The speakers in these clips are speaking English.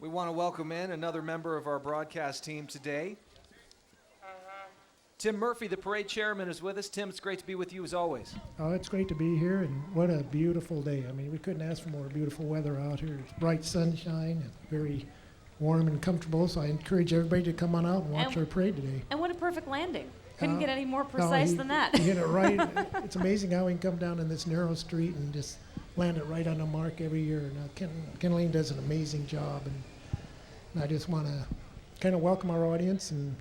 We want to welcome in another member of our broadcast team today. Tim Murphy, the parade chairman, is with us. Tim, it's great to be with you as always. Oh, it's great to be here, and what a beautiful day. I mean, we couldn't ask for more beautiful weather out here. It's bright sunshine, and very warm and comfortable, so I encourage everybody to come on out and watch our parade today. And what a perfect landing. Couldn't get any more precise than that. You hit it right. It's amazing how we can come down in this narrow street and just land it right on the mark every year. Now, Ken Lane does an amazing job, and I just want to kind of welcome our audience, and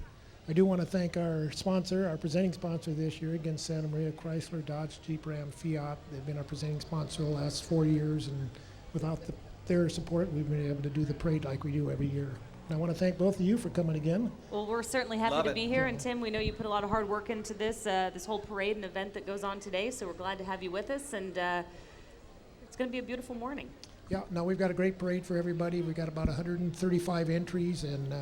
I do want to thank our sponsor, our presenting sponsor this year, again, Santa Maria, Chrysler, Dodge, Jeep, Ram, Fiat. They've been our presenting sponsor the last 4 years, and without their support, we've been able to do the parade like we do every year. And I want to thank both of you for coming again. Well, we're certainly happy to be here, and Tim, we know you put a lot of hard work into this whole parade and event that goes on today, so we're glad to have you with us, and it's going to be a beautiful morning. Yeah, no, we've got a great parade for everybody. We've got about 135 entries, and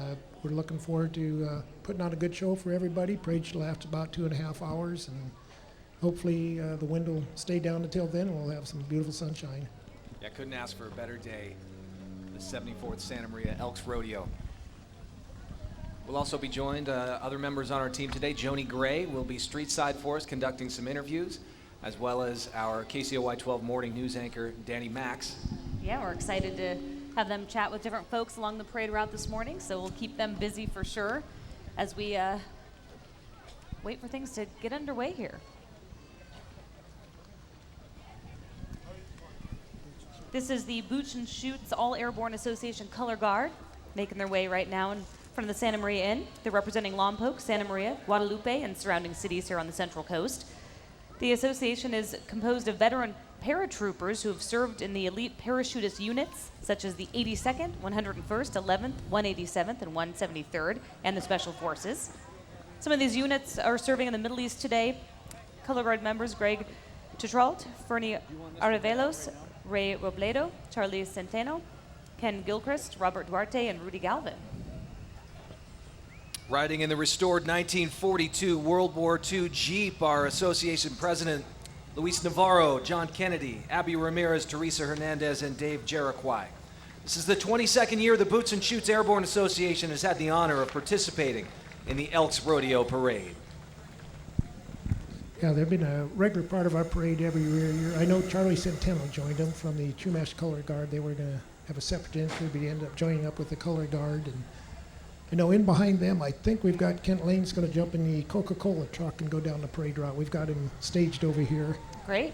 we're looking forward to putting on a good show for everybody. Parade should last about 2.5 hours, and hopefully the wind will stay down until then, and we'll have some beautiful sunshine. Yeah, couldn't ask for a better day. The 74th Santa Maria Elks Rodeo. We'll also be joined, other members on our team today. Joni Gray will be street side for us, conducting some interviews, as well as our KCOY 12 morning news anchor, Danny Max. Yeah, we're excited to have them chat with different folks along the parade route this morning, so we'll keep them busy for sure as we wait for things to get underway here. This is the Boots and Shoots All Airborne Association Color Guard, making their way right now in front of the Santa Maria Inn. They're representing Lompoc, Santa Maria, Guadalupe, and surrounding cities here on the Central Coast. The association is composed of veteran paratroopers who have served in the elite parachutist units, such as the 82nd, 101st, 11th, 187th, and 173rd, and the Special Forces. Some of these units are serving in the Middle East today. Color Guard members Greg Tetrault, Fernie Arevelos, Ray Robledo, Charlie Centeno, Ken Gilchrist, Robert Duarte, and Rudy Galvin. Riding in the restored 1942 World War II Jeep, our association president, Luis Navarro, John Kennedy, Abby Ramirez, Teresa Hernandez, and Dave Jeriquai. This is the 22nd year the Boots and Shoots Airborne Association has had the honor of participating in the Elks Rodeo Parade. Yeah, they've been a regular part of our parade every year. I know Charlie Centeno joined them from the Chumash Color Guard. They were going to have a separate entry, but he ended up joining up with the Color Guard. And I know in behind them, I think we've got Kent Lane's going to jump in the Coca-Cola truck and go down the parade route. We've got him staged over here. Great.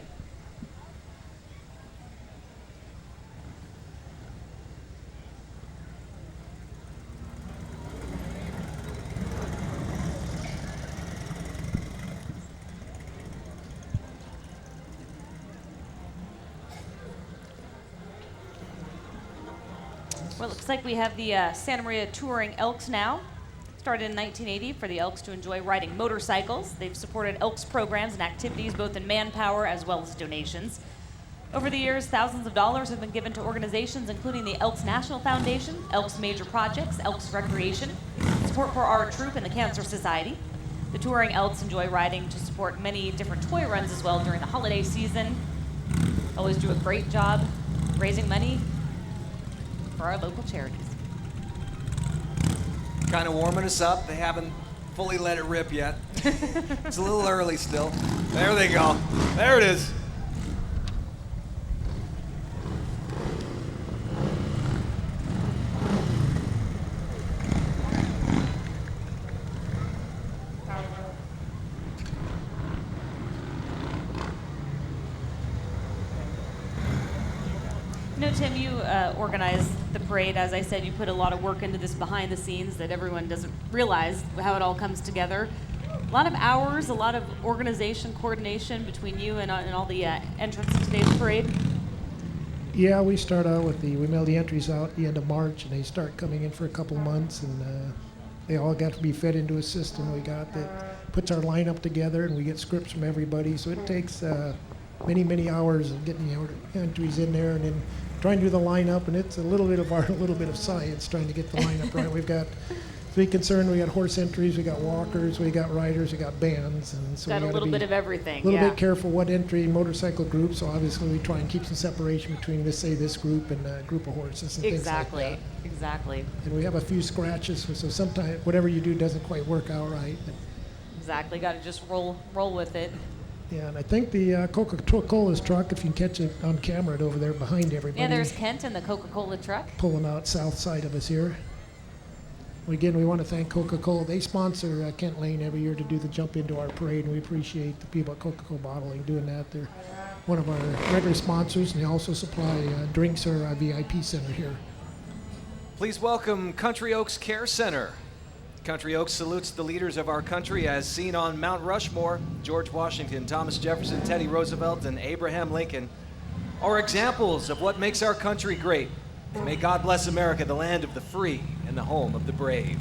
Well, it looks like we have the Santa Maria Touring Elks now. Started in 1980 for the Elks to enjoy riding motorcycles. They've supported Elks programs and activities both in manpower as well as donations. Over the years, thousands of dollars have been given to organizations including the Elks National Foundation, Elks Major Projects, Elks Recreation, support for our troop, and the Cancer Society. The Touring Elks enjoy riding to support many different toy runs as well during the holiday season. Always do a great job raising money for our local charities. Kind of warming us up. They haven't fully let it rip yet. It's a little early still. There they go. There it is. Tim, you organize the parade. As I said, you put a lot of work into this behind the scenes that everyone doesn't realize how it all comes together. A lot of hours, a lot of organization, coordination between you and all the entrants to today's parade. Yeah, we start out with we mail the entries out at the end of March, and they start coming in for a couple months, and they all got to be fed into a system we got that puts our lineup together, and we get scripts from everybody. So it takes many hours of getting the entries in there, and then trying to do the lineup, and it's a little bit of science trying to get the lineup right. We've got be concerned. We got horse entries, we got walkers, we got riders, we got bands, and so Got we a got little to bit be of everything. a little yeah. bit careful what entry motorcycle group. So obviously we try and keep some separation between this group and a group of horses and Exactly. things like that. Exactly. And we have a few scratches, so sometimes whatever you do doesn't quite work out right. Exactly. Got to just roll with it. Yeah, and I think the Coca-Cola's truck, if you can catch it on camera, over there behind everybody. Yeah, there's Kent in the Coca-Cola truck. Pulling out south side of us here. Again, we want to thank Coca-Cola. They sponsor Kent Lane every year to do the jump into our parade, and we appreciate the people at Coca-Cola Bottling doing that. They're one of our regular sponsors, and they also supply drinks at our VIP center here. Please welcome Country Oaks Care Center. Country Oaks salutes the leaders of our country as seen on Mount Rushmore. George Washington, Thomas Jefferson, Teddy Roosevelt, and Abraham Lincoln are examples of what makes our country great. May God bless America, the land of the free and the home of the brave.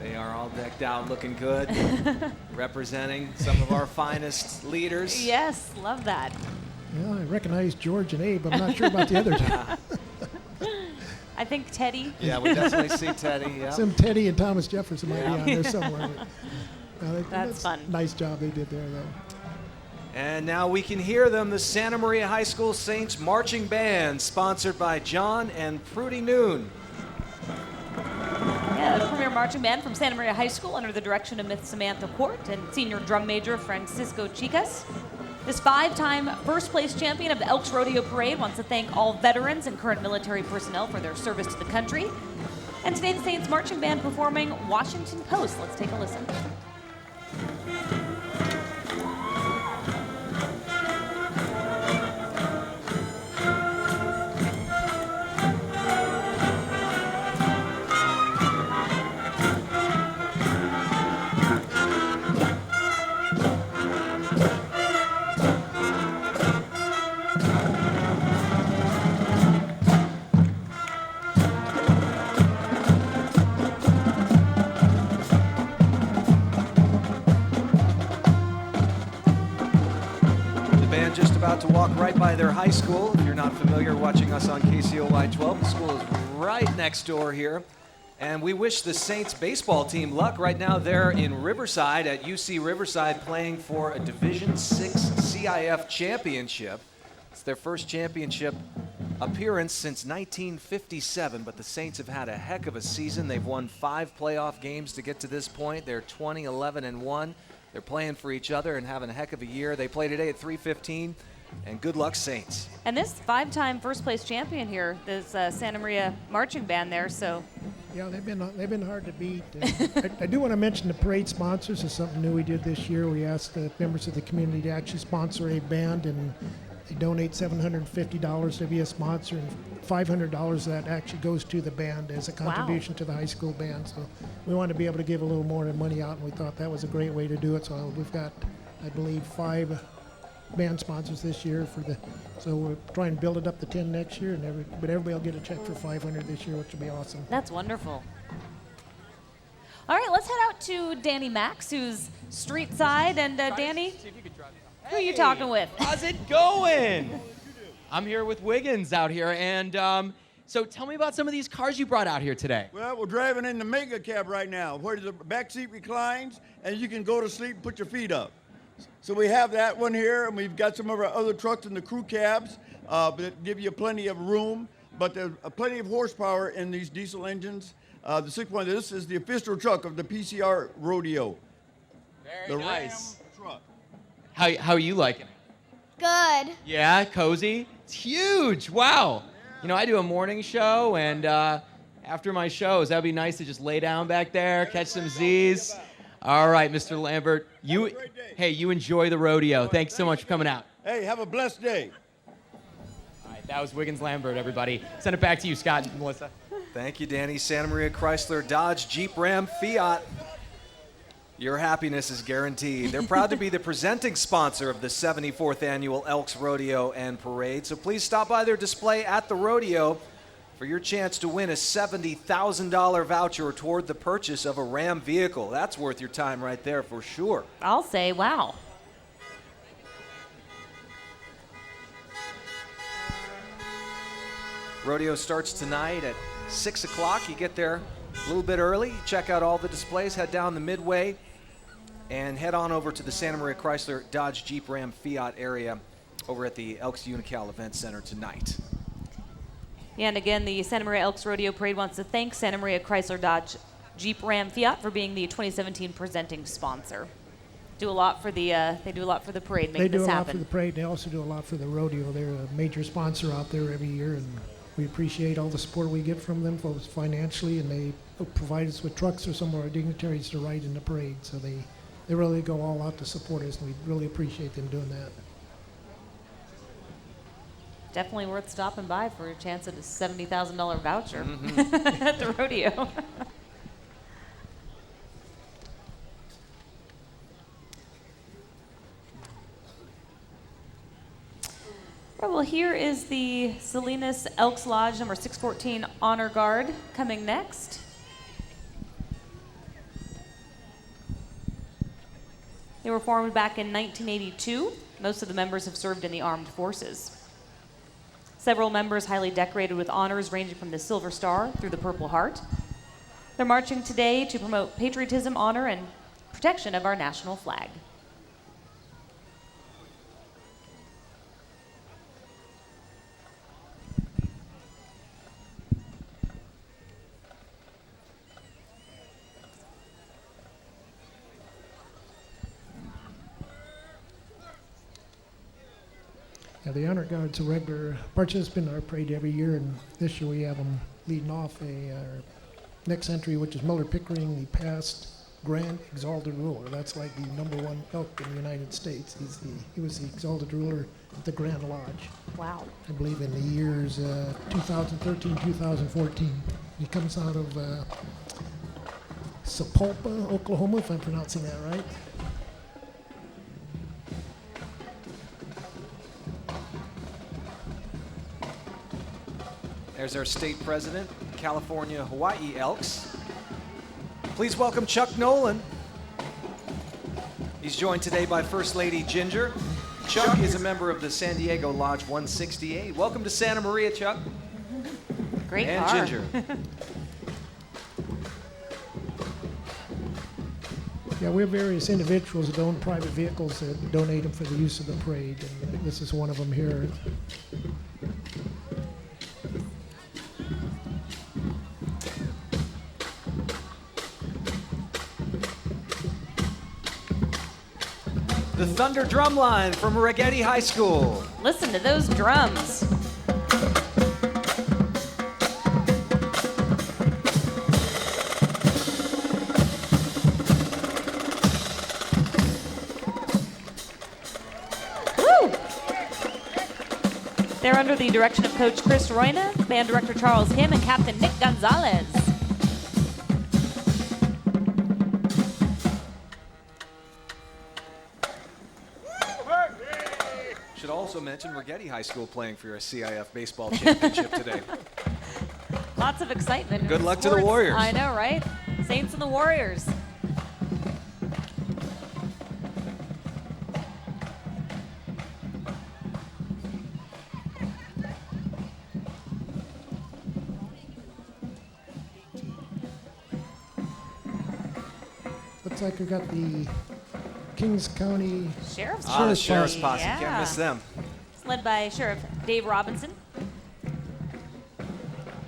They are all decked out, looking good, representing some of our finest leaders. Yes, love that. Well, I recognize George and Abe. I'm not sure about the other two. I think Teddy. Yeah, we definitely see Teddy. Yeah. Some Teddy and Thomas Jefferson might be on there somewhere. But, That's fun. Nice job they did there, though. And now we can hear them, the Santa Maria High School Saints Marching Band, sponsored by John and Prudy Noon. Yeah, the premier marching band from Santa Maria High School under the direction of Miss Samantha Court and senior drum major Francisco Chicas. This 5-time first place champion of the Elks Rodeo Parade wants to thank all veterans and current military personnel for their service to the country. And today the Saints Marching Band performing Washington Post. Let's take a listen. Just about to walk right by their high school. If you're not familiar watching us on KCOY 12, the school is right next door here. And we wish the Saints baseball team luck. Right now they're in Riverside at UC Riverside playing for a Division VI CIF championship. It's their first championship appearance since 1957, but the Saints have had a heck of a season. They've won 5 playoff games to get to this point. They're 20-11-1. They're playing for each other and having a heck of a year. They play today at 3:15, and good luck, Saints. And this 5-time first place champion here, this Santa Maria marching band there, so. Yeah, they've been hard to beat. I do want to mention the parade sponsors is something new we did this year. We asked the members of the community to actually sponsor a band, and they donate $750 to be a sponsor, and $500 of that actually goes to the band as a contribution to the high school band. So we wanted to be able to give a little more money out, and we thought that was a great way to do it. So we've got, I believe, 5 band sponsors this year so we're trying to build it up to 10 next year, but everybody will get a check for $500 this year, which will be awesome. That's wonderful. All right, let's head out to Danny Max, who's street side. And Danny, who are you talking with? How's it going? I'm here with Wiggins out here, and so tell me about some of these cars you brought out here today. Well, we're driving in the mega cab right now, where the back seat reclines, and you can go to sleep and put your feet up. So we have that one here, and we've got some of our other trucks in the crew cabs that give you plenty of room, but there's plenty of horsepower in these diesel engines. The 6.0, this is the official truck of the PCR Rodeo. Very nice. Ram truck. How are you liking it? Good. Yeah, cozy. It's huge. Wow. You know, I do a morning show, and after my shows, that'd be nice to just lay down back there, catch some Z's. All right, Mr. Lambert, you enjoy the rodeo. Thanks so much for coming out. Hey, have a blessed day. All right, that was Wiggins Lambert, everybody. Send it back to you, Scott and Melissa. Thank you, Danny. Santa Maria Chrysler, Dodge, Jeep, Ram, Fiat. Your happiness is guaranteed. They're proud to be the presenting sponsor of the 74th Annual Elks Rodeo and Parade. So please stop by their display at the rodeo for your chance to win a $70,000 voucher toward the purchase of a Ram vehicle. That's worth your time right there for sure. I'll say, wow. Rodeo starts tonight at 6 o'clock. You get there a little bit early, check out all the displays, head down the midway, and head on over to the Santa Maria Chrysler Dodge Jeep Ram Fiat area over at the Elks Unocal Event Center tonight. And again, the Santa Maria Elks Rodeo Parade wants to thank Santa Maria Chrysler Dodge Jeep Ram Fiat for being the 2017 presenting sponsor. They do a lot for the parade, make They do this a lot happen. for the parade. They also do a lot for the rodeo. They're a major sponsor out there every year, and we appreciate all the support we get from them, both financially, and they provide us with trucks for some of our dignitaries to ride in the parade. So they really go all out to support us, and we really appreciate them doing that. Definitely worth stopping by for a chance at a $70,000 voucher at the rodeo. Well, here is the Salinas Elks Lodge number 614 Honor Guard coming next. They were formed back in 1982. Most of the members have served in the armed forces. Several members highly decorated with honors ranging from the Silver Star through the Purple Heart. They're marching today to promote patriotism, honor, and protection of our national flag. Yeah, the Honor Guard's a regular participant in our parade every year, and this year we have them leading off our next entry, which is Miller Pickering, the past Grand Exalted Ruler. That's like the #1 elk in the United States. He was the Exalted Ruler at the Grand Lodge. Wow. I believe in the years 2013, 2014. He comes out of Sapulpa, Oklahoma, if I'm pronouncing that right. There's our state president, California Hawaii Elks. Please welcome Chuck Nolan. He's joined today by First Lady Ginger. Chuck is a member of the San Diego Lodge 168. Welcome to Santa Maria, Chuck. Great And car. Ginger. Yeah, we have various individuals that own private vehicles that donate them for the use of the parade, and this is one of them here. The Thunder Drumline from Rigetti High School. Listen to those drums. Woo! They're under the direction of Coach Chris Royna, Band Director Charles Kim, and Captain Nick Gonzalez. Should also mention Rigetti High School playing for your CIF baseball championship today. Lots of excitement. Good in luck to the sports. Warriors. I know, right? Saints and the Warriors. Looks like we got the Kings County Sheriff's Ah, the Posse. Sheriff's Posse. Yeah. Can't miss them. It's led by Sheriff Dave Robinson. A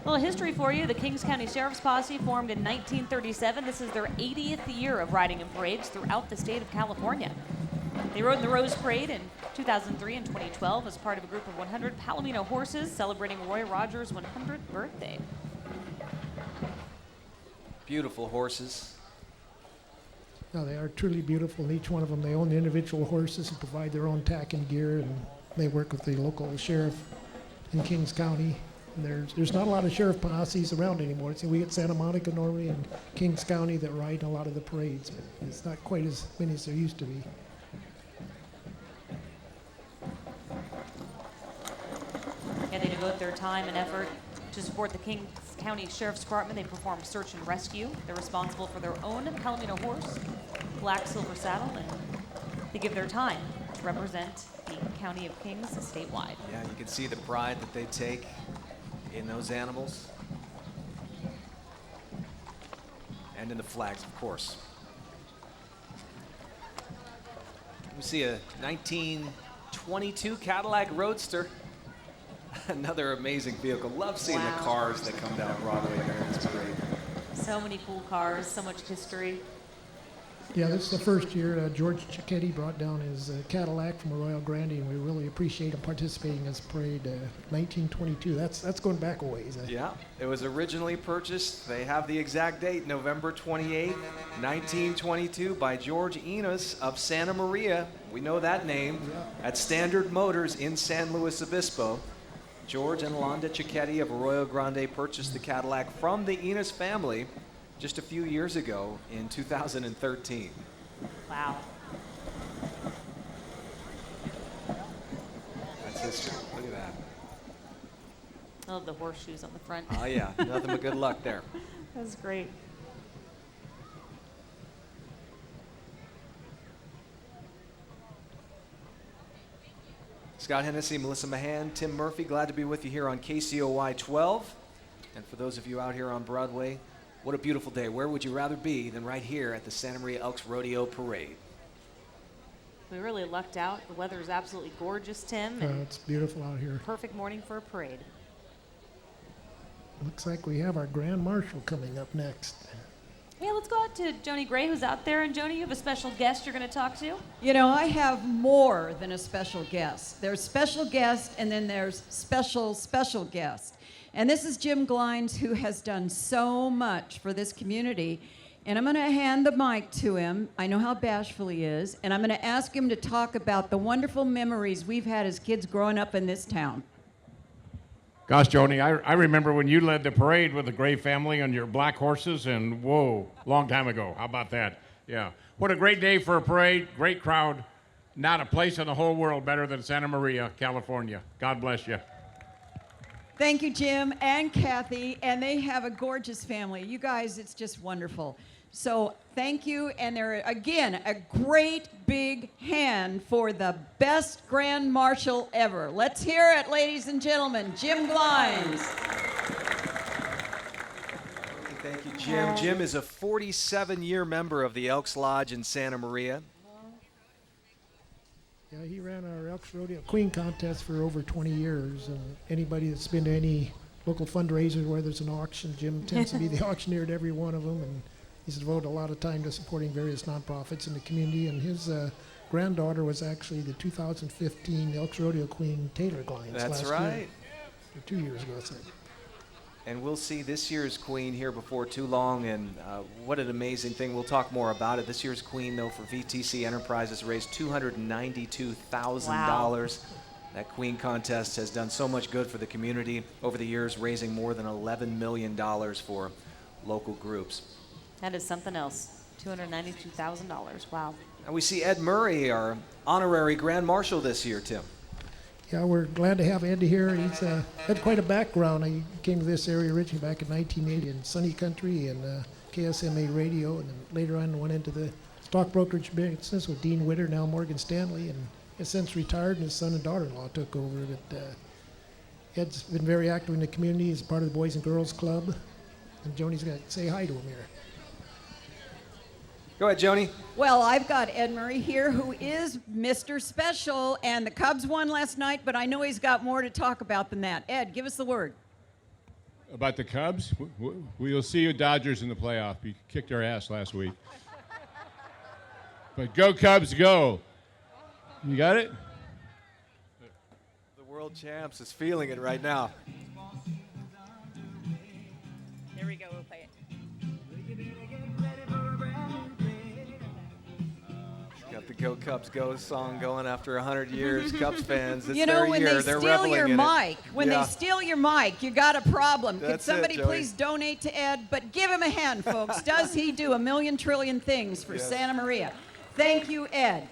little history for you. The Kings County Sheriff's Posse formed in 1937. This is their 80th year of riding in parades throughout the state of California. They rode in the Rose Parade in 2003 and 2012 as part of a group of 100 Palomino horses celebrating Roy Rogers' 100th birthday. Beautiful horses. No, they are truly beautiful. Each one of them, they own the individual horses and provide their own tack and gear, and they work with the local sheriff in Kings County. And there's not a lot of sheriff posses around anymore. See, we get Santa Monica normally and Kings County that ride in a lot of the parades, but it's not quite as many as there used to be. Yeah, they devote their time and effort to support the Kings County Sheriff's Department. They perform search and rescue. They're responsible for their own Palomino horse, Black Silver Saddle, and they give their time to represent the County of Kings statewide. Yeah, you can see the pride that they take in those animals and in the flags, of course. We see a 1922 Cadillac Roadster. Another amazing vehicle. Love seeing the cars that come down Broadway there in this parade. So many cool cars, so much history. Yeah, this is the first year George Cicchetti brought down his Cadillac from Arroyo Grande, and we really appreciate him participating in this parade. 1922, that's going back a ways. Yeah, it was originally purchased, they have the exact date, November 28, 1922, by George Enos of Santa Maria. We know that name. At Standard Motors in San Luis Obispo. George and Londa Cicchetti of Arroyo Grande purchased the Cadillac from the Enos family just a few years ago in 2013. Wow. That's history. Look at that. I love the horseshoes on the front. Oh yeah, nothing but good luck there. That's great. Scott Hennessy, Melissa Mahan, Tim Murphy, glad to be with you here on KCOY 12. And for those of you out here on Broadway, what a beautiful day. Where would you rather be than right here at the Santa Maria Elks Rodeo Parade? We really lucked out. The weather is absolutely gorgeous, Tim. And It's beautiful out here. perfect morning for a parade. Looks like we have our Grand Marshal coming up next. Yeah, let's go out to Joni Gray, who's out there. And Joni, you have a special guest you're going to talk to. You know, I have more than a special guest. There's special guest, and then there's special guest. And this is Jim Glines, who has done so much for this community. And I'm going to hand the mic to him. I know how bashful he is. And I'm going to ask him to talk about the wonderful memories we've had as kids growing up in this town. Gosh, Joni, I remember when you led the parade with the Gray family on your black horses, and whoa, long time ago. How about that? Yeah. What a great day for a parade, great crowd. Not a place in the whole world better than Santa Maria, California. God bless you. Thank you, Jim and Kathy, and they have a gorgeous family. You guys, it's just wonderful. So thank you, and there, again, a great big hand for the best Grand Marshal ever. Let's hear it, ladies and gentlemen, Jim Glines. Thank you, Jim. Jim is a 47-year member of the Elks Lodge in Santa Maria. Yeah, he ran our Elks Rodeo Queen contest for over 20 years. And anybody that's been to any local fundraiser where there's an auction, Jim tends to be the auctioneer at every one of them. And he's devoted a lot of time to supporting various nonprofits in the community. And his granddaughter was actually the 2015 Elks Rodeo Queen, Taylor Glines. That's last right. year, or 2 years ago, I think. And we'll see this year's Queen here before too long, and what an amazing thing. We'll talk more about it. This year's Queen, though, for VTC Enterprises raised $292,000. Wow. That Queen contest has done so much good for the community over the years, raising more than $11 million for local groups. That is something else. $292,000. Wow. And we see Ed Murray, our honorary Grand Marshal this year, Tim. Yeah, we're glad to have Ed here. He's had quite a background. He came to this area originally back in 1980 in Sunny Country and KSMA Radio, and then later on went into the stock brokerage business with Dean Witter, now Morgan Stanley, and has since retired, and his son and daughter-in-law took over. But Ed's been very active in the community. He's part of the Boys and Girls Club, and Joni's going to say hi to him here. Go ahead, Joni. Well, I've got Ed Murray here, who is Mr. Special, and the Cubs won last night, but I know he's got more to talk about than that. Ed, give us the word. About the Cubs? We'll see you Dodgers in the playoff. You kicked our ass last week. But go Cubs, go. You got it? The world champs is feeling it right now. Here we go, we'll play it. Got the Go Cubs Go song going after 100 years. Cubs fans, it's You know, their when year. they They're steal reveling your in mic, it. when Yeah. they steal your mic, you got a problem. Could That's it, somebody Joey. please donate to Ed? But give him a hand, folks. Does he do a million trillion things for Yes. Santa Maria? Thank you, Ed.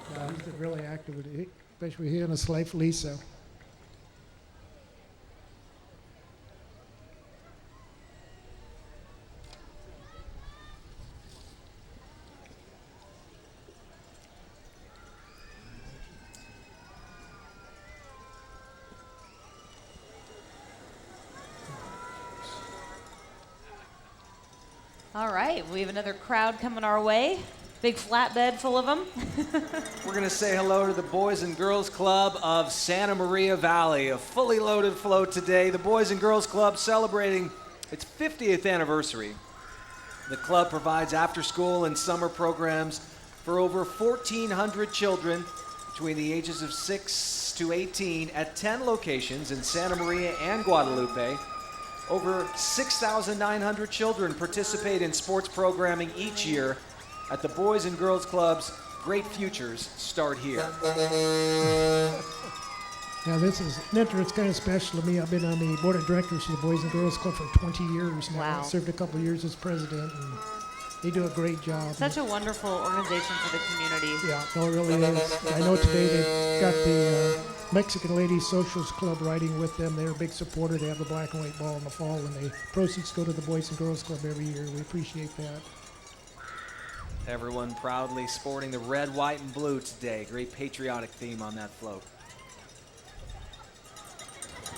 He's been really active with it, especially he and his wife, Lisa. All right, we have another crowd coming our way. Big flatbed full of them. We're going to say hello to the Boys and Girls Club of Santa Maria Valley. A fully loaded float today. The Boys and Girls Club celebrating its 50th anniversary. The club provides after-school and summer programs for over 1,400 children between the ages of 6 to 18 at 10 locations in Santa Maria and Guadalupe. Over 6,900 children participate in sports programming each year at the Boys and Girls Club's Great Futures start here. Now this is it's kind of special to me. I've been on the board of directors of the Boys and Girls Club for 20 years now. Wow. I served a couple of years as president, and they do a great job. Such a wonderful organization for the community. Yeah, no, it really is. I know today they've got the Mexican Ladies Socials Club riding with them. They're a big supporter. They have the black and white ball in the fall, and the proceeds go to the Boys and Girls Club every year. We appreciate that. Everyone proudly sporting the red, white, and blue today. Great patriotic theme on that float.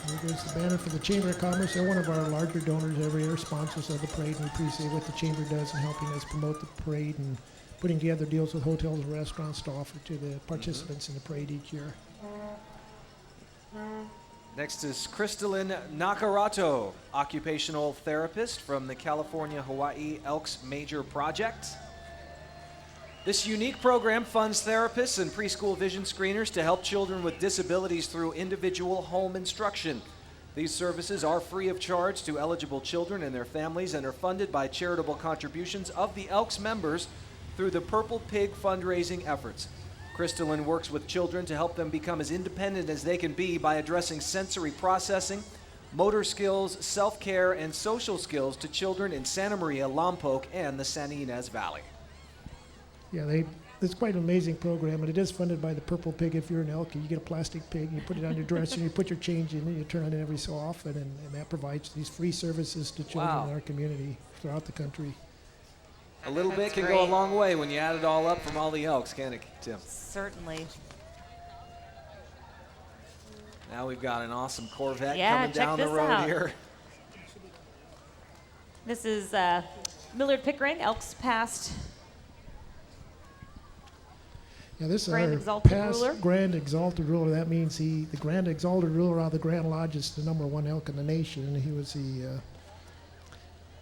There goes the banner for the Chamber of Commerce. They're one of our larger donors every year, sponsors of the parade, and we appreciate what the Chamber does in helping us promote the parade and putting together deals with hotels and restaurants to offer to the participants in the parade each year. Next is Crystalline Nakarato, occupational therapist from the California-Hawaii Elks Major Project. This unique program funds therapists and preschool vision screeners to help children with disabilities through individual home instruction. These services are free of charge to eligible children and their families and are funded by charitable contributions of the Elks members through the Purple Pig fundraising efforts. Crystalline works with children to help them become as independent as they can be by addressing sensory processing, motor skills, self-care, and social skills to children in Santa Maria, Lompoc, and the San Ynez Valley. Yeah, it's quite an amazing program, and it is funded by the Purple Pig. If you're an elk, you get a plastic pig, you put it on your dresser, you put your change in it, you turn it every so often, and that provides these free services to children in our community throughout the country. A little bit can great. go a long way when you add it all up from all the Elks, can't it, Tim? Certainly. Now we've got an awesome Corvette Yeah, coming check down the this road out. here. This is Millard Pickering, Elks past. Yeah, this is Grand our Exalted past Ruler? Grand Exalted Ruler. That means the Grand Exalted Ruler out of the Grand Lodge is the #1 elk in the nation, and he was the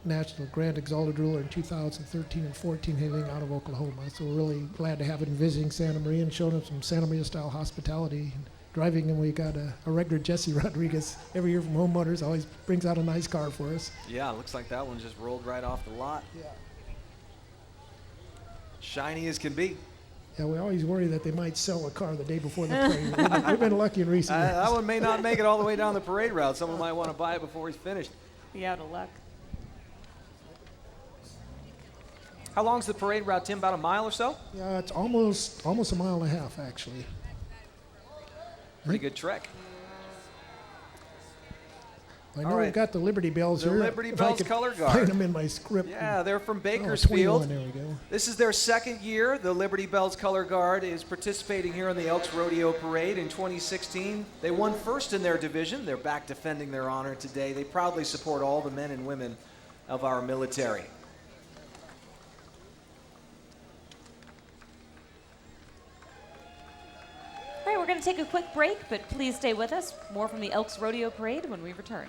National Grand Exalted Ruler in 2013 and 14, hailing out of Oklahoma. So we're really glad to have him visiting Santa Maria and showing him some Santa Maria-style hospitality. And driving him, we got a regular Jesse Rodriguez every year from Home Motors, always brings out a nice car for us. Yeah, looks like that one just rolled right off the lot. Yeah. Shiny as can be. Yeah, we always worry that they might sell a car the day before the parade. We've been lucky in recent years. That one may not make it all the way down the parade route. Someone might want to buy it before he's finished. Be out of luck. How long's the parade route, Tim? About a mile or so? Yeah, it's almost a mile and a half, actually. Pretty good trek. I know All right. we've got the Liberty Bells The here. Liberty If Bells I could color guard. find them in my script. Yeah, they're from Oh, Bakersfield. 21, there we go. This is their second year. The Liberty Bells Color Guard is participating here in the Elks Rodeo Parade in 2016. They won first in their division. They're back defending their honor today. They proudly support all the men and women of our military. All right, we're going to take a quick break, but please stay with us. More from the Elks Rodeo Parade when we return.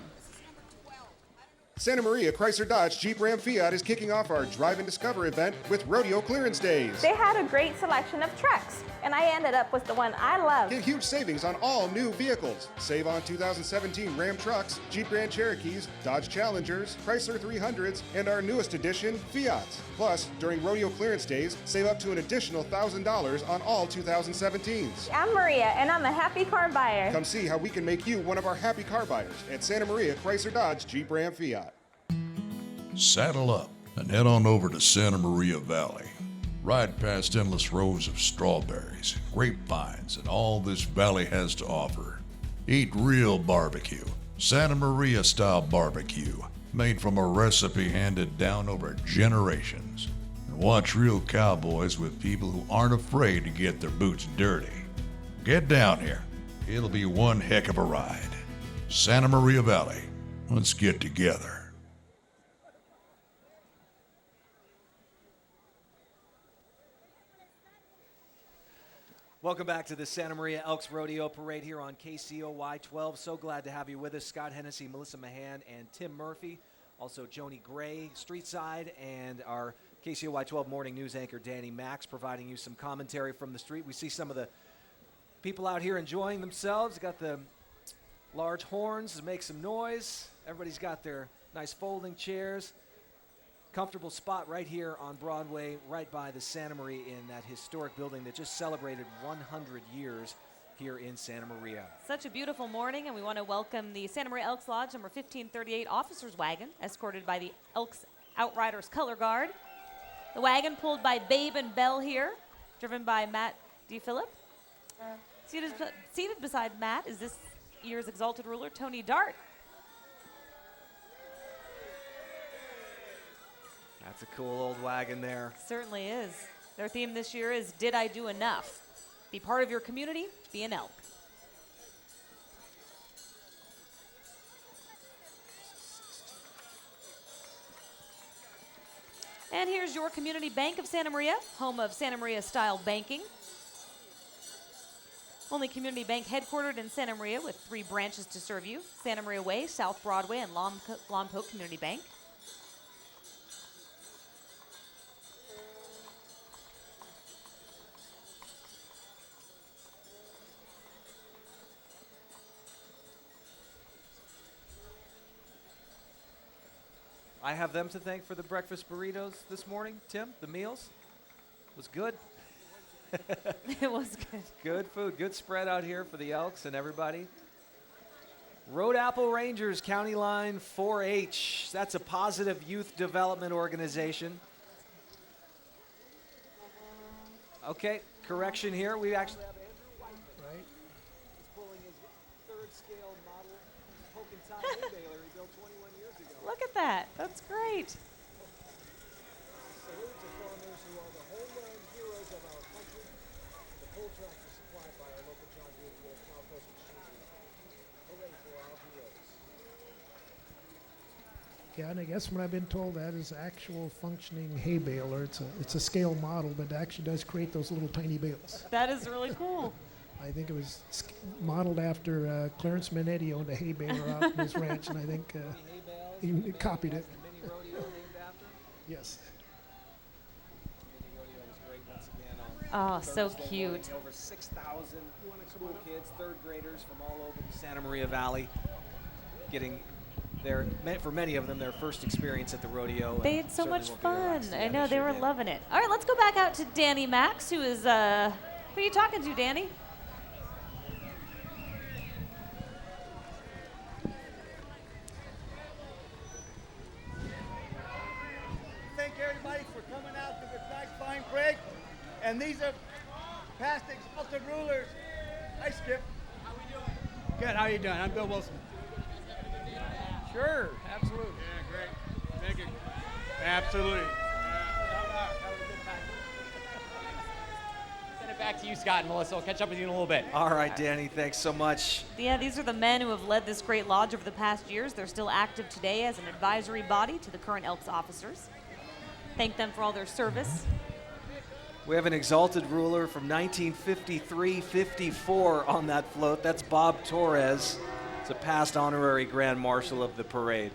Santa Maria Chrysler Dodge Jeep Ram Fiat is kicking off our Drive and Discover event with Rodeo Clearance Days. They had a great selection of trucks, and I ended up with the one I love. Get huge savings on all new vehicles. Save on 2017 Ram trucks, Jeep Grand Cherokees, Dodge Challengers, Chrysler 300s, and our newest edition, Fiats. Plus, during Rodeo Clearance Days, save up to an additional $1,000 on all 2017s. I'm Maria, and I'm a happy car buyer. Come see how we can make you one of our happy car buyers at Santa Maria Chrysler Dodge Jeep Ram Fiat. Saddle up and head on over to Santa Maria Valley. Ride past endless rows of strawberries, grapevines, and all this valley has to offer. Eat real barbecue, Santa Maria style barbecue, made from a recipe handed down over generations. And watch real cowboys with people who aren't afraid to get their boots dirty. Get down here. It'll be one heck of a ride. Santa Maria Valley. Let's get together. Welcome back to the Santa Maria Elks Rodeo Parade here on KCOY 12. So glad to have you with us. Scott Hennessy, Melissa Mahan, and Tim Murphy. Also Joni Gray, Streetside, and our KCOY 12 morning news anchor, Danny Max, providing you some commentary from the street. We see some of the people out here enjoying themselves. Got the large horns to make some noise. Everybody's got their nice folding chairs. Comfortable spot right here on Broadway, right by the Santa Maria Inn, that historic building that just celebrated 100 years here in Santa Maria. Such a beautiful morning, and we want to welcome the Santa Maria Elks Lodge number 1538 Officers Wagon, escorted by the Elks Outriders Color Guard. The wagon pulled by Babe and Belle here, driven by Matt DePhillip. Seated beside Matt is this year's exalted ruler, Tony Dart. That's a cool old wagon there. Certainly is. Their theme this year is Did I Do Enough? Be part of your community, be an elk. And here's your Community Bank of Santa Maria, home of Santa Maria style banking. Only community bank headquartered in Santa Maria with 3 branches to serve you: Santa Maria Way, South Broadway, and Lompoc Community Bank. I have them to thank for the breakfast burritos this morning. Tim, the meals was good. It was good. Good food, good spread out here for the Elks and everybody. Road Apple Rangers County Line 4-H. That's a positive youth development organization. Okay, correction here. We actually have Andrew White, right? He's pulling his 3rd scale model poke and tie hay baler he built 21 years ago. Look at that. That's great. Salute to farmers who are the homeland heroes of our country. The pull tracks are supplied by our local John Deere dealer, Compost Machinery. Hooray for our heroes. Yeah, and I guess when I've been told that is actual functioning hay baler. It's a scale model, but it actually does create those little tiny bales. That is really cool. I think it was modeled after Clarence Minetti owned a hay baler out in his ranch, and I think he copied it. Mini rodeo named after. Yes. Mini rodeo was great once again Oh, on so Thursday cute. morning. Over 6,000 school kids, 3rd graders from all over the Santa Maria Valley, getting their, for many of them, their first experience at the rodeo. They had so much fun. I know, they were loving it. All right, let's go back out to Danny Max, who is, who are you talking to, Danny? Thank everybody for coming out to this nice fine parade. And these are past exalted rulers. Hi, Skip. How we doing? Good. How you doing? I'm Bill Wilson. Sure, absolutely. Yeah, great. Thank you. Absolutely. Send it back to you, Scott and Melissa. I'll catch up with you in a little bit. All right, Danny, thanks so much. Yeah, these are the men who have led this great lodge over the past years. They're still active today as an advisory body to the current Elks officers. Thank them for all their service. We have an exalted ruler from 1953-54 on that float. That's Bob Torres. It's a past honorary Grand Marshal of the parade.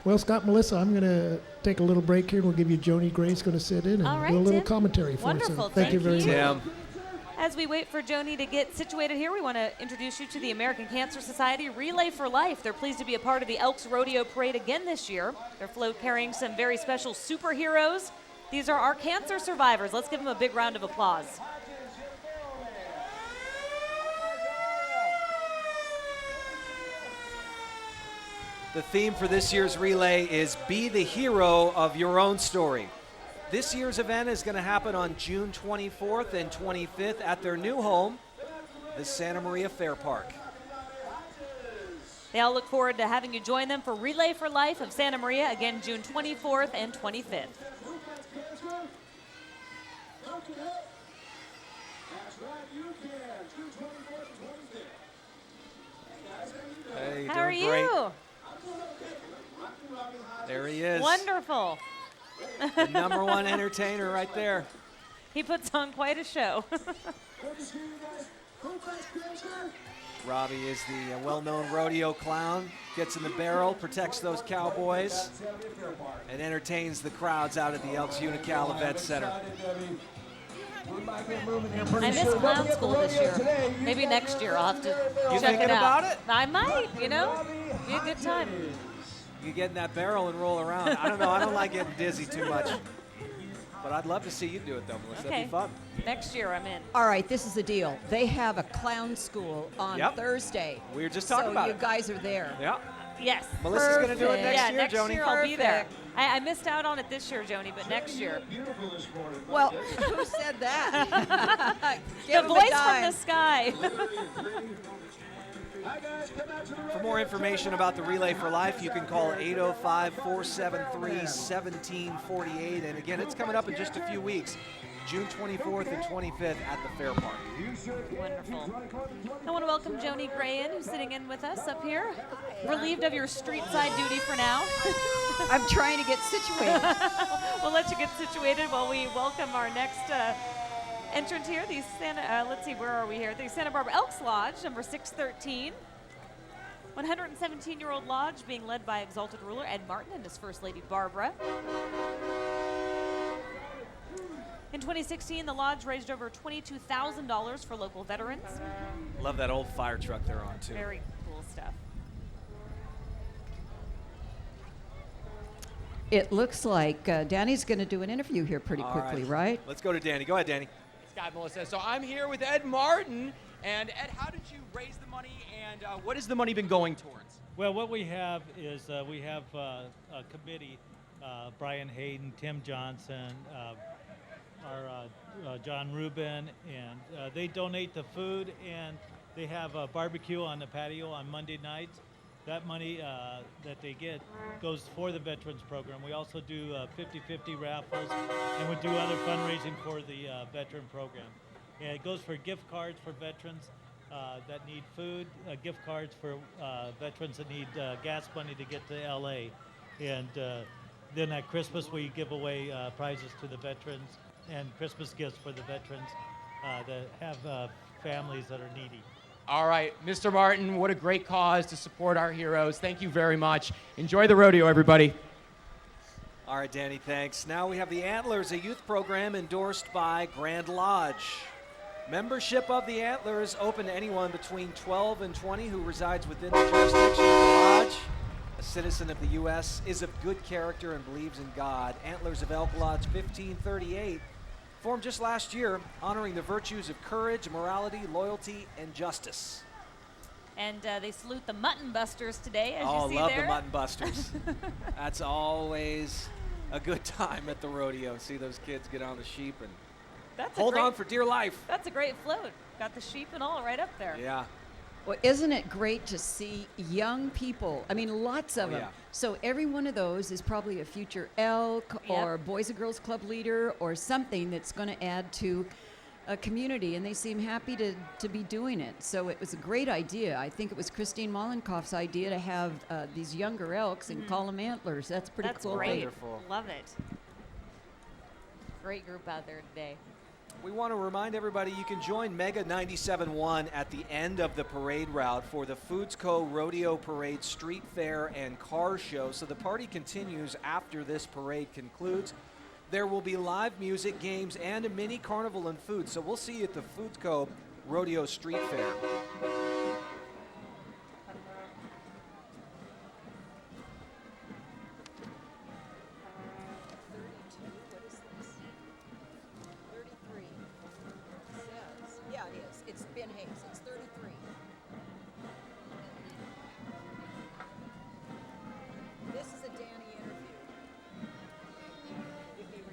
Well, Scott, Melissa, I'm going to take a little break here. We'll give you Joni Gray's going to sit in and All right, do a little Tim. commentary for us. Wonderful. So thank you very much. Tim. As we wait for Joni to get situated here, we want to introduce you to the American Cancer Society Relay for Life. They're pleased to be a part of the Elks Rodeo Parade again this year. Their float carrying some very special superheroes. These are our cancer survivors. Let's give them a big round of applause. The theme for this year's relay is Be the Hero of Your Own Story. This year's event is going to happen on June 24th and 25th at their new home, the Santa Maria Fair Park. They all look forward to having you join them for Relay for Life of Santa Maria, again June 24th and 25th. Hey, How are doing you? great. There he is. Wonderful. The #1 entertainer right there. He puts on quite a show. Robbie is the well-known rodeo clown, gets in the barrel, protects those cowboys, and entertains the crowds out at the Elks Unocal Event Center. I missed clown school this year. Maybe next year I'll have to You check thinking it out. about it? I might, Be a good time. You get in that barrel and roll around. I don't know. I don't like getting dizzy too much. But I'd love to see you do it, though, Melissa. That'd be fun. Next year I'm in. All right, this is the deal. They have a clown school on Thursday. We were just talking about So it. you guys are there. Yeah. Yes. Melissa's going to do it next year, next Joni. year I'll be there. I missed out on it this year, Joni, but next year. Well, who said that? The voice from the sky. For more information about the Relay for Life, you can call 805-473-1748. And again, it's coming up in just a few weeks, June 24th and 25th at the Fair Park. Wonderful. I want to welcome Joni Grayan, who's sitting in with us up here, relieved of your street side duty for now. I'm trying to get situated. We'll let you get situated while we welcome our next entrant here. The let's see, where are we here? The Santa Barbara Elks Lodge, number 613. 117-year-old lodge being led by Exalted Ruler Ed Martin and his First Lady Barbara. In 2016, the lodge raised over $22,000 for local veterans. Love that old fire truck they're on, too. Very cool stuff. It looks like Danny's going to do an interview here pretty quickly, right? Let's go to Danny. Go ahead, Danny. Scott, Melissa. So I'm here with Ed Martin. And Ed, how did you raise the money, and what has the money been going towards? Well, what we have is we have a committee, Brian Hayden, Tim Johnson, our John Rubin, and they donate the food, and they have a barbecue on the patio on Monday nights. That money that they get goes for the Veterans Program. We also do 50-50 raffles, and we do other fundraising for the Veteran Program. And it goes for gift cards for veterans that need food, gift cards for veterans that need gas money to get to LA. And then at Christmas, we give away prizes to the veterans and Christmas gifts for the veterans that have families that are needy. All right, Mr. Martin, what a great cause to support our heroes. Thank you very much. Enjoy the rodeo, everybody. All right, Danny, thanks. Now we have the Antlers, a youth program endorsed by Grand Lodge. Membership of the Antlers open to anyone between 12 and 20 who resides within the jurisdiction of the lodge. A citizen of the U.S., is of good character and believes in God. Antlers of Elk Lodge 1538, formed just last year, honoring the virtues of courage, morality, loyalty, and justice. And they salute the Mutton Busters today, as you see love there. the Mutton Busters. That's always a good time at the rodeo. See those kids get on the sheep and hold on for dear life. That's a great float. Got the sheep and all right up there. Yeah. Well, isn't it great to see young people? I mean, lots of them. Yeah. So every one of those is probably a future elk or Boys and Girls Club leader or something that's going to add to a community, and they seem happy to be doing it. So it was a great idea. I think it was Christine Mollenkoff's idea to have these younger elks and call them antlers. That's pretty That's cool. great. Wonderful. Love it. Great group out there today. We want to remind everybody you can join Mega 97.1 at the end of the parade route for the Foods Co. Rodeo Parade Street Fair and Car Show. So the party continues after this parade concludes. There will be live music, games, and a mini carnival and food. So we'll see you at the Foods Co. Rodeo Street Fair. Yeah, it is. It's Ben Hayes. It's 33. This is a Danny interview.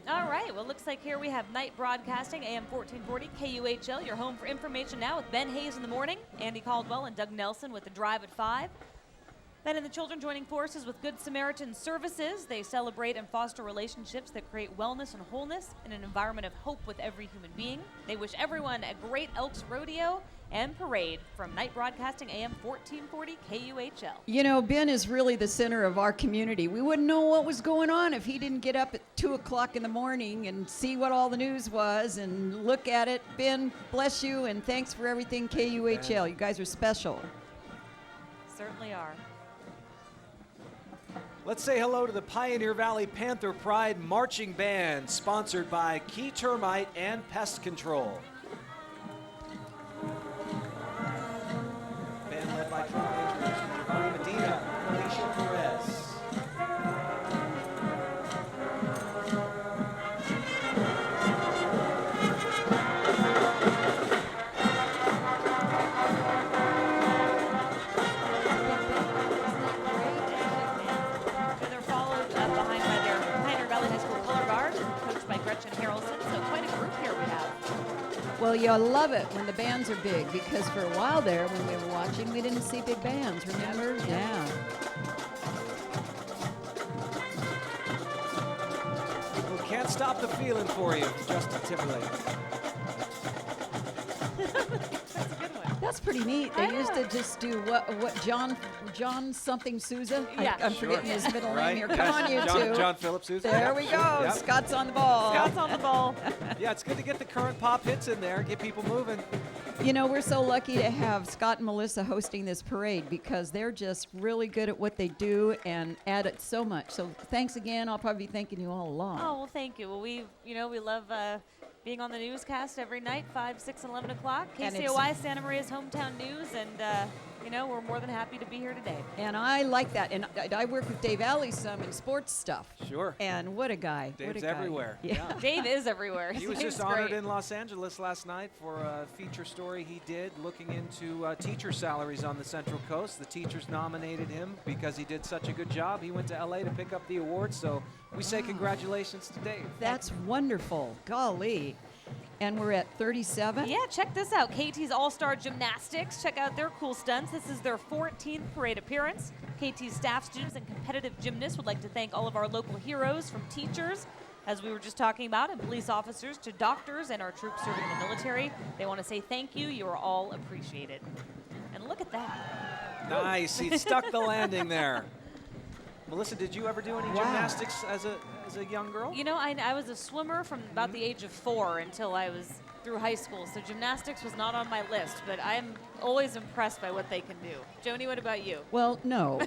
All right. Well, looks like here we have Night Broadcasting, AM 1440, KUHL, your home for information now with Ben Hayes in the morning, Andy Caldwell and Doug Nelson with the Drive at 5. Then in the children joining forces with Good Samaritan Services, they celebrate and foster relationships that create wellness and wholeness in an environment of hope with every human being. They wish everyone a great Elks Rodeo and parade from Night Broadcasting AM 1440 KUHL. You know, Ben is really the center of our community. We wouldn't know what was going on if he didn't get up at 2 o'clock in the morning and see what all the news was and look at it. Ben, bless you, and thanks for everything, KUHL. You guys are special. Certainly are. Let's say hello to the Pioneer Valley Panther Pride Marching Band, sponsored by Key Termite and Pest Control. Band led by drum majors Giovanni Medina, Alicia Perez. They're followed behind by their Pioneer Valley High School color guard, coached by Gretchen Harrelson. So quite a group here we have. Well, you love it when the bands are big, because for a while there, when we were watching, we didn't see big bands, remember? Yeah. Well, can't stop the feeling for you, Justin Timberlake. That's pretty neat. They used to just do what John something Sousa? Yeah. I'm forgetting his middle name here. Come Yes. on, you two. John Phillips Sousa. There Yep. we go. Yep. Scott's on the ball. Scott's on the ball. Yeah, it's good to get the current pop hits in there, get people moving. You know, we're so lucky to have Scott and Melissa hosting this parade because they're just really good at what they do and add it so much. So thanks again. I'll probably be thanking you all along. Oh, well, thank you. Well, we love being on the newscast every night, 5, 6, and 11 o'clock. And it's- KCOI, Santa Maria's hometown news, and, we're more than happy to be here today. And I like that. And I work with Dave Alley some in sports stuff. Sure. And what a guy. What Dave's a guy. everywhere. Yeah. Dave is everywhere. He was Dave's just honored great. in Los Angeles last night for a feature story he did looking into teacher salaries on the Central Coast. The teachers nominated him because he did such a good job. He went to LA to pick up the award, so we say congratulations to Dave. That's wonderful. Golly. And we're at 37. Yeah, check this out. KT's All-Star Gymnastics. Check out their cool stunts. This is their 14th parade appearance. KT's staff, students, and competitive gymnasts would like to thank all of our local heroes, from teachers, as we were just talking about, and police officers, to doctors and our troops serving in the military. They want to say thank you. You are all appreciated. And look at that. Nice. He stuck the landing there. Melissa, did you ever do any gymnastics as a young girl? You know, I was a swimmer from about the age of 4 until I was through high school, so gymnastics was not on my list, but I'm always impressed by what they can do. Joni, what about you? Well, no.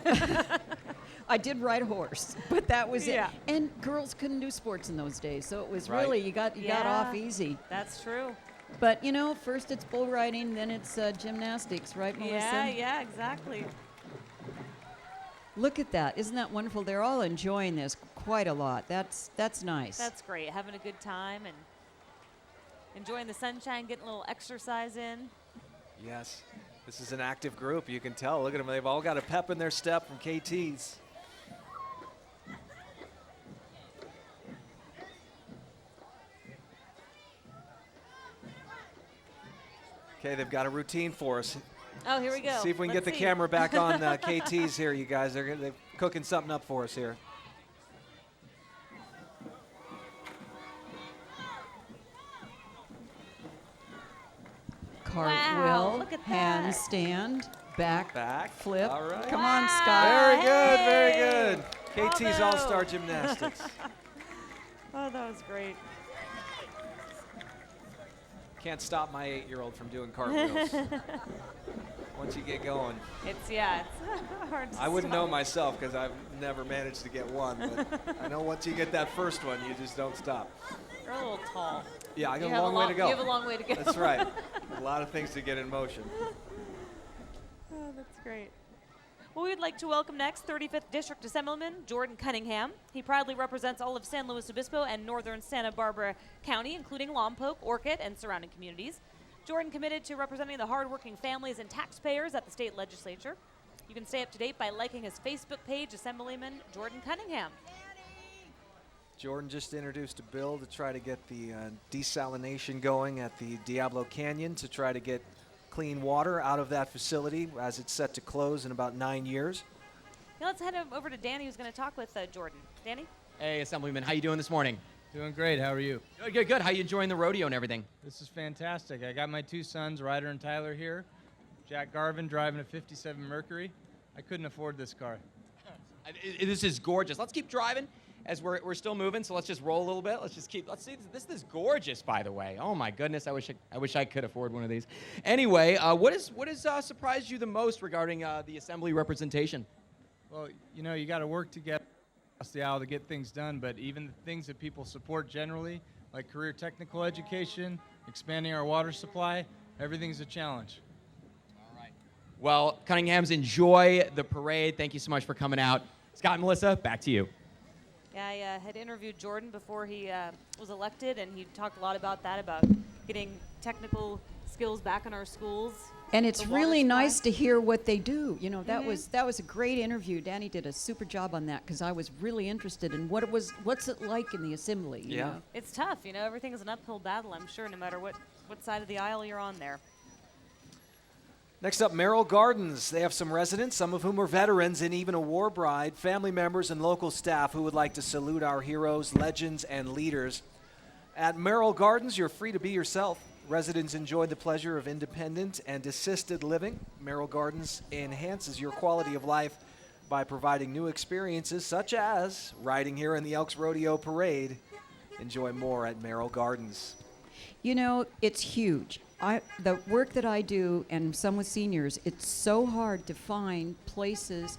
I did ride a horse, but that was Yeah. it. And girls couldn't do sports in those days, so it was Right. really, you got off easy. That's true. But, you know, first it's bull riding, then it's gymnastics, right, Melissa? Yeah, exactly. Look at that. Isn't that wonderful? They're all enjoying this quite a lot. That's nice. That's great. Having a good time and enjoying the sunshine, getting a little exercise in. Yes. This is an active group. You can tell. Look at them. They've all got a pep in their step from KT's. Okay, they've got a routine for us. Oh, here we go. See if we can Let's get the see. camera back on KT's here, you guys. They're cooking something up for us here. Cartwheel, look at that. handstand, back, flip. All right. Come on, Wow. Scott. Very good, very Hey. good. KT's Bravo. All-Star Gymnastics. Oh, that was great. Can't stop my 8-year-old from doing cartwheels. Once you get going. It's hard to I wouldn't know stop. myself because I've never managed to get one. But I know once you get that first one, you just don't stop. You're a little tall. Yeah, I You got have a long way to go. You have a long way to go. That's right. A lot of things to get in motion. Oh, that's great. Well, we would like to welcome next 35th District Assemblyman Jordan Cunningham. He proudly represents all of San Luis Obispo and northern Santa Barbara County, including Lompoc, Orchid, and surrounding communities. Jordan committed to representing the hardworking families and taxpayers at the state legislature. You can stay up to date by liking his Facebook page, Assemblyman Jordan Cunningham. Jordan just introduced a bill to try to get the desalination going at the Diablo Canyon to try to get clean water out of that facility as it's set to close in about 9 years. Now let's head over to Danny, who's going to talk with Jordan. Danny? Hey, Assemblyman, how you doing this morning? Doing great. How are you? Good, good, good. How you enjoying the rodeo and everything? This is fantastic. I got my two sons, Ryder and Tyler, here. Jack Garvin driving a 57 Mercury. I couldn't afford this car. This is gorgeous. Let's keep driving as we're still moving. So let's just roll a little bit. Let's see. This is gorgeous, by the way. Oh my goodness. I wish I could afford one of these. Anyway, what has surprised you the most regarding the assembly representation? Well, you know, you got to work together across the aisle to get things done, but even the things that people support generally, like career technical education, expanding our water supply, everything's a challenge. Well, Cunninghams, enjoy the parade. Thank you so much for coming out. Scott and Melissa, back to you. Yeah, I had interviewed Jordan before he was elected, and he talked a lot about that, about getting technical skills back in our schools. And it's really nice to hear what they do. You know, that was a great interview. Danny did a super job on that because I was really interested in what's it like in the assembly. You know? It's tough. You know, everything is an uphill battle, I'm sure, no matter what side of the aisle you're on there. Next up, Merrill Gardens. They have some residents, some of whom are veterans and even a war bride, family members and local staff who would like to salute our heroes, legends, and leaders. At Merrill Gardens, you're free to be yourself. Residents enjoy the pleasure of independent and assisted living. Merrill Gardens enhances your quality of life by providing new experiences such as riding here in the Elks Rodeo Parade. Enjoy more at Merrill Gardens. You know, it's huge. The work that I do, and some with seniors, it's so hard to find places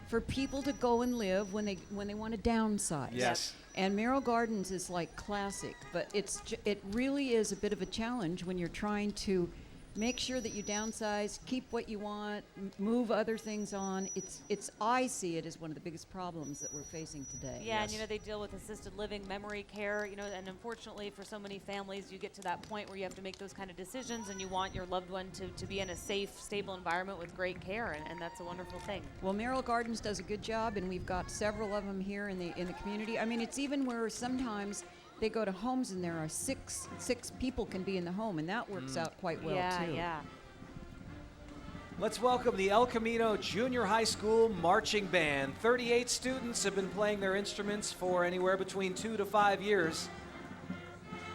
for people to go and live when they want to downsize. Yes. And Merrill Gardens is like classic, but it really is a bit of a challenge when you're trying to make sure that you downsize, keep what you want, move other things on. I see it as one of the biggest problems that we're facing today. Yeah, and you know, they deal with assisted living, memory care, you know, and unfortunately for so many families, you get to that point where you have to make those kind of decisions and you want your loved one to be in a safe, stable environment with great care, and that's a wonderful thing. Well, Merrill Gardens does a good job, and we've got several of them here in the community. I mean, it's even where sometimes they go to homes and there are six people can be in the home, and that works out quite well too. Yeah. Let's welcome the El Camino Junior High School Marching Band. 38 students have been playing their instruments for anywhere between 2 to 5 years.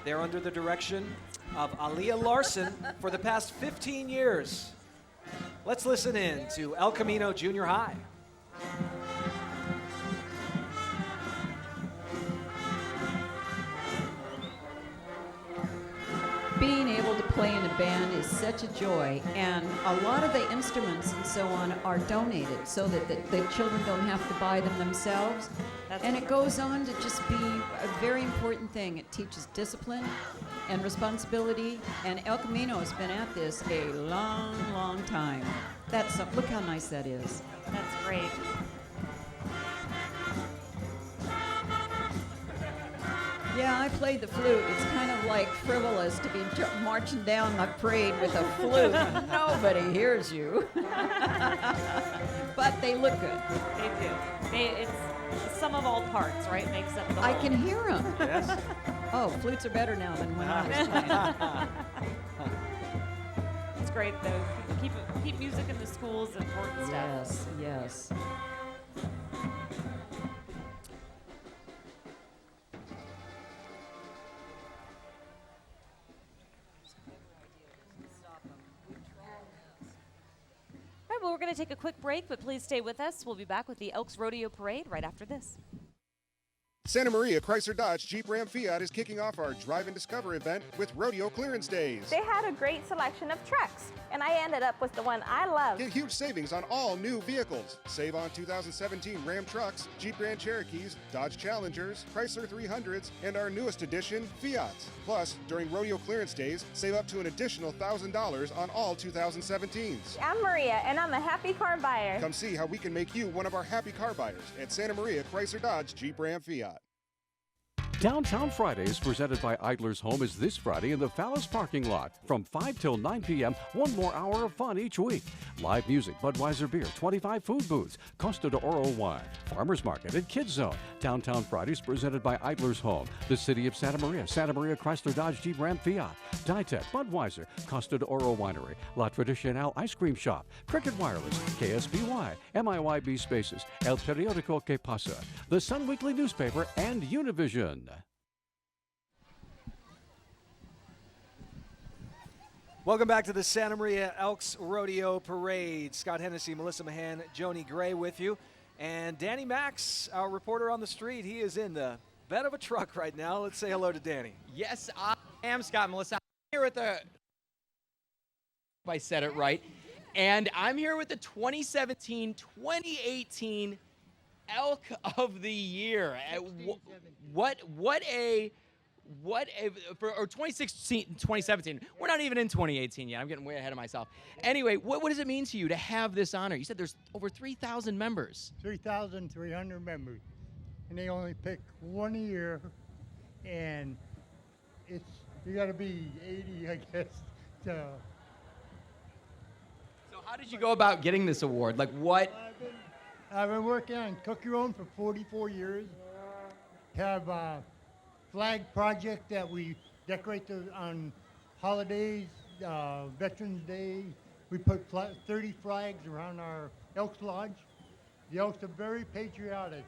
They're under the direction of Aaliyah Larson for the past 15 years. Let's listen in to El Camino Junior High. Being able to play in a band is such a joy, and a lot of the instruments and so on are donated so that the children don't have to buy them themselves. And it goes on to just be a very important thing. It teaches discipline and responsibility, and El Camino has been at this a long, long time. Look how nice that is. That's great. Yeah, I played the flute. It's kind of like frivolous to be marching down the parade with a flute. Nobody hears you. But they look good. They do. It's the sum of all parts, right? Makes up the whole. I can hear them. Yes. Oh, flutes are better now than when I was playing. It's great, though. Keep music in the schools is important stuff. Yes. All right, well, we're going to take a quick break, but please stay with us. We'll be back with the Elks Rodeo Parade right after this. Santa Maria Chrysler Dodge Jeep Ram Fiat is kicking off our Drive and Discover event with Rodeo Clearance Days. They had a great selection of trucks, and I ended up with the one I love. Get huge savings on all new vehicles. Save on 2017 Ram trucks, Jeep Grand Cherokees, Dodge Challengers, Chrysler 300s, and our newest edition, Fiats. Plus, during Rodeo Clearance Days, save up to an additional $1,000 on all 2017s. I'm Maria, and I'm a happy car buyer. Come see how we can make you one of our happy car buyers at Santa Maria Chrysler Dodge Jeep Ram Fiat. Downtown Fridays, presented by Idler's Home, is this Friday in the Fallas parking lot from 5 till 9 p.m. One more hour of fun each week. Live music, Budweiser beer, 25 food booths, Costa de Oro wine, farmers market, and Kids Zone. Downtown Fridays, presented by Idler's Home, the City of Santa Maria Chrysler Dodge Jeep Ram Fiat, Ditech, Budweiser, Costa de Oro Winery, La Tradicional Ice Cream Shop, Cricket Wireless, KSBY, MIYB Spaces, El Periodico Que Pasa, the Sun Weekly Newspaper, and Univision. Welcome back to the Santa Maria Elks Rodeo Parade. Scott Hennessy, Melissa Mahan, Joni Gray with you. And Danny Max, our reporter on the street, he is in the bed of a truck right now. Let's say hello to Danny. Yes, I am Scott, Melissa. I'm here with the, if I said it right, and I'm here with the 2017-2018 Elk of the Year. What a for 2016, 2017. We're not even in 2018 yet. I'm getting way ahead of myself. Anyway, what does it mean to you to have this honor? You said there's over 3,000 members. 3,300 members, and they only pick one a year, and you got to be 80, I guess. So how did you go about getting this award? Like what? I've been working on Cook Your Own for 44 years. Have flag project that we decorate on holidays, Veterans Day. We put 30 flags around our Elks Lodge. The Elks are very patriotic.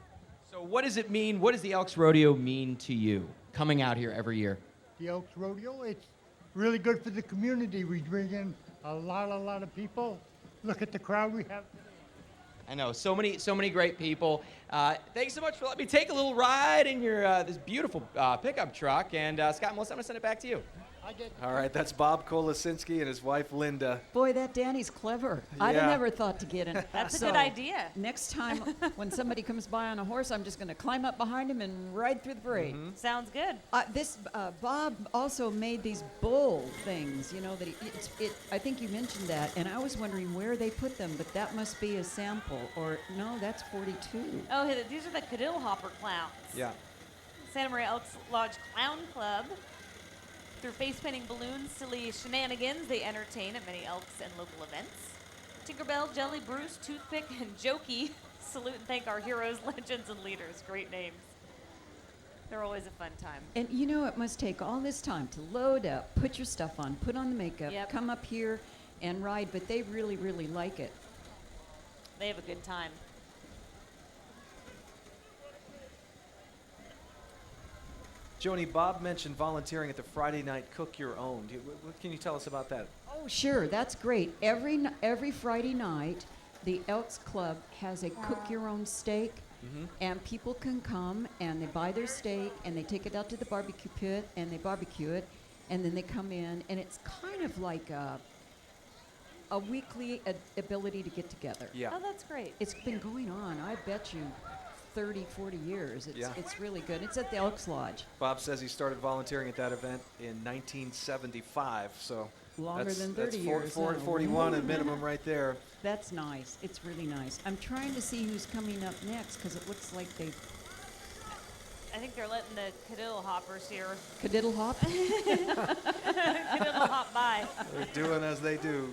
So what does it mean? What does the Elks Rodeo mean to you, coming out here every year? The Elks Rodeo, it's really good for the community. We bring in a lot of people. Look at the crowd we have today. I know, so many great people. Thanks so much for letting me take a little ride in your this beautiful pickup truck. And Scott and Melissa, I'm going to send it back to you. All right, that's Bob Kolasinski and his wife, Linda. Boy, that Danny's clever. I'd have never thought to get in. That's a good idea. Next time when somebody comes by on a horse, I'm just going to climb up behind him and ride through the parade. Mm-hmm. Sounds good. Bob also made these bull things, you know, that I think you mentioned that, and I was wondering where they put them, but that must be a sample, or no, that's 42. Oh, these are the Cadill Hopper clowns. Yeah. Santa Maria Elks Lodge Clown Club. Through face painting balloons, silly shenanigans, they entertain at many Elks and local events. Tinkerbell, Jelly, Bruce, Toothpick, and Jokey salute and thank our heroes, legends, and leaders. Great names. They're always a fun time. And you know, it must take all this time to load up, put your stuff on, put on the makeup, come up here and ride, but they really, really like it. They have a good time. Joni, Bob mentioned volunteering at the Friday night Cook Your Own. What can you tell us about that? Oh, sure, that's great. Every Friday night, the Elks Club has a cook your own steak, and people can come and they buy their steak and they take it out to the barbecue pit and they barbecue it, and then they come in, and it's kind of like a weekly ability to get together. Yeah. Oh, that's great. It's been going on, I bet you, 30, 40 years. It's really good. It's at the Elks Lodge. Bob says he started volunteering at that event in 1975, so Longer than 30 years. 41 at minimum right there. That's nice. It's really nice. I'm trying to see who's coming up next because it looks like they. I think they're letting the Cadill Hoppers here. Cadiddle hop? Cadiddle hop by. They're doing as they do.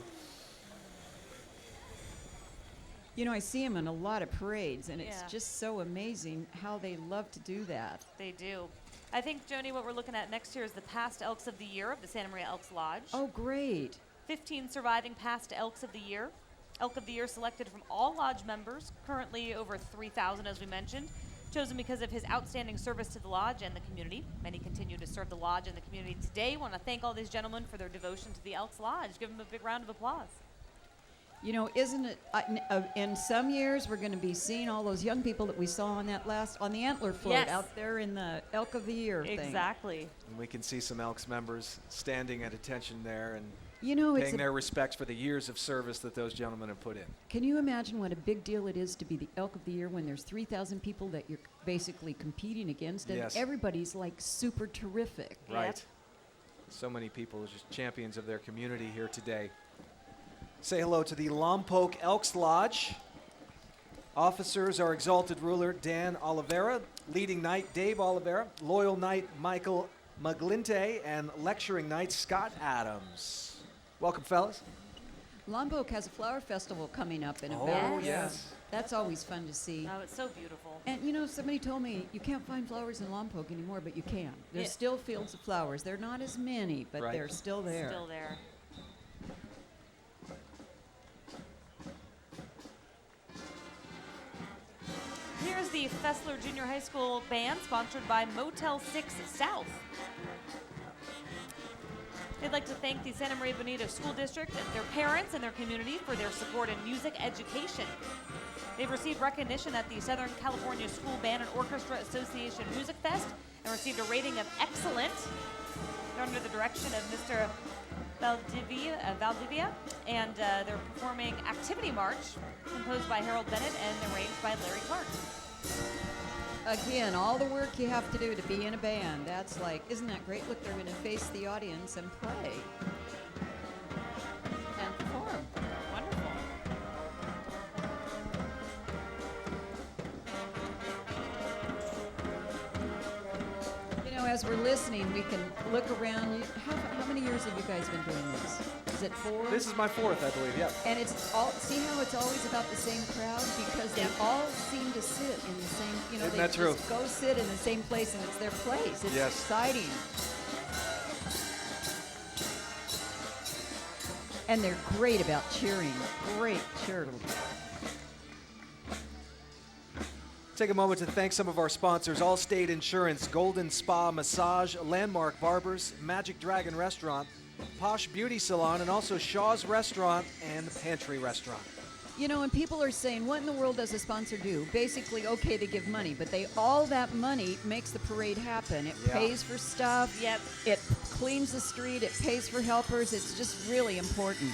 You know, I see them in a lot of parades, and it's just so amazing how they love to do that. They do. I think, Joni, what we're looking at next year is the past Elks of the Year of the Santa Maria Elks Lodge. Oh, great. 15 surviving past Elks of the Year. Elk of the Year selected from all lodge members, currently over 3,000 as we mentioned, chosen because of his outstanding service to the lodge and the community. Many continue to serve the lodge and the community today. Want to thank all these gentlemen for their devotion to the Elks Lodge. Give them a big round of applause. You know, isn't it, in some years we're going to be seeing all those young people that we saw on that on the antler float out there in the Elk of the Year thing. Exactly. And we can see some Elks members standing at attention there and paying their respects for the years of service that those gentlemen have put in. Can you imagine what a big deal it is to be the Elk of the Year when there's 3,000 people that you're basically competing against, and everybody's like super terrific. Right. Yep. So many people are just champions of their community here today. Say hello to the Lompoc Elks Lodge. Officers are Exalted Ruler Dan Oliveira, Leading Knight Dave Oliveira, Loyal Knight Michael Maglinte, and Lecturing Knight Scott Adams. Welcome, fellas. Lombok has a flower festival coming up in Oh, about. yes. That's always fun to see. Oh, it's so beautiful. And you know, somebody told me you can't find flowers in Lompoc anymore, but you can. There's Yeah. still fields of flowers. They're not as many, but Right. they're still there. Still there. Here's the Fessler Junior High School band, sponsored by Motel 6 South. They'd like to thank the Santa Maria Bonita School District and their parents and their community for their support in music education. They've received recognition at the Southern California School Band and Orchestra Association Music Fest and received a rating of excellent. They're under the direction of Mr. Valdivia, and they're performing Activity March, composed by Harold Bennett and arranged by Larry Clark. Again, all the work you have to do to be in a band. That's like, isn't that great? Look, they're going to face the audience and play and perform. Wonderful. You know, as we're listening, we can look around. How many years have you guys been doing this? Is it 4? This is my 4th, I believe, yeah. And it's all, see how it's always about the same crowd? Because they all seem to sit in the same, you know, Isn't they that true? just go sit in the same place and it's their place. It's Yes. exciting. And they're great about cheering. Great cheerleaders. Take a moment to thank some of our sponsors: Allstate Insurance, Golden Spa Massage, Landmark Barbers, Magic Dragon Restaurant, Posh Beauty Salon, and also Shaw's Restaurant and the Pantry Restaurant. You know, and people are saying, what in the world does a sponsor do? Basically, okay, they give money, but all that money makes the parade happen. It Yeah. pays for stuff. Yep. It cleans the street. It pays for helpers. It's just really important.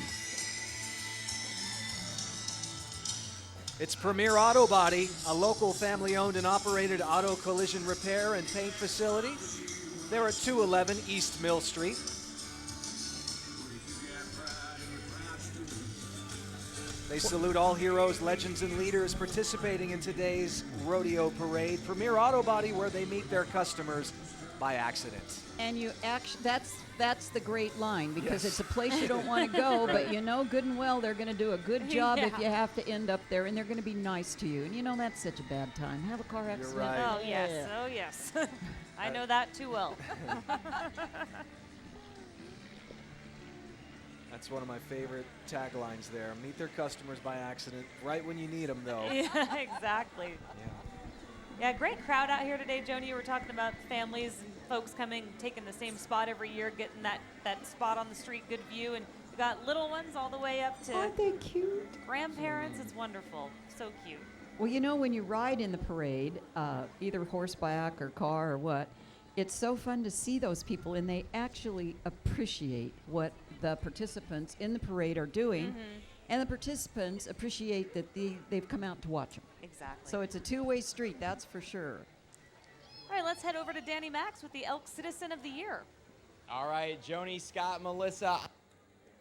It's Premier Auto Body, a local family-owned and operated auto collision repair and paint facility. They're at 211 East Mill Street. They salute all heroes, legends, and leaders participating in today's rodeo parade. Premier Auto Body, where they meet their customers by accident. And you that's the great line, because Yes. it's a place you don't want to go, but you know good and well they're going to do a good job if Yeah. you have to end up there, and they're going to be nice to you. And you know that's such a bad time. Have a car accident. right. Oh, yes. Oh, yes. I know that too well. That's one of my favorite taglines there. Meet their customers by accident, right when you need them, though. Yeah, exactly. Yeah, great crowd out here today, Joni. You were talking about families and folks coming, taking the same spot every year, getting that spot on the street, good view. And we got little ones all the way up to Aren't they cute? grandparents. It's wonderful. So cute. Well, you know, when you ride in the parade, either horseback or car or what, it's so fun to see those people, and they actually appreciate what the participants in the parade are doing, and the participants appreciate that they've come out to watch them. Exactly. So it's a two-way street, that's for sure. All right, let's head over to Danny Max with the Elk Citizen of the Year. All right, Joni, Scott, Melissa,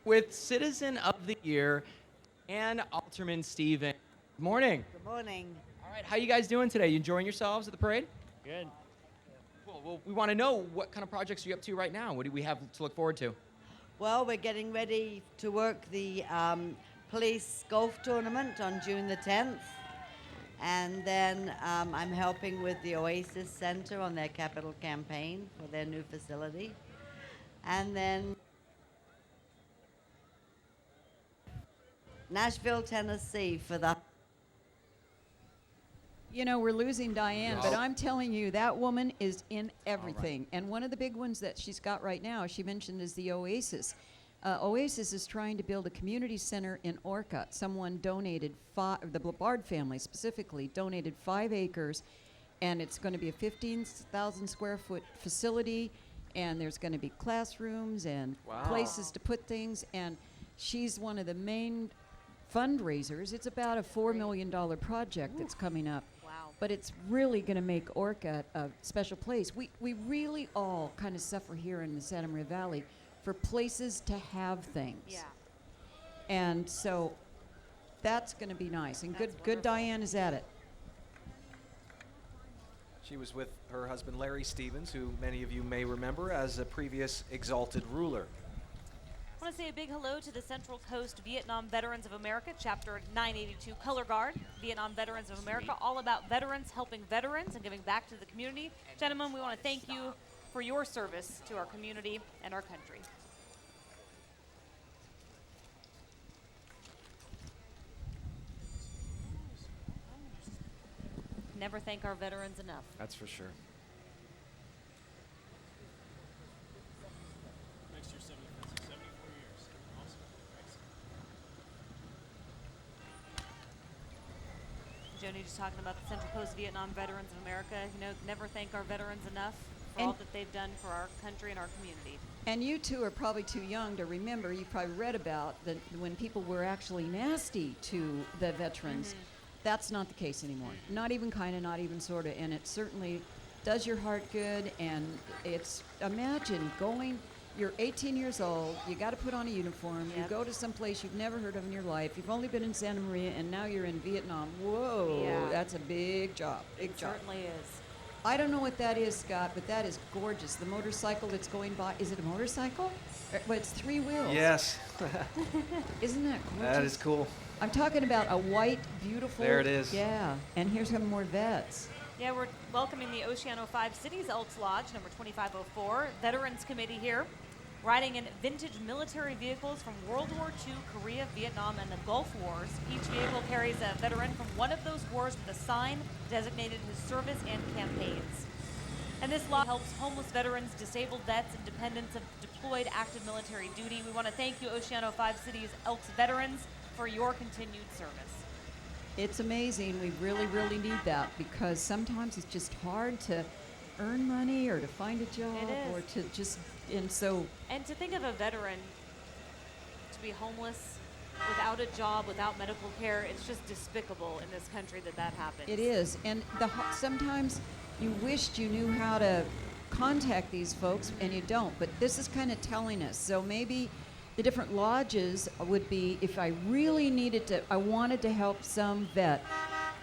with Citizen of the Year and Alterman Steven. Good morning. Good morning. All right, how you guys doing today? You enjoying yourselves at the parade? Good. Cool. Well, we want to know, what kind of projects are you up to right now? What do we have to look forward to? Well, we're getting ready to work the police golf tournament on June the 10th. And then I'm helping with the Oasis Center on their capital campaign for their new facility. And then Nashville, Tennessee for the... You know, we're losing Diane, Yes. but I'm telling you, that woman is in everything. And one of the big ones that she's got right now, she mentioned, is the Oasis. Oasis is trying to build a community center in Orcutt. Someone donated, the Bard family specifically, donated 5 acres, and it's going to be a 15,000 square foot facility, and there's going to be classrooms and places to put things, and she's one of the main fundraisers. It's about a $4 million project that's coming up. Wow. But it's really going to make Orcutt a special place. We really all kind of suffer here in the Santa Maria Valley for places to have things. Yeah. And so That's going to be nice. And good Diane is at it. She was with her husband Larry Stevens, who many of you may remember as a previous exalted ruler. I want to say a big hello to the Central Coast Vietnam Veterans of America, Chapter 982 Color Guard, Vietnam Veterans of America, all about veterans helping veterans and giving back to the community. Gentlemen, we want to thank you for your service to our community and our country. Never thank our veterans enough. That's for sure. Next year, 74 years. Awesome. Joni just talking about the Central Coast Vietnam Veterans of America. You know, never thank our veterans enough for all that they've done for our country and our community. And you two are probably too young to remember. You've probably read about when people were actually nasty to the veterans. That's not the case anymore. Not even kind of, not even sort of. And it certainly does your heart good. And it's, imagine going, you're 18 years old, you got to put on a uniform, you go to some place you've never heard of in your life, you've only been in Santa Maria, and now you're in Vietnam. Whoa, that's a big job, big job. It certainly is. I don't know what that is, Scott, but that is gorgeous. The motorcycle that's going by, is it a motorcycle? Well, it's 3 wheels. Yes. Isn't that gorgeous? That is cool. I'm talking about a white, beautiful. There it is. Yeah, and here's some more vets. Yeah, we're welcoming the Oceano 5 Cities Elks Lodge, number 2504, Veterans Committee here, riding in vintage military vehicles from World War II, Korea, Vietnam, and the Gulf Wars. Each vehicle carries a veteran from one of those wars with a sign designated his service and campaigns. And this lodge helps homeless veterans, disabled vets, and dependents of deployed active military duty. We want to thank you, Oceano 5 Cities Elks veterans, for your continued service. It's amazing. We really, really need that because sometimes it's just hard to earn money or to find a job or to just, and so. And to think of a veteran to be homeless, without a job, without medical care, it's just despicable in this country that happens. It is. And sometimes you wished you knew how to contact these folks and you don't, but this is kind of telling us. So maybe the different lodges would be, if I really needed to, I wanted to help some vet,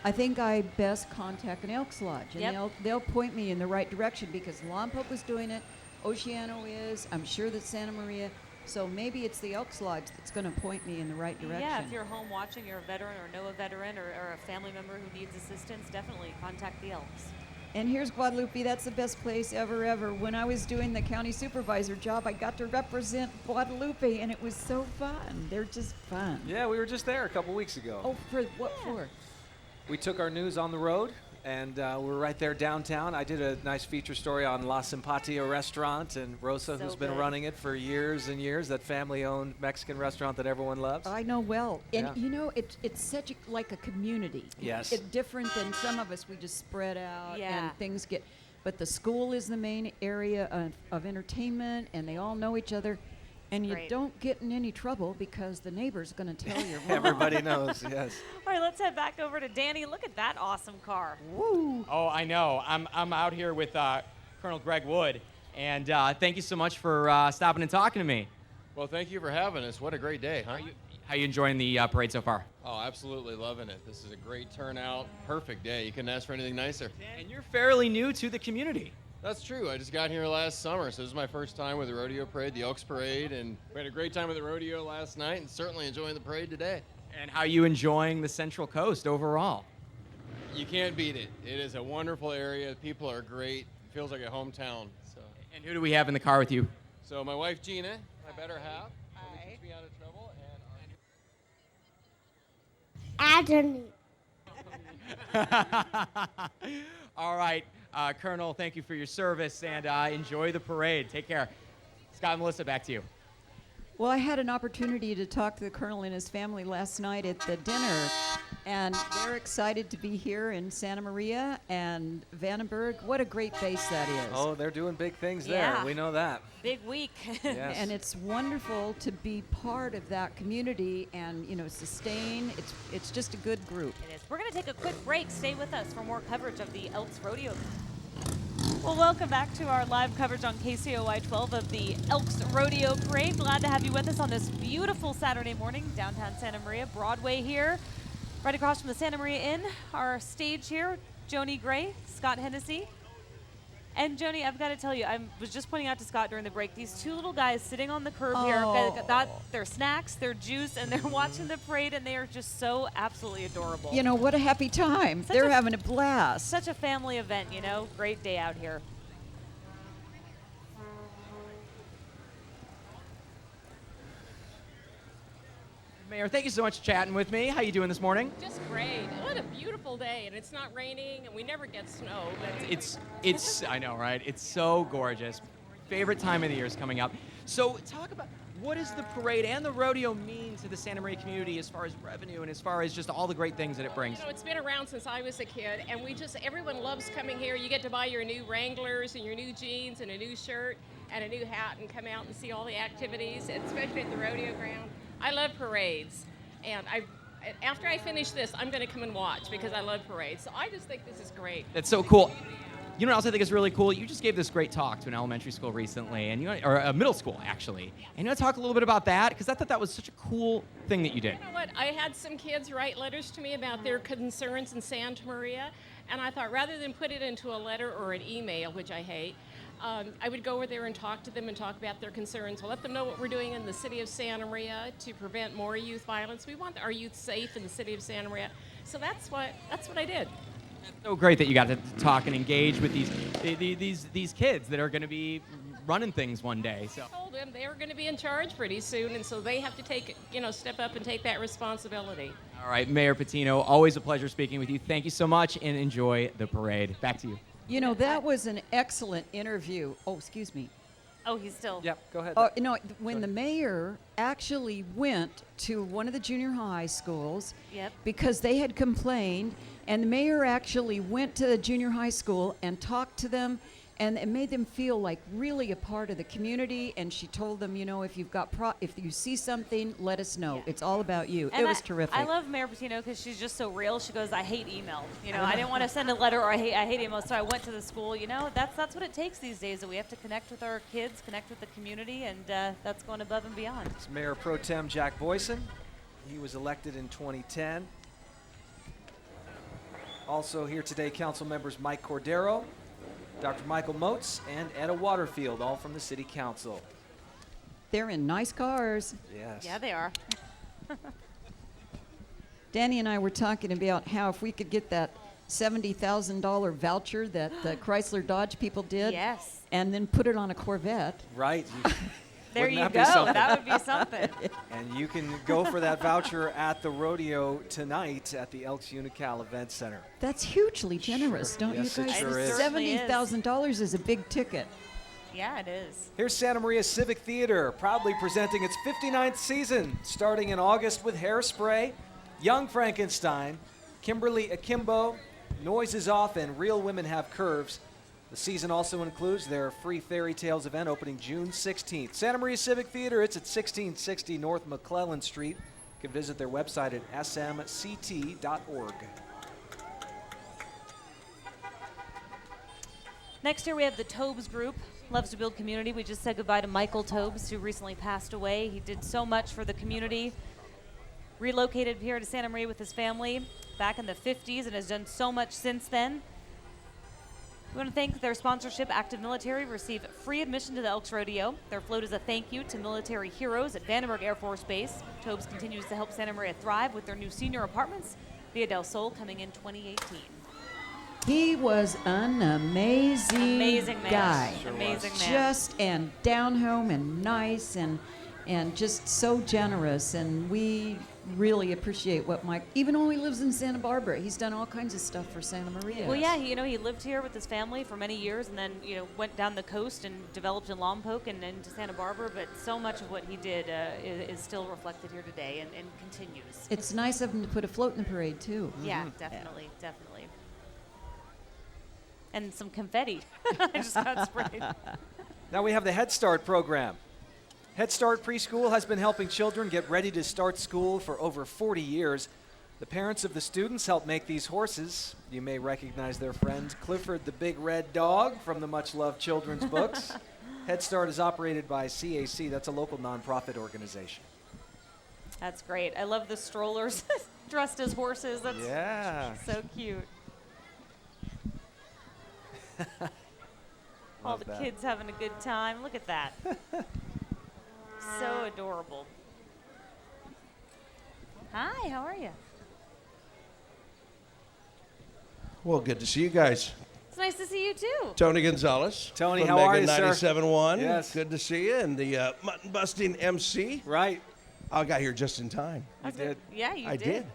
I think I best contact an Elks Lodge, and they'll point me in the right direction because Lompoc was doing it, Oceano is, I'm sure that Santa Maria, so maybe it's the Elks Lodge that's going to point me in the right direction. Yeah, if you're home watching, you're a veteran or know a veteran or a family member who needs assistance, definitely contact the Elks. And here's Guadalupe. That's the best place ever. When I was doing the county supervisor job, I got to represent Guadalupe, and it was so fun. They're just fun. Yeah, we were just there a couple weeks ago. Oh, for what for? We took our news on the road, and we're right there downtown. I did a nice feature story on La Simpatia restaurant, and Rosa, who's been running it for years and years, that family-owned Mexican restaurant that everyone loves. I know well. And, you know, it's such like a community. Yes. It's different than some of us. We just spread out and things get. But the school is the main area of entertainment, and they all know each other. And you don't get in any trouble because the neighbor's going to tell your mom. Everybody knows, yes. All right, let's head back over to Danny. Look at that awesome car. Woo! Oh, I know. I'm out here with Colonel Greg Wood, and thank you so much for stopping and talking to me. Well, thank you for having us. What a great day, huh? How you enjoying the parade so far? Oh, absolutely loving it. This is a great turnout. Perfect day. You couldn't ask for anything nicer. And you're fairly new to the community. That's true. I just got here last summer, so this is my first time with the rodeo parade, the Elks Parade, and we had a great time with the rodeo last night and certainly enjoying the parade today. And how are you enjoying the Central Coast overall? You can't beat it. It is a wonderful area. People are great. It feels like a hometown. So. And who do we have in the car with you? So my wife, Gina, my better half. Hi. Keeps me out of trouble. And All right. Colonel, thank you for your service, and enjoy the parade. Take care. Scott and Melissa, back to you. Well, I had an opportunity to talk to the Colonel and his family last night at the dinner, and they're excited to be here in Santa Maria and Vandenberg. What a great base that is. Oh, they're doing big things there. We know that. Big week. Yes. And it's wonderful to be part of that community and, you know, sustain. It's just a good group. It is. We're going to take a quick break. Stay with us for more coverage of the Elks Rodeo. Well, welcome back to our live coverage on KCOI 12 of the Elks Rodeo Parade. Glad to have you with us on this beautiful Saturday morning, downtown Santa Maria, Broadway here, right across from the Santa Maria Inn. Our stage here, Joni Gray, Scott Hennessy. And Joni, I've got to tell you, I was just pointing out to Scott during the break, these two little guys sitting on the curb here, got their snacks, their juice, and they're watching the parade, and they are just so absolutely adorable. You know, what a happy time. They're having a blast. Such a family event, you know. Great day out here. Mayor, thank you so much for chatting with me. How you doing this morning? Just great. What a beautiful day, and it's not raining, and we never get snow. But It's I know, right? It's so gorgeous. Favorite time of the year is coming up. So talk about, what does the parade and the rodeo mean to the Santa Maria community as far as revenue and as far as just all the great things that it brings? You know, it's been around since I was a kid, and everyone loves coming here. You get to buy your new Wranglers and your new jeans and a new shirt and a new hat and come out and see all the activities, especially at the rodeo ground. I love parades, and after I finish this, I'm going to come and watch because I love parades. So I just think this is great. That's so cool. You know what else I think is really cool? You just gave this great talk to an elementary school recently, or a middle school, actually. And you want to talk a little bit about that? Because I thought that was such a cool thing that you did. You know what? I had some kids write letters to me about their concerns in Santa Maria, and I thought rather than put it into a letter or an email, which I hate, I would go over there and talk to them and talk about their concerns. We'll let them know what we're doing in the city of Santa Maria to prevent more youth violence. We want our youth safe in the city of Santa Maria. So that's what I did. It's so great that you got to talk and engage with these kids that are going to be running things one day. So I told them they were going to be in charge pretty soon, and so they have to step up and take that responsibility. All right, Mayor Patino, always a pleasure speaking with you. Thank you so much, and enjoy the parade. Back to you. You know, that was an excellent interview. Oh, excuse me. Oh, he's still. Yep, go ahead. You know, when the mayor actually went to one of the junior high schools, Yep. because they had complained, and the mayor actually went to the junior high school and talked to them, and it made them feel like really a part of the community. And she told them, you know, if you see something, let us know. It's all about you. And it was terrific. I love Mayor Patino because she's just so real. She goes, I hate email. You know, I didn't want to send a letter, or I hate email, so I went to the school. You know, that's what it takes these days. That we have to connect with our kids, connect with the community, and that's going above and beyond. It's Mayor Pro Tem Jack Boyson. He was elected in 2010. Also here today, council members Mike Cordero, Dr. Michael Moats, and Etta Waterfield, all from the City Council. They're in nice cars. Yes. Yeah, they are. Danny and I were talking about how if we could get that $70,000 voucher that the Chrysler Dodge people did, Yes. and then put it on a Corvette. Right. There Wouldn't you that be go. something? That would be something. And you can go for that voucher at the rodeo tonight at the Elks Unical Event Center. That's hugely generous, Sure. don't Yes, you it guys? sure is. $70,000 is a big ticket. Yeah, it is. Here's Santa Maria Civic Theater, proudly presenting its 59th season, starting in August with Hairspray, Young Frankenstein, Kimberly Akimbo, Noise is Off, and Real Women Have Curves. The season also includes their free Fairy Tales event opening June 16th. Santa Maria Civic Theater, it's at 1660 North McClellan Street. You can visit their website at smct.org. Next here we have the Tobes Group, loves to build community. We just said goodbye to Michael Tobes, who recently passed away. He did so much for the community. Relocated here to Santa Maria with his family back in the 50s and has done so much since then. We want to thank their sponsorship, Active Military, receive free admission to the Elks Rodeo. Their float is a thank you to military heroes at Vandenberg Air Force Base. Tobes continues to help Santa Maria thrive with their new senior apartments, Via del Sol, coming in 2018. He was an amazing man. guy. Sure amazing was. man. Just and down home and nice and just so generous. And we really appreciate what Mike, even though he lives in Santa Barbara, he's done all kinds of stuff for Santa Maria. Well, yeah, he lived here with his family for many years, and then went down the coast and developed in Lompoc and into Santa Barbara. But so much of what he did is still reflected here today and continues. It's nice of him to put a float in the parade too. Yeah, definitely. And some confetti. I just got sprayed. Now we have the Head Start program. Head Start Preschool has been helping children get ready to start school for over 40 years. The parents of the students helped make these horses. You may recognize their friend Clifford the Big Red Dog from the much-loved children's books. Head Start is operated by CAC. That's a local nonprofit organization. That's great. I love the strollers dressed as horses. That's so cute. All the kids having a good time. Look at that. So adorable. Hi, how are you? Well, good to see you guys. It's nice to see you too. Tony Gonzalez. Tony, from how Mega are you, sir? 97.1. Yes. Good to see you. And the mutton busting MC. Right. I got here just in time. You did. Yeah, you I did. did.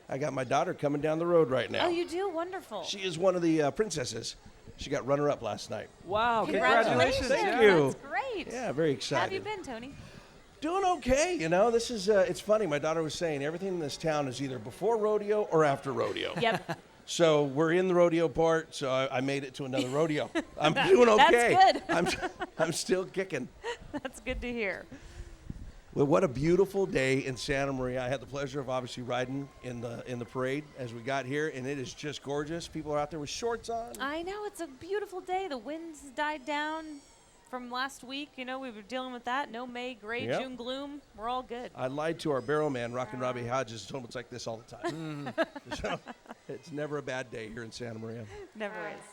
I got my daughter coming down the road right now. Oh, you do? Wonderful. She is one of the princesses. She got runner-up last night. Wow, Congratulations. Thank you. That's great. Yeah, very excited. How have you been, Tony? Doing okay. You know, this is, it's funny. My daughter was saying everything in this town is either before rodeo or after rodeo. Yep. So we're in the rodeo part, so I made it to another rodeo. I'm doing okay. That's good. I'm still kicking. That's good to hear. Well, what a beautiful day in Santa Maria. I had the pleasure of obviously riding in the parade as we got here, and it is just gorgeous. People are out there with shorts on. I know. It's a beautiful day. The winds died down from last week. You know, we were dealing with that. No May, gray, Yep. June gloom. We're all good. I lied to our barrel man, Rockin' Robbie Hodges, told him it's like this all the time. So it's never a bad day here in Santa Maria. Never is.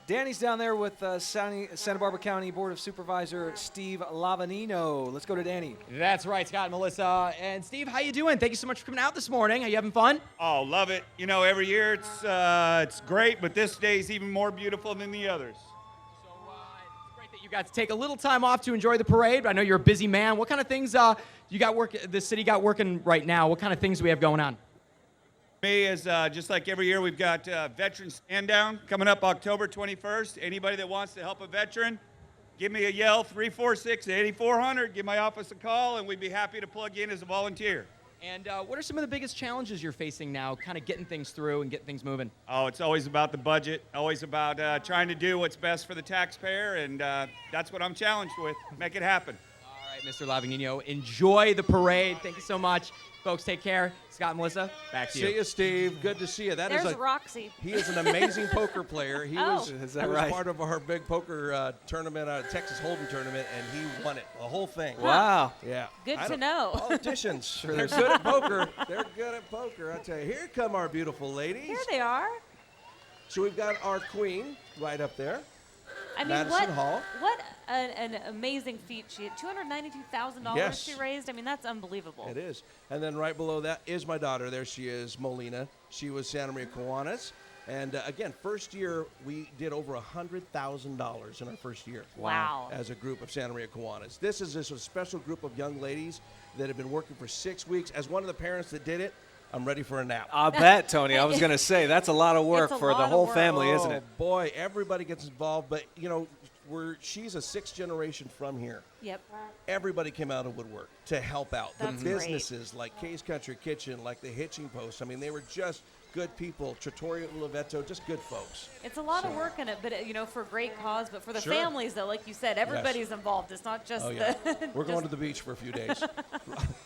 Danny's down there with Santa Barbara County Board of Supervisor Steve Lavanino. Let's go to Danny. That's right, Scott and Melissa. And Steve, how you doing? Thank you so much for coming out this morning. Are you having fun? Oh, love it. You know, every year it's great, but this day is even more beautiful than the others. You got to take a little time off to enjoy the parade. I know you're a busy man. What kind of things you got the city got working right now? What kind of things do we have going on? Me is just like every year, we've got Veteran Stand Down coming up October 21st. Anybody that wants to help a veteran, give me a yell, 346-8400. Give my office a call, and we'd be happy to plug you in as a volunteer. And what are some of the biggest challenges you're facing now, kind of getting things through and getting things moving? Oh, it's always about the budget, always about trying to do what's best for the taxpayer, and that's what I'm challenged with. Make it happen. All right, Mr. Lavanino, enjoy the parade. Thank you so much. Folks, take care. Scott and Melissa, back to you. See you, Steve. Good to see you. There's Roxy. He is an amazing poker player. He was right? part of our big poker tournament, Texas Hold'em tournament, and he won it, the whole thing. Wow. Yeah. Good to know. Politicians, they're good at poker. They're good at poker. I tell you. Here come our beautiful ladies. Here they are. So we've got our queen right up there. I mean, Madison Hall. what an amazing feat. She had $292,000 Yes. she raised. I mean, that's unbelievable. It is. And then right below that is my daughter. There she is, Molina. She was Santa Maria Kiwanis. And again, first year, we did over $100,000 in our first year. Wow. As a group of Santa Maria Kiwanis. This is a special group of young ladies that have been working for 6 weeks. As one of the parents that did it, I'm ready for a nap. I bet, Tony. I was going to say, that's a lot of work for the whole family, isn't it? Oh, boy, everybody gets involved. But, you know, she's a sixth generation from here. Yep. Everybody came out of woodwork to help out. That's the businesses like Kay's Country Kitchen, like the Hitching Post. I mean, they were just good people. Trattoria Oliveto, just good folks. It's a lot of work in it, but, you know, for a great cause. But for the Sure. families, though, like you said, everybody's involved. It's not just yeah. the... We're going to the beach for a few days.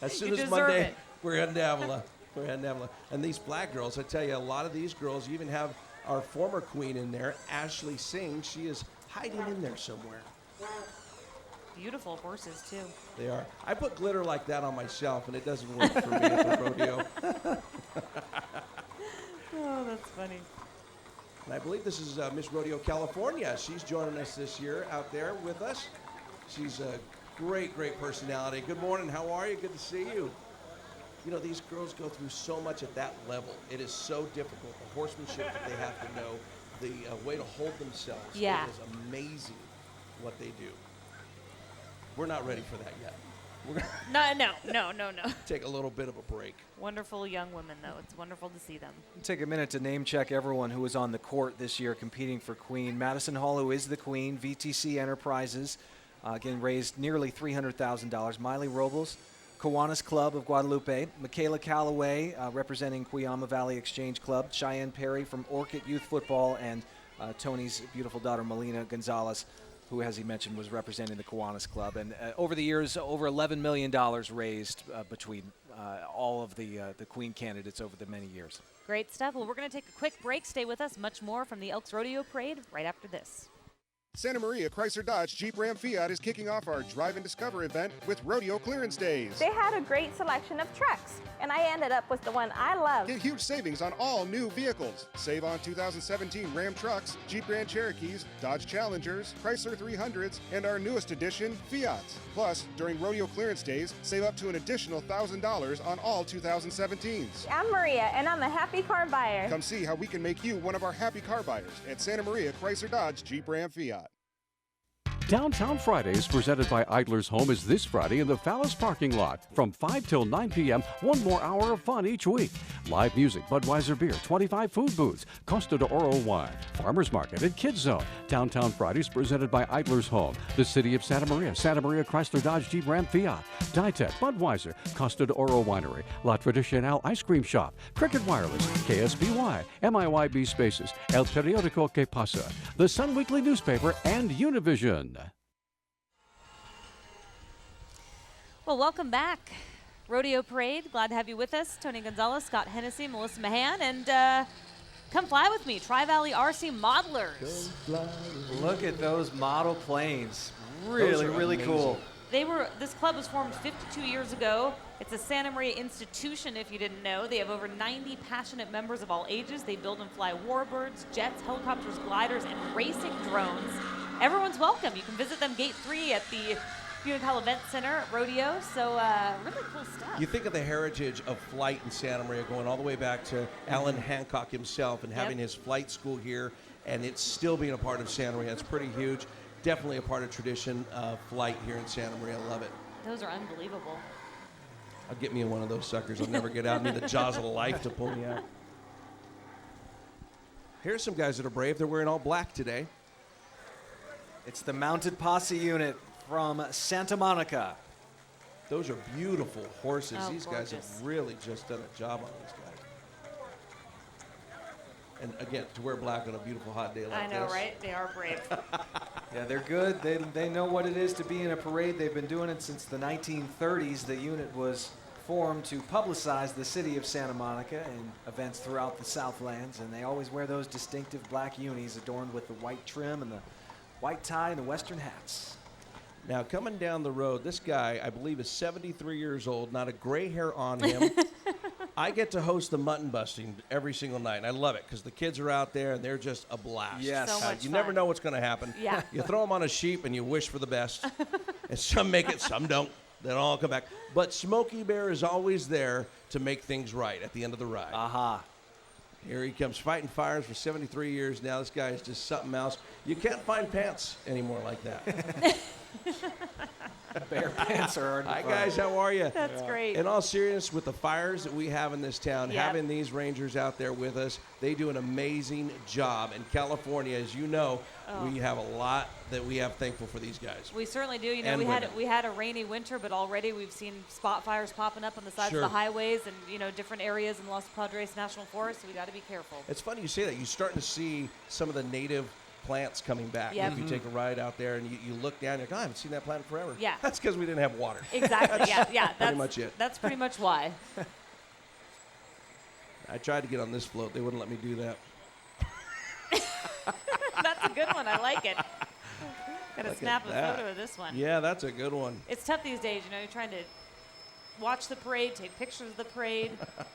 As soon You as deserve Monday, it. we're heading to Avila. We're heading to Avila. And these black girls, I tell you, a lot of these girls, you even have our former queen in there, Ashley Singh. She is hiding in there somewhere. Beautiful horses, too. They are. I put glitter like that on myself, and it doesn't work for me at the rodeo. Oh, that's funny. And I believe this is Miss Rodeo California. She's joining us this year out there with us. She's a great, great personality. Good morning. How are you? Good to see you. You know, these girls go through so much at that level. It is so difficult. The horsemanship that they have to know, the way to hold themselves. Yeah. It is amazing what they do. We're not ready for that yet. We're No. take a little bit of a break. Wonderful young women, though. It's wonderful to see them. Take a minute to name check everyone who was on the court this year competing for Queen. Madison Hall, who is the Queen. VTC Enterprises, again, raised nearly $300,000. Miley Robles, Kiwanis Club of Guadalupe. Michaela Calloway, representing Cuyama Valley Exchange Club. Cheyenne Perry from Orchid Youth Football. And Tony's beautiful daughter, Melina Gonzalez, who, as he mentioned, was representing the Kiwanis Club. And over the years, over $11 million raised between all of the Queen candidates over the many years. Great stuff. Well, we're going to take a quick break. Stay with us. Much more from the Elks Rodeo Parade right after this. Santa Maria Chrysler Dodge Jeep Ram Fiat is kicking off our Drive and Discover event with Rodeo Clearance Days. They had a great selection of trucks, and I ended up with the one I love. Get huge savings on all new vehicles. Save on 2017 Ram trucks, Jeep Grand Cherokees, Dodge Challengers, Chrysler 300s, and our newest edition, Fiats. Plus, during Rodeo Clearance Days, save up to an additional $1,000 on all 2017s. I'm Maria, and I'm a happy car buyer. Come see how we can make you one of our happy car buyers at Santa Maria Chrysler Dodge Jeep Ram Fiat. Downtown Fridays, presented by Idler's Home, is this Friday in the Fallas parking lot. From 5 till 9 p.m., one more hour of fun each week. Live music, Budweiser beer, 25 food booths, Costa de Oro wine, farmers market, and Kids Zone. Downtown Fridays, presented by Idler's Home, the City of Santa Maria Chrysler Dodge Jeep Ram Fiat, Ditech, Budweiser, Costa de Oro Winery, La Tradicional Ice Cream Shop, Cricket Wireless, KSBY, MIYB Spaces, El Periodico Que Pasa, the Sun Weekly Newspaper, and Univision. Well, welcome back. Rodeo Parade. Glad to have you with us. Tony Gonzalez, Scott Hennessy, Melissa Mahan, and come fly with me. Tri-Valley RC Modelers. Look at those model planes. Really cool. This club was formed 52 years ago. It's a Santa Maria institution, if you didn't know. They have over 90 passionate members of all ages. They build and fly warbirds, jets, helicopters, gliders, and racing drones. Everyone's welcome. You can visit them Gate 3 at the Unicall Event Center at Rodeo. So really cool stuff. You think of the heritage of flight in Santa Maria going all the way back to Alan Hancock himself and having his flight school here, and it's still being a part of Santa Maria. It's pretty huge. Definitely a part of tradition of flight here in Santa Maria. Love it. Those are unbelievable. I'll get me in one of those suckers. I'll never get out. I need the jaws of life to pull me out. Here's some guys that are brave. They're wearing all black today. It's the Mounted Posse unit from Santa Monica. Those are beautiful horses. Oh, These gorgeous. guys have really just done a job on these guys. And again, to wear black on a beautiful hot day like I know, this. right? They are brave. Yeah, they're good. They know what it is to be in a parade. They've been doing it since the 1930s. The unit was formed to publicize the city of Santa Monica and events throughout the Southlands, and they always wear those distinctive black unis adorned with the white trim and the white tie and the western hats. Now, coming down the road, this guy, I believe, is 73 years old, not a gray hair on him. I get to host the mutton busting every single night, and I love it because the kids are out there, and they're just a blast. Yes. So much You fun. never know what's going to happen. Yeah. You throw them on a sheep, and you wish for the best. And some make it, some don't. They don't all come back. But Smokey Bear is always there to make things right at the end of the ride. Aha. Here he comes, fighting fires for 73 years now. This guy is just something else. You can't find pants anymore like that. Bear pants are hard to Hi, find. guys. How are you? That's great. In all seriousness, with the fires that we have in this town, Yep. having these rangers out there with us, they do an amazing job. In California, as you know, we have a lot that we have thankful for these guys. We certainly do. You know, And women. we had a rainy winter, but already we've seen spot fires popping up on the sides Sure. of the highways and, you know, different areas in Los Padres National Forest. So we got to be careful. It's funny you say that. You're starting to see some of the native plants coming back. Yep. If you take a ride out there and you look down, you're like, oh, I haven't seen that plant in forever. Yeah. That's because we didn't have water. Exactly. Yeah. Pretty much it. That's pretty much why. I tried to get on this float. They wouldn't let me do that. That's a good one. I like it. Got to Look snap at a that. photo of this one. Yeah, that's a good one. It's tough these days, you know, you're trying to watch the parade, take pictures of the parade,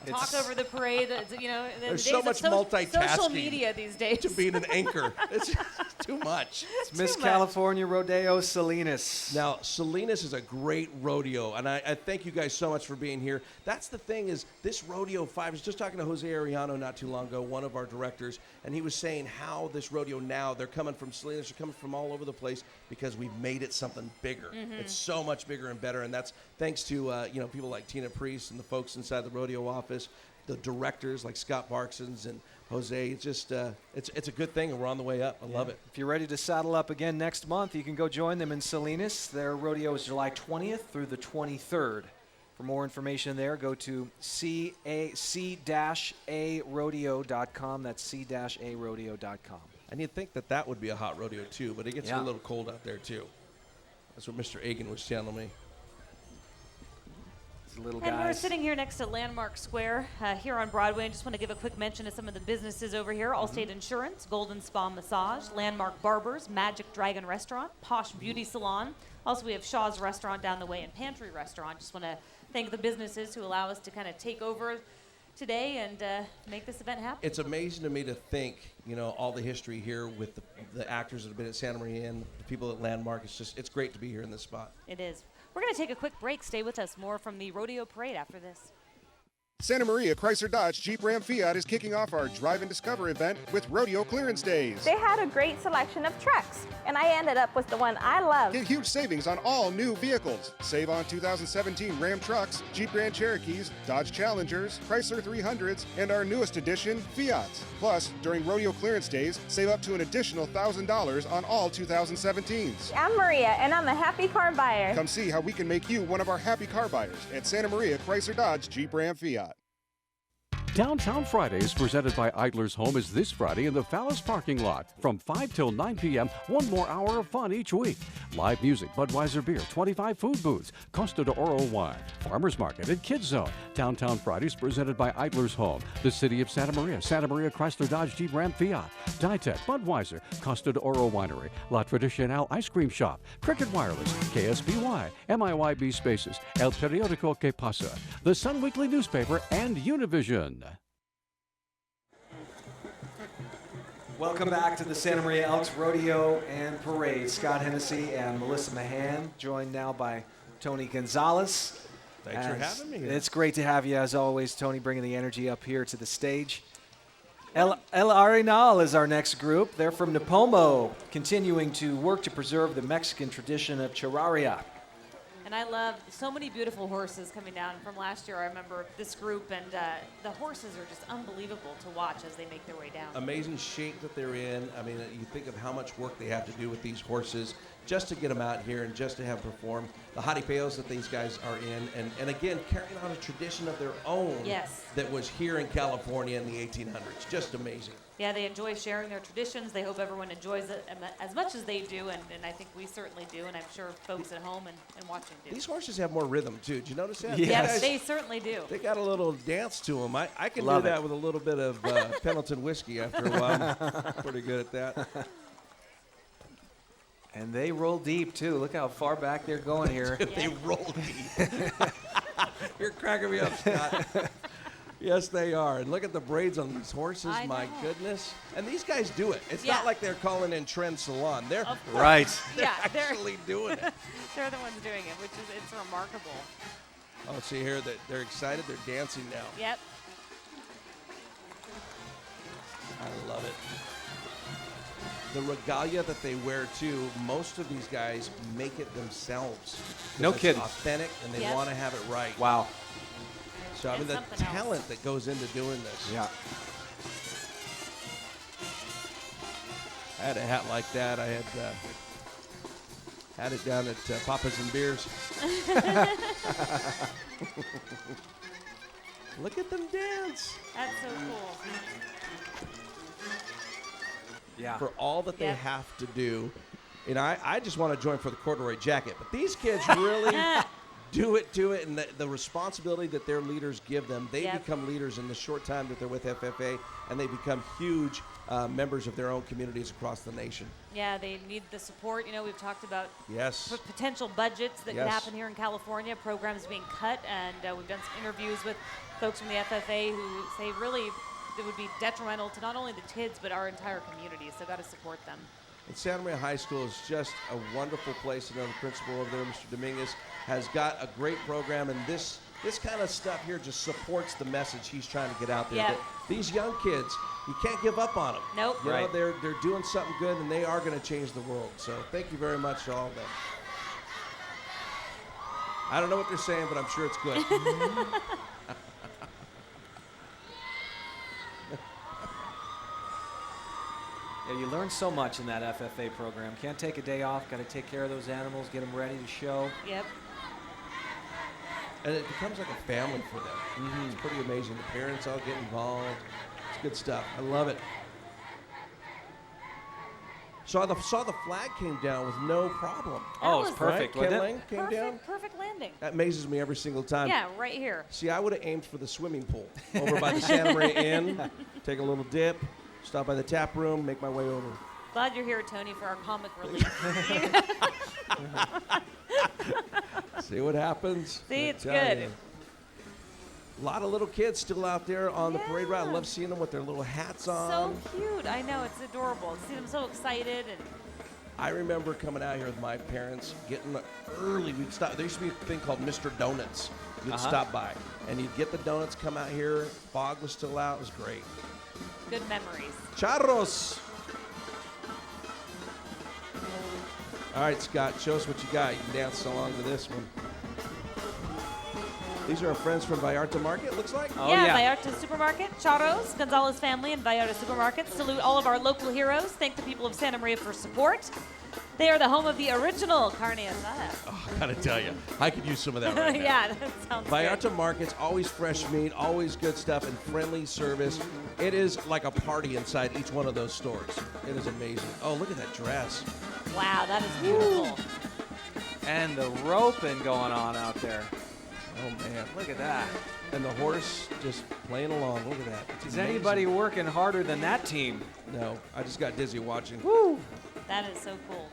talk It's- over the parade, you know. in the There's days so of much multitasking Social media these days. to being an anchor. It's too much. It's Miss Too much. California Rodeo Salinas. Now, Salinas is a great rodeo, and I thank you guys so much for being here. That's the thing is, this Rodeo 5, I was just talking to Jose Arellano not too long ago, one of our directors, and he was saying how this rodeo now, they're coming from Salinas, they're coming from all over the place because we've made it something bigger. It's so much bigger and better, and that's thanks to people like Tina Priest and the folks inside the rodeo office, the directors like Scott Barksons and Jose. It's just it's a good thing, and we're on the way up. I love it. If you're ready to saddle up again next month, you can go join them in Salinas. Their rodeo is July 20th through the 23rd. For more information there, go to c-a-rodeo.com. That's c-a-rodeo.com. And you'd think that that would be a hot rodeo too, but it gets Yeah. a little cold out there too. That's what Mr. Agan was telling me. These little And we're guys. sitting here next to Landmark Square here on Broadway. I just want to give a quick mention of some of the businesses over here. Allstate Insurance, Golden Spa Massage, Landmark Barbers, Magic Dragon Restaurant, Posh Beauty Salon. Also, we have Shaw's Restaurant down the way and Pantry Restaurant. Just want to thank the businesses who allow us to kind of take over today and make this event happen. It's amazing to me to think, you know, all the history here with the actors that have been at Santa Maria and the people at Landmark. It's great to be here in this spot. It is. We're going to take a quick break. Stay with us. More from the Rodeo Parade after this. Santa Maria Chrysler Dodge Jeep Ram Fiat is kicking off our Drive and Discover event with Rodeo Clearance Days. They had a great selection of trucks, and I ended up with the one I love. Get huge savings on all new vehicles. Save on 2017 Ram trucks, Jeep Grand Cherokees, Dodge Challengers, Chrysler 300s, and our newest edition, Fiats. Plus, during Rodeo Clearance Days, save up to an additional $1,000 on all 2017s. I'm Maria, and I'm a happy car buyer. Come see how we can make you one of our happy car buyers at Santa Maria Chrysler Dodge Jeep Ram Fiat. Downtown Fridays, presented by Idler's Home, is this Friday in the Fallas parking lot from 5 till 9 p.m. One more hour of fun each week. Live music, Budweiser beer, 25 food booths, Costa de Oro wine, Farmers Market, and Kids Zone. Downtown Fridays, presented by Idler's Home, the City of Santa Maria Chrysler Dodge Jeep Ram Fiat, Ditech, Budweiser, Costa de Oro Winery, La Tradicional Ice Cream Shop, Cricket Wireless, KSBY, MIYB Spaces, El Periodico Que Pasa, the Sun Weekly Newspaper, and Univision. Welcome back to the Santa Maria Elks Rodeo and Parade. Scott Hennessy and Melissa Mahan, joined now by Tony Gonzalez. Thanks for having me here. It's great to have you, as always, Tony, bringing the energy up here to the stage. El Arenal is our next group. They're from Nipomo, continuing to work to preserve the Mexican tradition of charreria. And I love so many beautiful horses coming down from last year. I remember this group, and the horses are just unbelievable to watch as they make their way down. Amazing shape that they're in. I mean, you think of how much work they have to do with these horses just to get them out here and just to have perform. The jaripeos that these guys are in, and again, carrying on a tradition of their own that was here in California in the 1800s. Just amazing. Yeah, they enjoy sharing their traditions. They hope everyone enjoys it as much as they do, and I think we certainly do, and I'm sure folks at home and watching do. These horses have more rhythm, too. Did you notice that? Yes, they certainly do. They got a little dance to them. I can Love do that it. with a little bit of Pendleton whiskey after a while. I'm pretty good at that. And they roll deep, too. Look how far back they're going here. They roll deep. You're cracking me up, Scott. Yes, they are. And look at the braids on these horses. My goodness. And these guys do it. It's not like they're calling in Trend Salon. They're right. They're actually doing it. They're the ones doing it, which is it's remarkable. Oh, see here that they're excited. They're dancing now. Yep. I love it. The regalia that they wear too, most of these guys make it themselves. No It's kidding. authentic, and they want to have it right. Wow. So I mean, And the something else. talent that goes into doing this. Yeah. I had a hat like that. I had it down at Papa's and Beers. Look at them dance. That's so cool. Yeah. For all that they Yep. have to do. You know, I just want to join for the corduroy jacket, but these kids really do it, and the responsibility that their leaders give them, they become leaders in the short time that they're with FFA, and they become huge members of their own communities across the nation. Yeah, they need the support. You know, we've talked about Yes. potential budgets that could Yes. happen here in California, programs being cut, and we've done some interviews with folks from the FFA who say really it would be detrimental to not only the kids but our entire community, so got to support them. And Santa Maria High School is just a wonderful place. You know, the principal over there, Mr. Dominguez, has got a great program, and this kind of stuff here just supports the message he's trying to get out there. Yeah. That these young kids, you can't give up on them. Nope. You know, Right. they're doing something good, and they are going to change the world. So thank you very much to all of them. I don't know what they're saying, but I'm sure it's good. Yeah, you learn so much in that FFA program. Can't take a day off. Got to take care of those animals, get them ready to show. Yep. And it becomes like a family for them. It's pretty amazing. The parents all get involved. It's good stuff. I love it. Saw the flag came down with no problem. Oh, it's perfect, Right? wasn't Ken it? Lang came down. Perfect landing. That amazes me every single time. Yeah, right here. See, I would have aimed for the swimming pool over by the Santa Maria Inn, take a little dip, stop by the tap room, make my way over. Glad you're here, Tony, for our comic relief. See what happens. See, I it's tell good. you. A lot of little kids still out there on the parade route. I love seeing them with their little hats on. So cute. I know, it's adorable. To see them so excited. And I remember coming out here with my parents, getting early. We'd stop. There used to be a thing called Mr. Donuts. You'd stop by, and you'd get the donuts, come out here. Fog was still out. It was great. good memories. Charros. All right, Scott, show us what you got. You can dance along to this one. These are our friends from Vallarta Market, looks like? Vallarta Supermarket, Charros, Gonzalez family, and Vallarta Supermarket. Salute all of our local heroes. Thank the people of Santa Maria for support. They are the home of the original carne asada. Oh, I gotta tell you, I could use some of that right now. Yeah, that sounds Vallarta good. Market's always fresh meat, always good stuff, and friendly service. It is like a party inside each one of those stores. It is amazing. Oh, look at that dress. Wow, that is beautiful. And the roping going on out there. Oh, man. Look at that. And the horse just playing along. Look at that. It's Is amazing. anybody working harder than that team? No, I just got dizzy watching. Woo! That is so cool.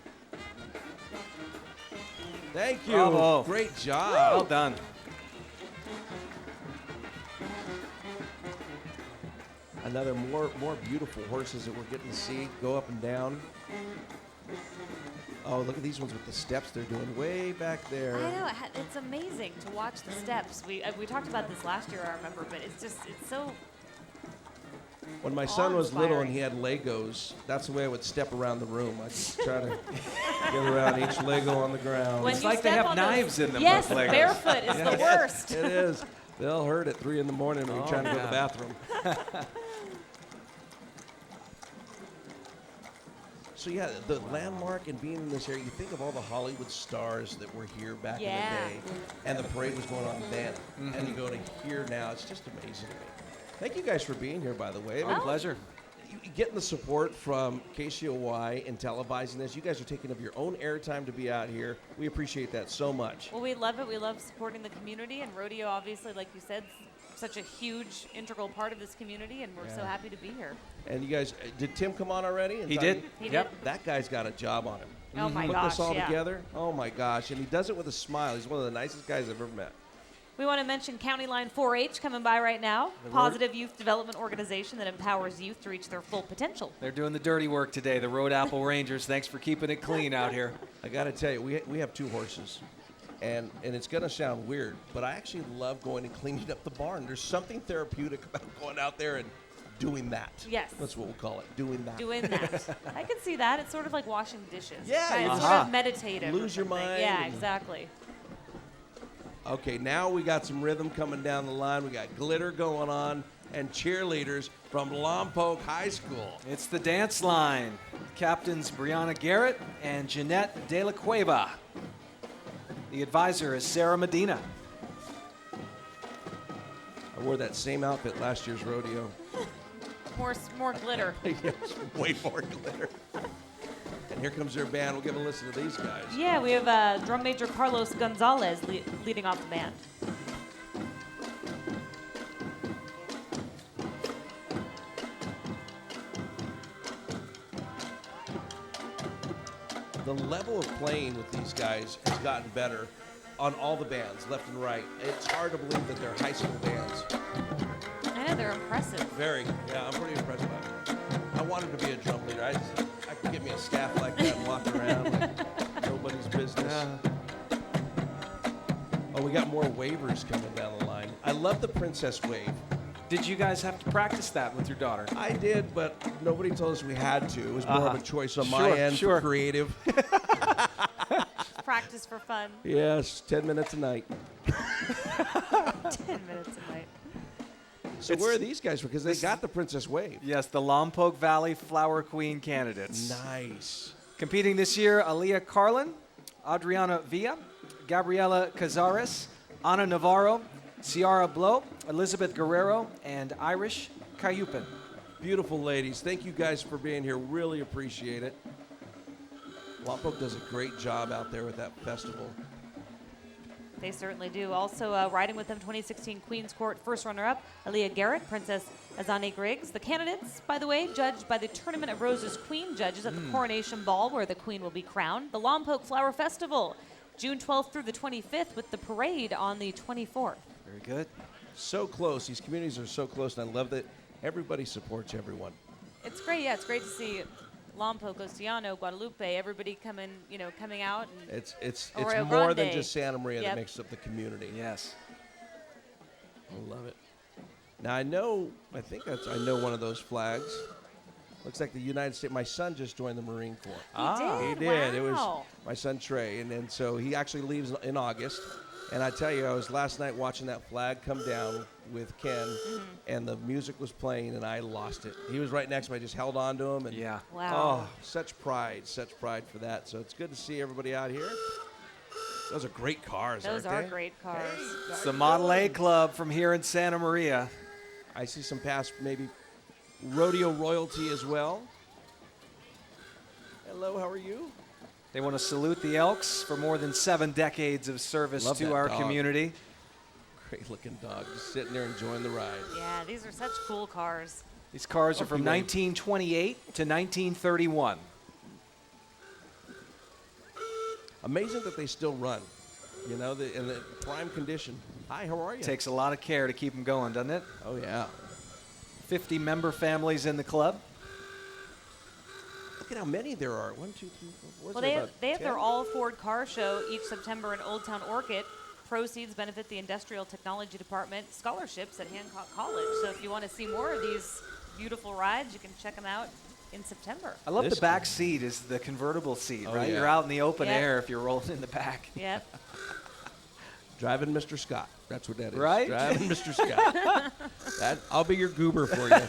Thank you. Bravo. Great job. Well done. Another more beautiful horses that we're getting to see go up and down. Oh, look at these ones with the steps they're doing way back there. I know, it's amazing to watch the steps. We talked about this last year, I remember, but it's so When my son was little and he had Legos, that's the way I would step around the room. I'd just try to get around each Lego on the ground. When It's you like they step have on those- knives in them. Yes, those Legos. barefoot is the worst. It is. They'll hurt at 3 in the morning when you're trying to go to the yeah. bathroom. So yeah, the landmark and being in this area, you think of all the Hollywood stars that were here back in the day, and the parade was going on then, and you go to here now, it's just amazing to me. Thank you guys for being here, by the way. My pleasure. Getting the support from KCOY and televising this, you guys are taking up your own airtime to be out here. We appreciate that so much. Well, we love it. We love supporting the community, and rodeo, obviously, like you said, such a huge integral part of this community, and we're so happy to be here. And you guys, did Tim come on already? He did. He Yep. did. That guy's got a job on him. Oh my Putting gosh, this all yeah. together. Oh my gosh, and he does it with a smile. He's one of the nicest guys I've ever met. We want to mention County Line 4-H coming by right now. The Positive youth development organization that empowers youth to reach their full potential. They're doing the dirty work today, the Road Apple Rangers. Thanks for keeping it clean out here. I got to tell you, we have 2 horses, and it's going to sound weird, but I actually love going and cleaning up the barn. There's something therapeutic about going out there and doing that. Yes. That's what we'll call it, doing that. Doing that. I can see that. It's sort of like washing dishes. Yeah, Right? It's you sort just of meditative. or lose your something. mind Yeah, and- exactly. Okay, now we got some rhythm coming down the line. We got glitter going on and cheerleaders from Lompoc High School. It's the dance line. Captains Brianna Garrett and Jeanette De La Cueva. The advisor is Sarah Medina. I wore that same outfit last year's rodeo. More glitter. Yes, way more glitter. And here comes their band. We'll give a listen to these guys. Yeah, we have drum major Carlos Gonzalez leading off the band. The level of playing with these guys has gotten better on all the bands, left and right. It's hard to believe that they're high school bands. I know, they're impressive. Very, yeah, I'm pretty impressed by it. I wanted to be a drum leader. I could get me a staff like that and walk around like nobody's business. Oh, we got more wavers coming down the line. I love the princess wave. Did you guys have to practice that with your daughter? I did, but nobody told us we had to. It was more of a choice on my Sure, end sure. for creative. Practice for fun. Yes, 10 minutes a night. 10 minutes a night. So where are these guys? Because they got the princess wave. Yes, the Lompoc Valley Flower Queen candidates. Nice. Competing this year, Aaliyah Carlin, Adriana Villa, Gabriela Cazares, Ana Navarro, Ciara Blow, Elizabeth Guerrero, and Irish Cayupin. Beautiful ladies. Thank you guys for being here. Really appreciate it. Lompoc does a great job out there with that festival. They certainly do. Also riding with them, 2016 Queen's Court first runner-up, Aaliyah Garrett, Princess Azane Griggs. The candidates, by the way, judged by the Tournament of Roses Queen judges at the Coronation Ball, where the Queen will be crowned. The Lompoc Flower Festival, June 12th through the 25th, with the parade on the 24th. Very good. So close. These communities are so close, and I love that everybody supports everyone. It's great. Yeah, it's great to see Lompoc, Oceano, Guadalupe, everybody coming out. And It's Arroyo more than Grande. just Santa Maria Yep. that makes up the community. Yes. I love it. Now I know one of those flags. Looks like the United States. My son just joined the Marine Corps. He did. It was Wow. my son Trey, and so he actually leaves in August. And I tell you, I was last night watching that flag come down with Ken, and the music was playing, and I lost it. He was right next to me. I just held on to him, and Wow. oh, such pride for that. So it's good to see everybody out here. Those are great cars. Those aren't are they? great cars. It's the Model A Club from here in Santa Maria. I see some past maybe rodeo royalty as well. Hello, how are you? They want to salute the Elks for more than 7 decades of service Love to that our dog. community. Great looking dog, just sitting there enjoying the ride. Yeah, these are such cool cars. These cars are Oh, from you wait. 1928 to 1931. Amazing that they still run, in the prime condition. Hi, how are you? Takes a lot of care to keep them going, doesn't it? Oh, yeah. 50 member families in the club. Look at how many there are. 1, 2, 3, 4. Well, they have their All Ford Car Show each September in Old Town Orchid. Proceeds benefit the Industrial Technology Department scholarships at Hancock College. So if you want to see more of these beautiful rides, you can check them out in September. I love the back seat is the convertible seat, Oh, right? yeah. You're out in the open Yep. air if you're rolling in the back. Yep. Driving Mr. Scott. That's what that is. Right? Driving Mr. Scott. I'll be your goober for you.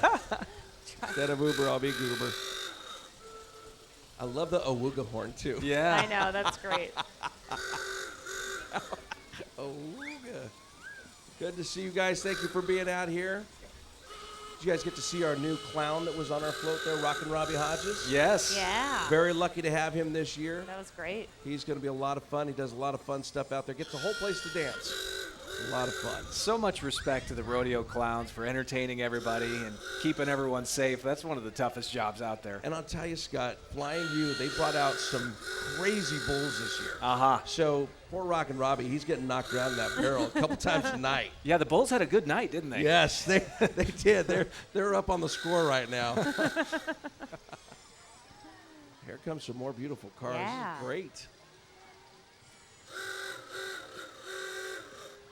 Instead of Uber, I'll be goober. I love the awooga horn, too. Yeah. I know, that's great. Awooga. Good to see you guys. Thank you for being out here. Did you guys get to see our new clown that was on our float there, Rockin' Robbie Hodges? Yes. Yeah. Very lucky to have him this year. That was great. He's going to be a lot of fun. He does a lot of fun stuff out there. Gets the whole place to dance. A lot of fun. So much respect to the rodeo clowns for entertaining everybody and keeping everyone safe. That's one of the toughest jobs out there. And I'll tell you, Scott, Flying U, they brought out some crazy bulls this year. Uh-huh. So poor Rockin' Robbie, he's getting knocked around in that barrel a couple times a night. Yeah, the Bulls had a good night, didn't they? Yes, they did. They're up on the score right now. Here comes some more beautiful cars. Yeah. Great.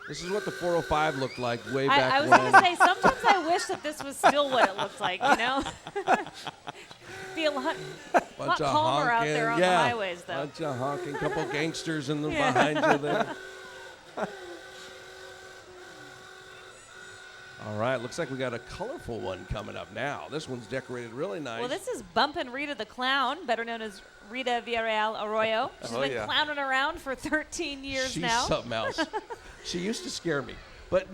This is what the 405 looked like way back I was when. going to say, sometimes I wish that this was still what it looked like, you know? Be a lot calmer out there on the highways, though. Bunch of honking, couple gangsters in the behind you there. All right, looks like we got a colorful one coming up now. This one's decorated really nice. Well, this is Bumpin' Rita the Clown, better known as Rita Villarreal Arroyo. She's been clowning around for 13 years She's now. something else. She used to scare me, but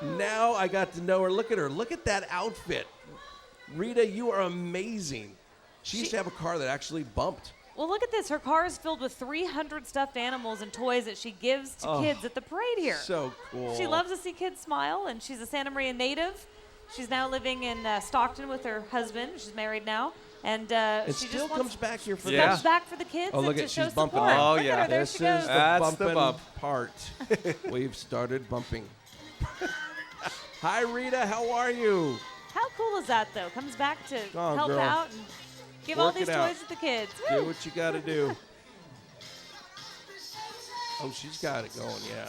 now I got to know her. Look at her. Look at that outfit. Rita, you are amazing. She used to have a car that actually bumped. Well, look at this. Her car is filled with 300 stuffed animals and toys that she gives to kids at the parade here. So cool. She loves to see kids smile, and she's a Santa Maria native. She's now living in Stockton with her husband. She's married now. And It she still just comes back here for comes back for the kids Oh, look and to at show she's bumping. support. Oh, Look at her, there this she is goes. the That's bumping the bump. part. We've started bumping. Hi, Rita. How are you? How cool is that, though? Comes back to on, help girl. out and give all Work these it out. toys to the kids. Do Woo! what you got to do. Oh, she's got it going, yeah.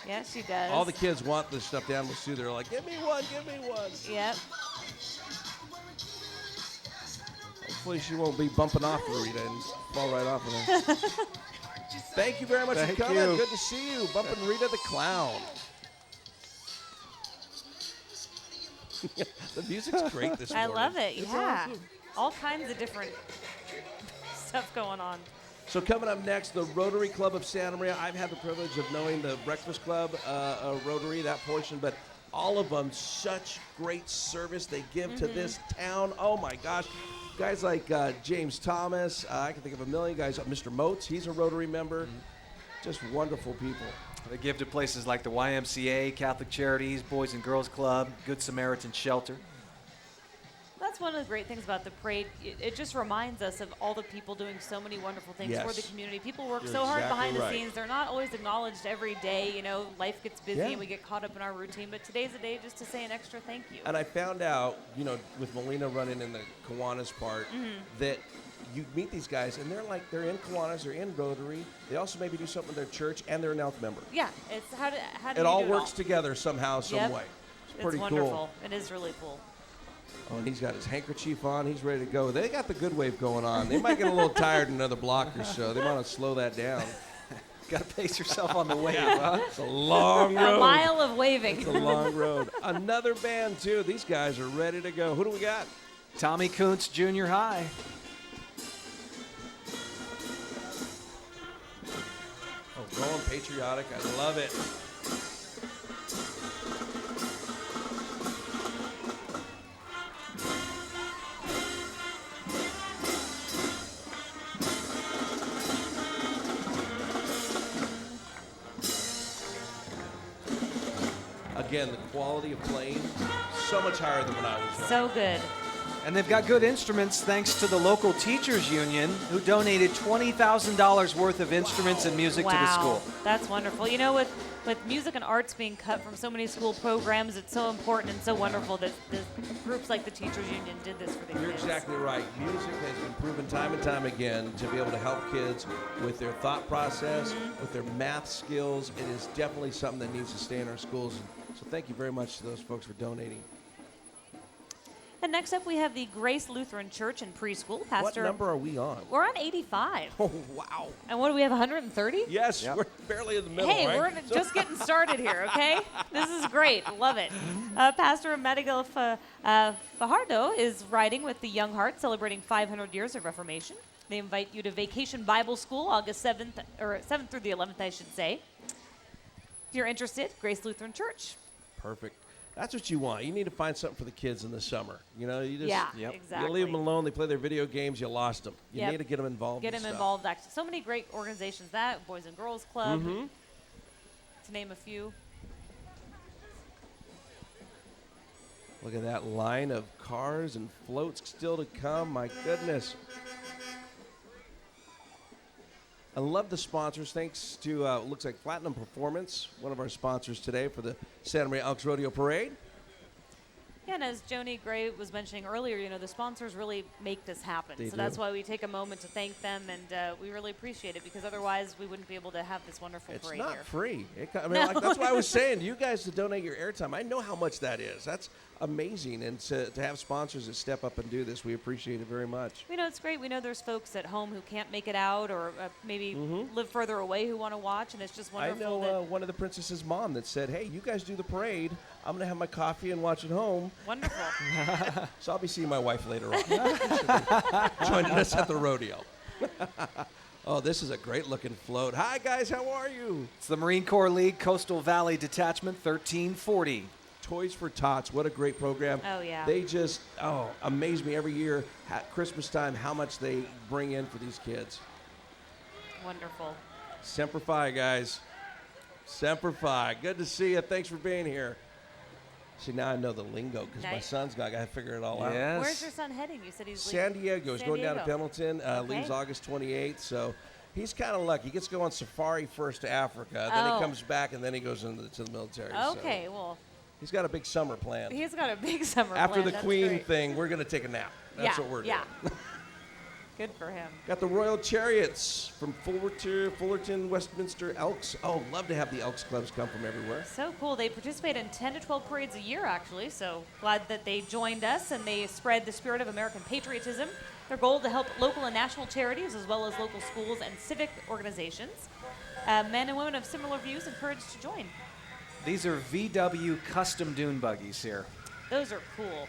Yeah, she does. All the kids want this stuffed animals too. They're like, give me one, give me one. Yep. Hopefully she won't be bumping off of Rita and fall right off of her. Thank you very much Thank for coming. you. Good to see you. Bumping Rita the Clown. The music's great this I morning. love it. It's Yeah. awesome. All kinds of different stuff going on. So coming up next, the Rotary Club of Santa Maria. I've had the privilege of knowing the Breakfast Club, Rotary, that portion, but all of them, such great service they give to this town. Oh my gosh. Guys like James Thomas, I can think of a million guys. Mr. Moats, he's a Rotary member. Just wonderful people. They give to places like the YMCA, Catholic Charities, Boys and Girls Club, Good Samaritan Shelter. That's one of the great things about the parade. It just reminds us of all the people doing so many wonderful things for the Yes. community. People work You're so hard exactly behind the right. scenes. They're not always acknowledged every day. You know, life gets busy Yeah. and we get caught up in our routine. But today's a day just to say an extra thank you. And I found out, with Melina running in the Kiwanis part, that you meet these guys and they're in Kiwanis, they're in Rotary. They also maybe do something in their church and they're an Elk member. Yeah, it's how do It you all do works it all? together somehow, some Yep. way. It's pretty wonderful. cool. It is really cool. Oh, and he's got his handkerchief on. He's ready to go. They got the good wave going on. They might get a little tired in another block or so. They want to slow that down. Got to pace yourself on the wave, Yeah. huh? It's a long road. A mile of waving. It's a long road. Another band, too. These guys are ready to go. Who do we got? Tommy Kuntz Junior High. Oh, going patriotic. I love it. Again, the quality of playing so much higher than when I was young. So good. And they've got good instruments thanks to the local teachers union who donated $20,000 worth of instruments and music to the school. That's wonderful. You know, with music and arts being cut from so many school programs, it's so important and so wonderful that the groups like the Teachers Union did this for the You're kids. exactly right. Music has been proven time and time again to be able to help kids with their thought process, with their math skills. It is definitely something that needs to stay in our schools. So thank you very much to those folks for donating. And next up, we have the Grace Lutheran Church and Preschool. Pastor, What number are we on? We're on 85. Oh, wow. And what do we have, 130? Yes, we're barely in the middle, Hey, right? we're just getting started here, okay? This is great. Love it. Pastor Madigal Fajardo is riding with the Young Heart, celebrating 500 years of Reformation. They invite you to Vacation Bible School, August 7th, or 7th through the 11th, I should say. If you're interested, Grace Lutheran Church. Perfect. That's what you want. You need to find something for the kids in the summer. You know, you just exactly. you leave them alone. They play their video games. You lost them. You Yep. need to get them involved. Get in them stuff. involved. Actually, so many great organizations. That Boys and Girls Club, Mhm. to name a few. Look at that line of cars and floats still to come. My goodness. I love the sponsors. Thanks to, looks like Platinum Performance, one of our sponsors today for the Santa Maria Elks Rodeo Parade. Yeah, and as Joni Gray was mentioning earlier, you know, the sponsors really make this happen. They So that's do. why we take a moment to thank them, and we really appreciate it because otherwise we wouldn't be able to have this wonderful It's parade not here. free. I mean, No. like, that's why I was saying, you guys to donate your airtime. I know how much that is. That's amazing. And to have sponsors that step up and do this, we appreciate it very much. You know, it's great. We know there's folks at home who can't make it out or maybe live further away who want to watch, and it's just I wonderful know one of the princess's mom that said, hey, you guys do the parade. I'm going to have my coffee and watch at home. Wonderful. So I'll be seeing my wife later on. Joining us at the rodeo. Oh, this is a great looking float. Hi, guys. How are you? It's the Marine Corps League Coastal Valley Detachment 1340. Toys for Tots. What a great program. Oh, yeah. They just, amaze me every year at Christmas time how much they bring in for these kids. Wonderful. Semper Fi, guys. Semper Fi. Good to see you. Thanks for being here. See, now I know the lingo because my Nice. son's got to figure it all out. Where's your son heading? You said he's San Diego. He's San going down to Diego. Pendleton. Okay. Leaves August 28th. So he's kind of lucky. He gets to go on safari first to Africa. Then Oh. he comes back, and then he goes to the military. So Okay, well, he's got a big summer planned. he's got a big summer After plan. the That's Queen great. thing, we're going to take a nap. That's yeah, what we're doing. Yeah. Good for him. Got the Royal Chariots from Fullerton, Westminster Elks. Oh, love to have the Elks clubs come from everywhere. So cool. They participate in 10 to 12 parades a year, actually. So glad that they joined us and they spread the spirit of American patriotism. Their goal to help local and national charities as well as local schools and civic organizations. Men and women of similar views encouraged to join. These are VW custom dune buggies here. Those are cool.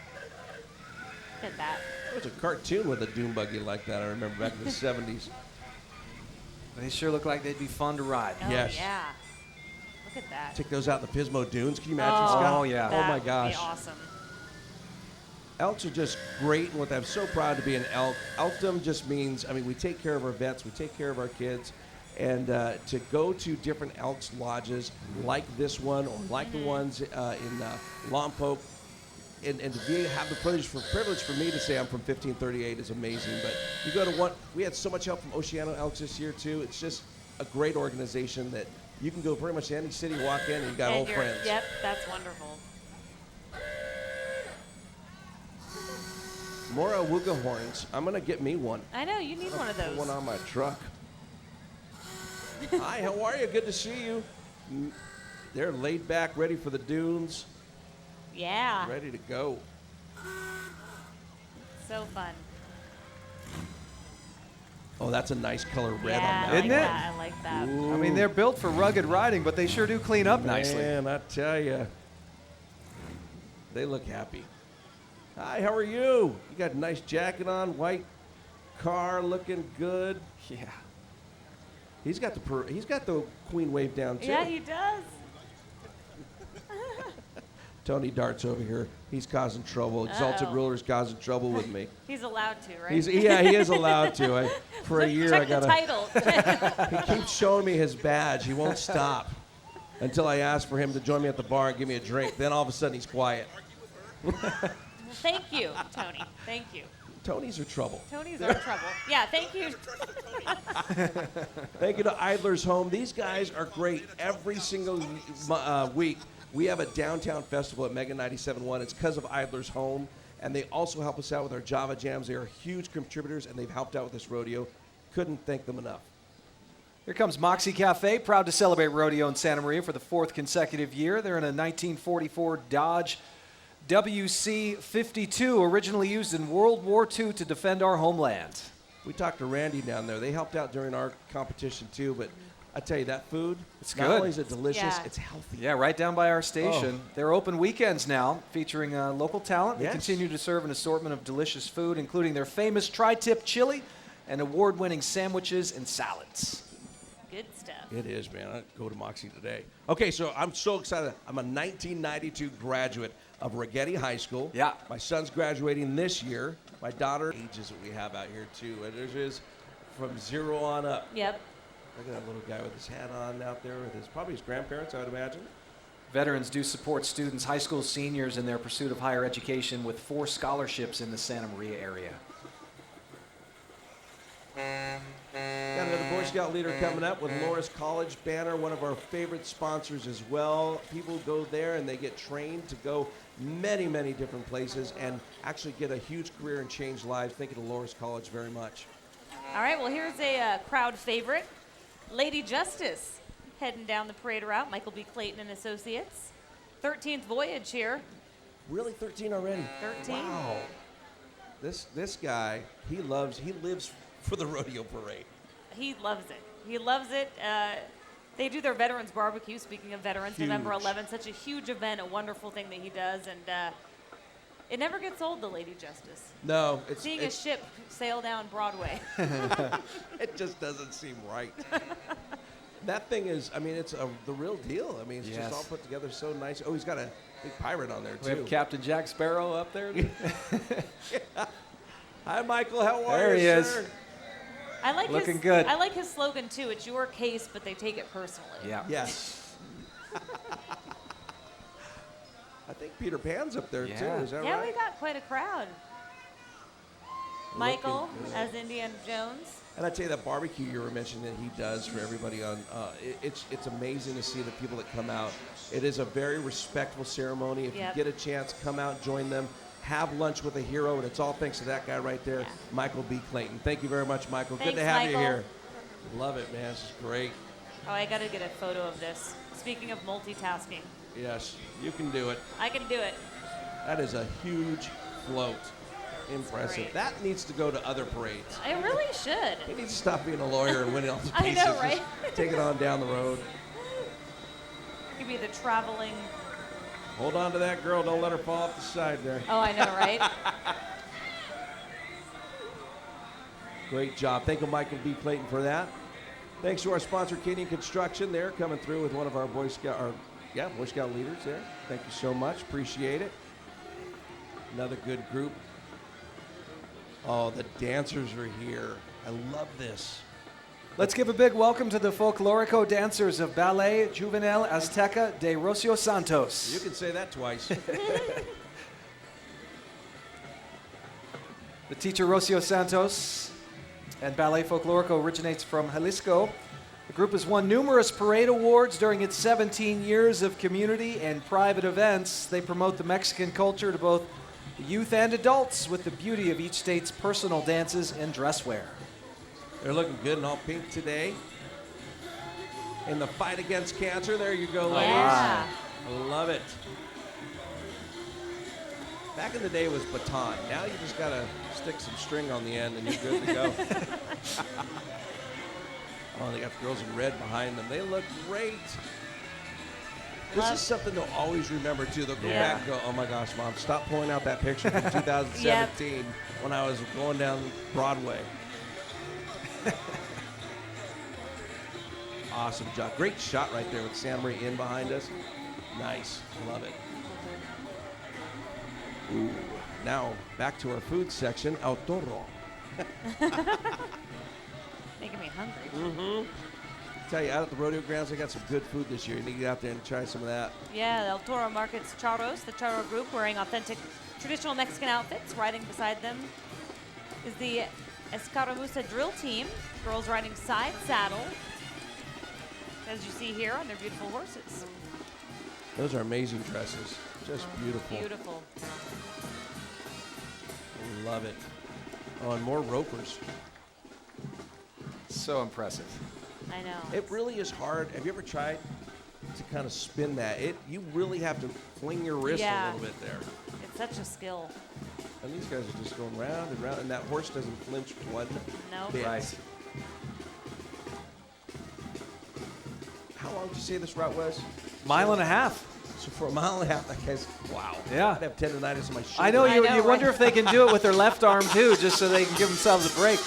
Look at that. There was a cartoon with a dune buggy like that, I remember back in the 70s. They sure look like they'd be fun to ride. Oh, Yes. yeah. Look at that. Take those out in the Pismo Dunes. Can you imagine, Oh, Scott? yeah. Oh, my That would gosh. be awesome. Elks are just great, and I'm so proud to be an elk. Elkdom just means, I mean, we take care of our vets, we take care of our kids, and to go to different Elks lodges like this one or like the ones in Lompoc, and to have the privilege for me to say I'm from 1538 is amazing. But you go to one, we had so much help from Oceano Elks this year too. It's just a great organization that you can go pretty much to any city, walk in, and you got old friends. Yep, that's wonderful. More Awuga horns. I'm gonna get me one. I know, you need one of Put those. one on my truck. Hi, how are you? Good to see you. They're laid back, ready for the dunes. Yeah. Ready to go. So fun. Oh, that's a nice color red Yeah, on that. I like Isn't it? that. I like that. Ooh. I mean, they're built for rugged riding, but they sure do clean up nicely. Man, I tell you. They look happy. Hi, how are you? You got a nice jacket on, white car, looking good. Yeah. He's got the queen wave down too. Yeah, he does. Tony Dart's over here. He's causing trouble. Exalted Uh-oh. Ruler's causing trouble with me. He's allowed to, right? He is allowed to. For a year, Check I got the title. He keeps showing me his badge. He won't stop until I ask for him to join me at the bar and give me a drink. Then all of a sudden, he's quiet. Well, thank you, Tony. Thank you. Tony's are trouble. Tony's our trouble. Yeah, thank you. Thank you to Idler's Home. These guys are great. Every single week, we have a downtown festival at Mega 97.1. It's because of Idler's Home, and they also help us out with our Java Jams. They are huge contributors, and they've helped out with this rodeo. Couldn't thank them enough. Here comes Moxie Cafe, proud to celebrate rodeo in Santa Maria for the 4th consecutive year. They're in a 1944 Dodge WC-52, originally used in World War II to defend our homeland. We talked to Randy down there. They helped out during our competition too, but I tell you, that food, It's not good. only is it delicious, Yeah. it's healthy. Yeah, right down by our station. Oh. They're open weekends now, featuring local talent. They Yes. continue to serve an assortment of delicious food, including their famous tri-tip chili and award-winning sandwiches and salads. Good stuff. It is, man. I'd go to Moxie today. Okay, so I'm so excited. I'm a 1992 graduate of Rigetti High School. Yeah. My son's graduating this year. My daughter, ages that we have out here too. And there's just from 0 on up. Yep. Look at that little guy with his hat on out there with probably his grandparents, I would imagine. Veterans do support students, high school seniors, in their pursuit of higher education with 4 scholarships in the Santa Maria area. Got another Boy Scout leader coming up with Loris College banner, one of our favorite sponsors as well. People go there and they get trained to go many, many different places and actually get a huge career and change lives. Thank you to Loris College very much. All right, well, here's a crowd favorite. Lady Justice heading down the parade route. Michael B. Clayton and Associates. 13th voyage here. Really, 13 already? 13. Wow. This guy, he lives for the rodeo parade. He loves it. He loves it. They do their Veterans Barbecue, speaking of veterans, November Huge. 11th. Such a huge event, a wonderful thing that he does. And it never gets old, the Lady Justice. No, Seeing a ship sail down Broadway. It just doesn't seem right. That thing is, I mean, it's the real deal. I mean, it's Yes. just all put together so nice. Oh, he's got a big pirate on there, We too. have Captain Jack Sparrow up there. Hi, Michael. How are There you, he is. sir? I like Looking his, good. I like his slogan, too. It's your case, but they take it personally. Yeah. Yes. I think Peter Pan's up there, Yeah. too. Is that Yeah, right? we got quite a crowd. Michael as Indiana Jones. And I tell you, that barbecue you were mentioning that he does for everybody on, it's amazing to see the people that come out. It is a very respectful ceremony. If Yep. you get a chance, come out, join them, have lunch with a hero, and it's all thanks to that guy right there, Michael B. Clayton. Thank you very much, Michael. Good Thanks, to have you Michael. here. Love it, man. This is great. Oh, I got to get a photo of this. Speaking of multitasking, Yes, you can do it. I can do it. That is a huge float. Impressive. great. That needs to go to other parades. I really should. He needs to stop being a lawyer and win it all the I pieces. know, right? Just take it on down the road. Could be the traveling. Hold on to that girl. Don't let her fall off the side there. Oh, I know, right? Great job. Thank you, Michael B. Clayton, for that. Thanks to our sponsor, Canyon Construction. They're coming through with one of our Boy Scout leaders there. Thank you so much. Appreciate it. Another good group. Oh, the dancers are here. I love this. Let's give a big welcome to the folklorico dancers of Ballet Juvenil Azteca de Rocio Santos. You can say that twice. The teacher Rocio Santos and Ballet Folklorico originates from Jalisco. The group has won numerous parade awards during its 17 years of community and private events. They promote the Mexican culture to both youth and adults with the beauty of each state's personal dances and dress wear. They're looking good in all pink today. In the fight against cancer, there you go, ladies. Yeah. I love it. Back in the day it was baton. Now you just gotta stick some string on the end and you're good to go. Oh, they got the girls in red behind them. They look great. This is something they'll always remember too. They'll go back and go, oh my gosh, Mom, stop pulling out that picture from 2017 when I was going down Broadway. Awesome job. Great shot right there with Santa Maria in behind us. Nice. Love it. Ooh. Now, back to our food section. El Toro. Making me hungry. Mm-hmm. Tell you, out at the rodeo grounds, they got some good food this year. You need to get out there and try some of that. Yeah, El Toro markets charros, the charro group wearing authentic traditional Mexican outfits. Riding beside them is the Escaramuza drill team. Girls riding side saddle, as you see here on their beautiful horses. Those are amazing dresses. Just beautiful. Beautiful. Love it. Oh, and more ropers. So impressive. I know. It really is hard. Have you ever tried to kind of spin that? You really have to fling your wrist a little bit there. It's such a skill. And these guys are just going round and round, and that horse doesn't flinch one bit. Right. How long did you say this route was? Mile and a half. So for a mile and a half, that guy's, wow. Yeah. I'd have tendonitis in my shoulder. I know, you wonder if they can do it with their left arm too, just so they can give themselves a break.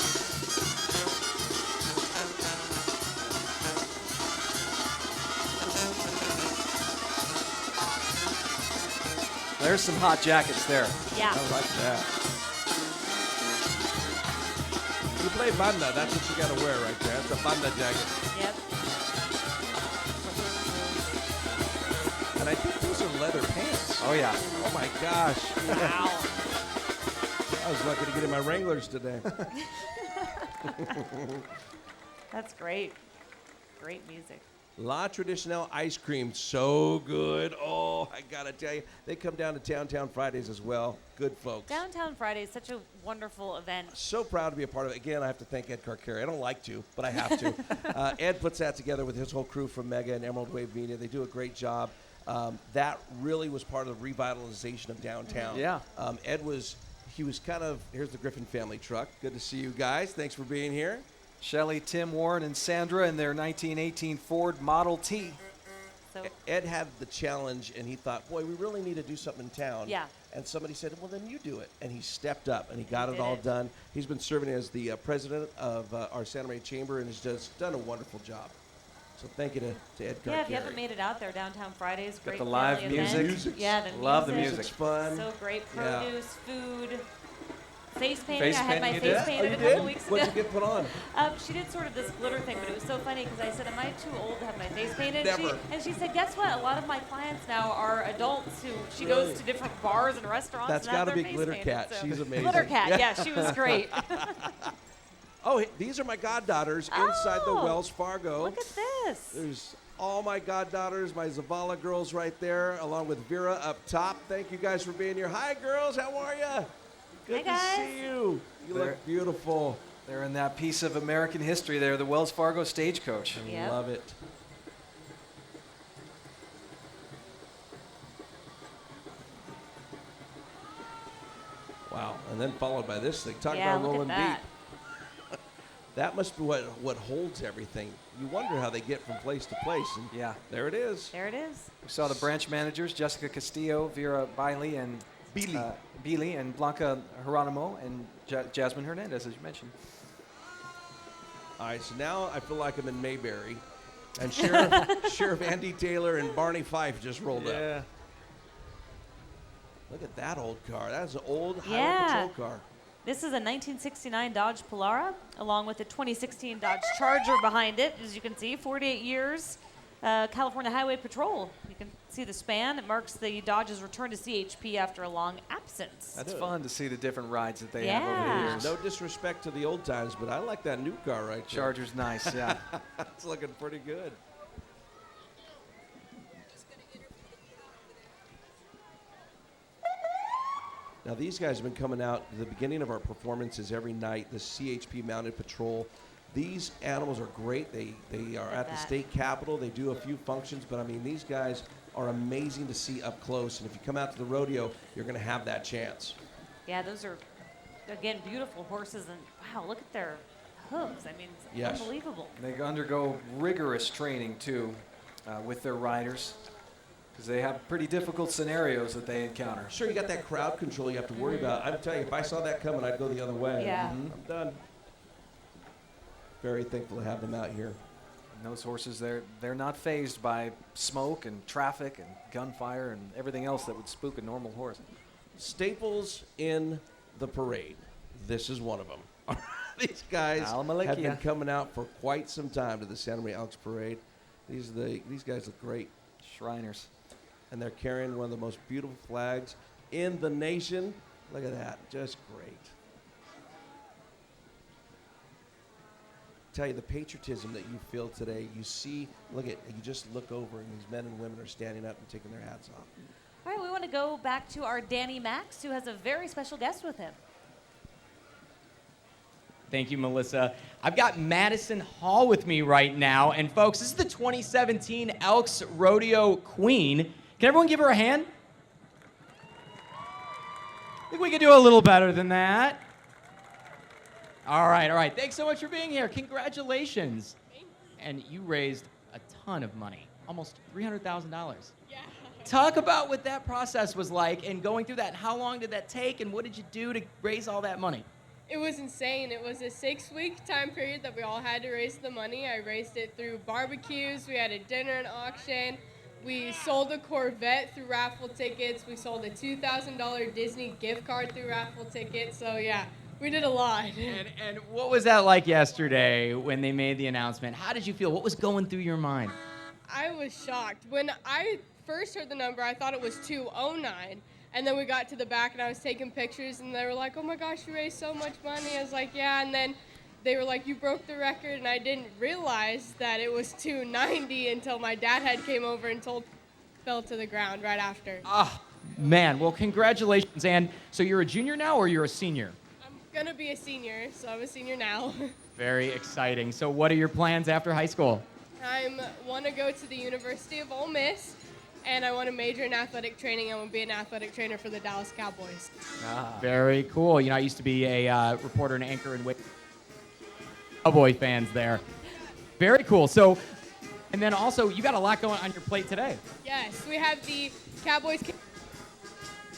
There's some hot jackets there. Yeah. I like that. You play banda, that's what you got to wear right there. That's a banda jacket. Yep. And I think those are leather pants. Oh, yeah. Oh, my gosh. Wow. I was lucky to get in my Wranglers today. That's great. Great music. La Tradicional ice cream, so good. Oh, I gotta tell you, they come down to Downtown Fridays as well. Good folks. Downtown Friday is such a wonderful event. So proud to be a part of it. Again, I have to thank Ed Carcari. I don't like to, but I have to. Ed puts that together with his whole crew from Mega and Emerald Wave Media. They do a great job. That really was part of the revitalization of downtown. Yeah. Ed was kind of, here's the Griffin family truck. Good to see you guys. Thanks for being here. Shelley, Tim, Warren, and Sandra in their 1918 Ford Model T. So Ed had the challenge, and he thought, boy, we really need to do something in town. Yeah. And somebody said, well, then you do it. And he stepped up, and he got He it all did it. done. He's been serving as the president of our Santa Maria Chamber and has just done a wonderful job. So thank you to Ed Carcari. yeah, if you haven't made it out there, Downtown Fridays, great the live family music. event. Music's- Yeah, the Love the music. music. Fun. So great. Yeah. Produce, food, face painting. Face I had my painting you face did? painted you a couple did? weeks What'd ago. you get put on? She did sort of this glitter thing, but it was so funny because I said, am I too old to have my face painted? Never. And she said, guess what? A lot of my clients now are adults who she Really? goes to different bars and restaurants That's and have gotta their be face Glitter painted, Cat. so- She's amazing. Glitter Cat, yeah, she was great. Oh, these are my goddaughters inside the Oh, Wells Fargo. Look at this. There's all my goddaughters, my Zavala girls right there, along with Vera up top. Thank you guys for being here. Hi, girls. How are you? Good Hi, to guys. see you. You There. look beautiful. They're in that piece of American history there, the Wells Fargo Stagecoach. Yep. Love it. Wow. And then followed by this thing. Talk Yeah, about look at rolling that. deep. That must be what holds everything. You wonder how they get from place to place. And Yeah. there it is. There it is. We saw the branch managers, Jessica Castillo, Vera Bailey, and Beely and Blanca Geronimo, and Jasmine Hernandez, as you mentioned. All right, so now I feel like I'm in Mayberry. And Sheriff Andy Taylor and Barney Fife just rolled up. Look at that old car. That's an old highway Yeah. patrol car. This is a 1969 Dodge Polara, along with a 2016 Dodge Charger behind it. As you can see, 48 years, California Highway Patrol. You can see the span. It marks the Dodge's return to CHP after a long absence. That's fun to see the different rides that they have over the Yeah. years. No disrespect to the old times, but I like that new car right there. Charger's nice, yeah. It's looking pretty good. Now these guys have been coming out at the beginning of our performances every night, the CHP Mounted Patrol. These animals are great. They are at the state capitol. They do a few functions, but I mean, these guys are amazing to see up close. And if you come out to the rodeo, you're going to have that chance. Yeah, those are, again, beautiful horses. And wow, look at their hooves. I mean, it's Yes. unbelievable. They undergo rigorous training, too, with their riders, because they have pretty difficult scenarios that they encounter. Sure, you got that crowd control you have to worry about. I'm telling you, if I saw that coming, I'd go the other way. Yeah. I'm done. Very thankful to have them out here. And those horses, they're not fazed by smoke and traffic and gunfire and everything else that would spook a normal horse. Staples in the parade. This is one of them. These guys Al have been Malikia. coming out for quite some time to the Santa Maria Elks Parade. These guys look great. Shriners. And they're carrying one of the most beautiful flags in the nation. Look at that, just great. Tell you the patriotism that you feel today. You see, you just look over and these men and women are standing up and taking their hats off. All right, we want to go back to our Danny Max, who has a very special guest with him. Thank you, Melissa. I've got Madison Hall with me right now. And folks, this is the 2017 Elks Rodeo Queen. Can everyone give her a hand? I think we could do a little better than that. All right. Thanks so much for being here. Congratulations. And you raised a ton of money, almost $300,000. Yeah. Talk about what that process was like and going through that. And how long did that take and what did you do to raise all that money? It was insane. It was a 6-week time period that we all had to raise the money. I raised it through barbecues. We had a dinner and auction. We sold a Corvette through raffle tickets. We sold a $2,000 Disney gift card through raffle tickets. So yeah, we did a lot. And what was that like yesterday when they made the announcement? How did you feel? What was going through your mind? I was shocked. When I first heard the number, I thought it was 209. And then we got to the back and I was taking pictures and they were like, oh my gosh, you raised so much money. I was like, yeah. And then they were like, you broke the record. And I didn't realize that it was 290 until my dad had came over and fell to the ground right after. Ah, man. Well, congratulations. And so you're a junior now or you're a senior? I'm going to be a senior, so I'm a senior now. Very exciting. So what are your plans after high school? I want to go to the University of Ole Miss. And I want to major in athletic training. I want to be an athletic trainer for the Dallas Cowboys. Very cool. You know, I used to be a reporter and anchor in Cowboy fans there. Very cool. So, and then also, you got a lot going on your plate today. Yes, we have the Cowboys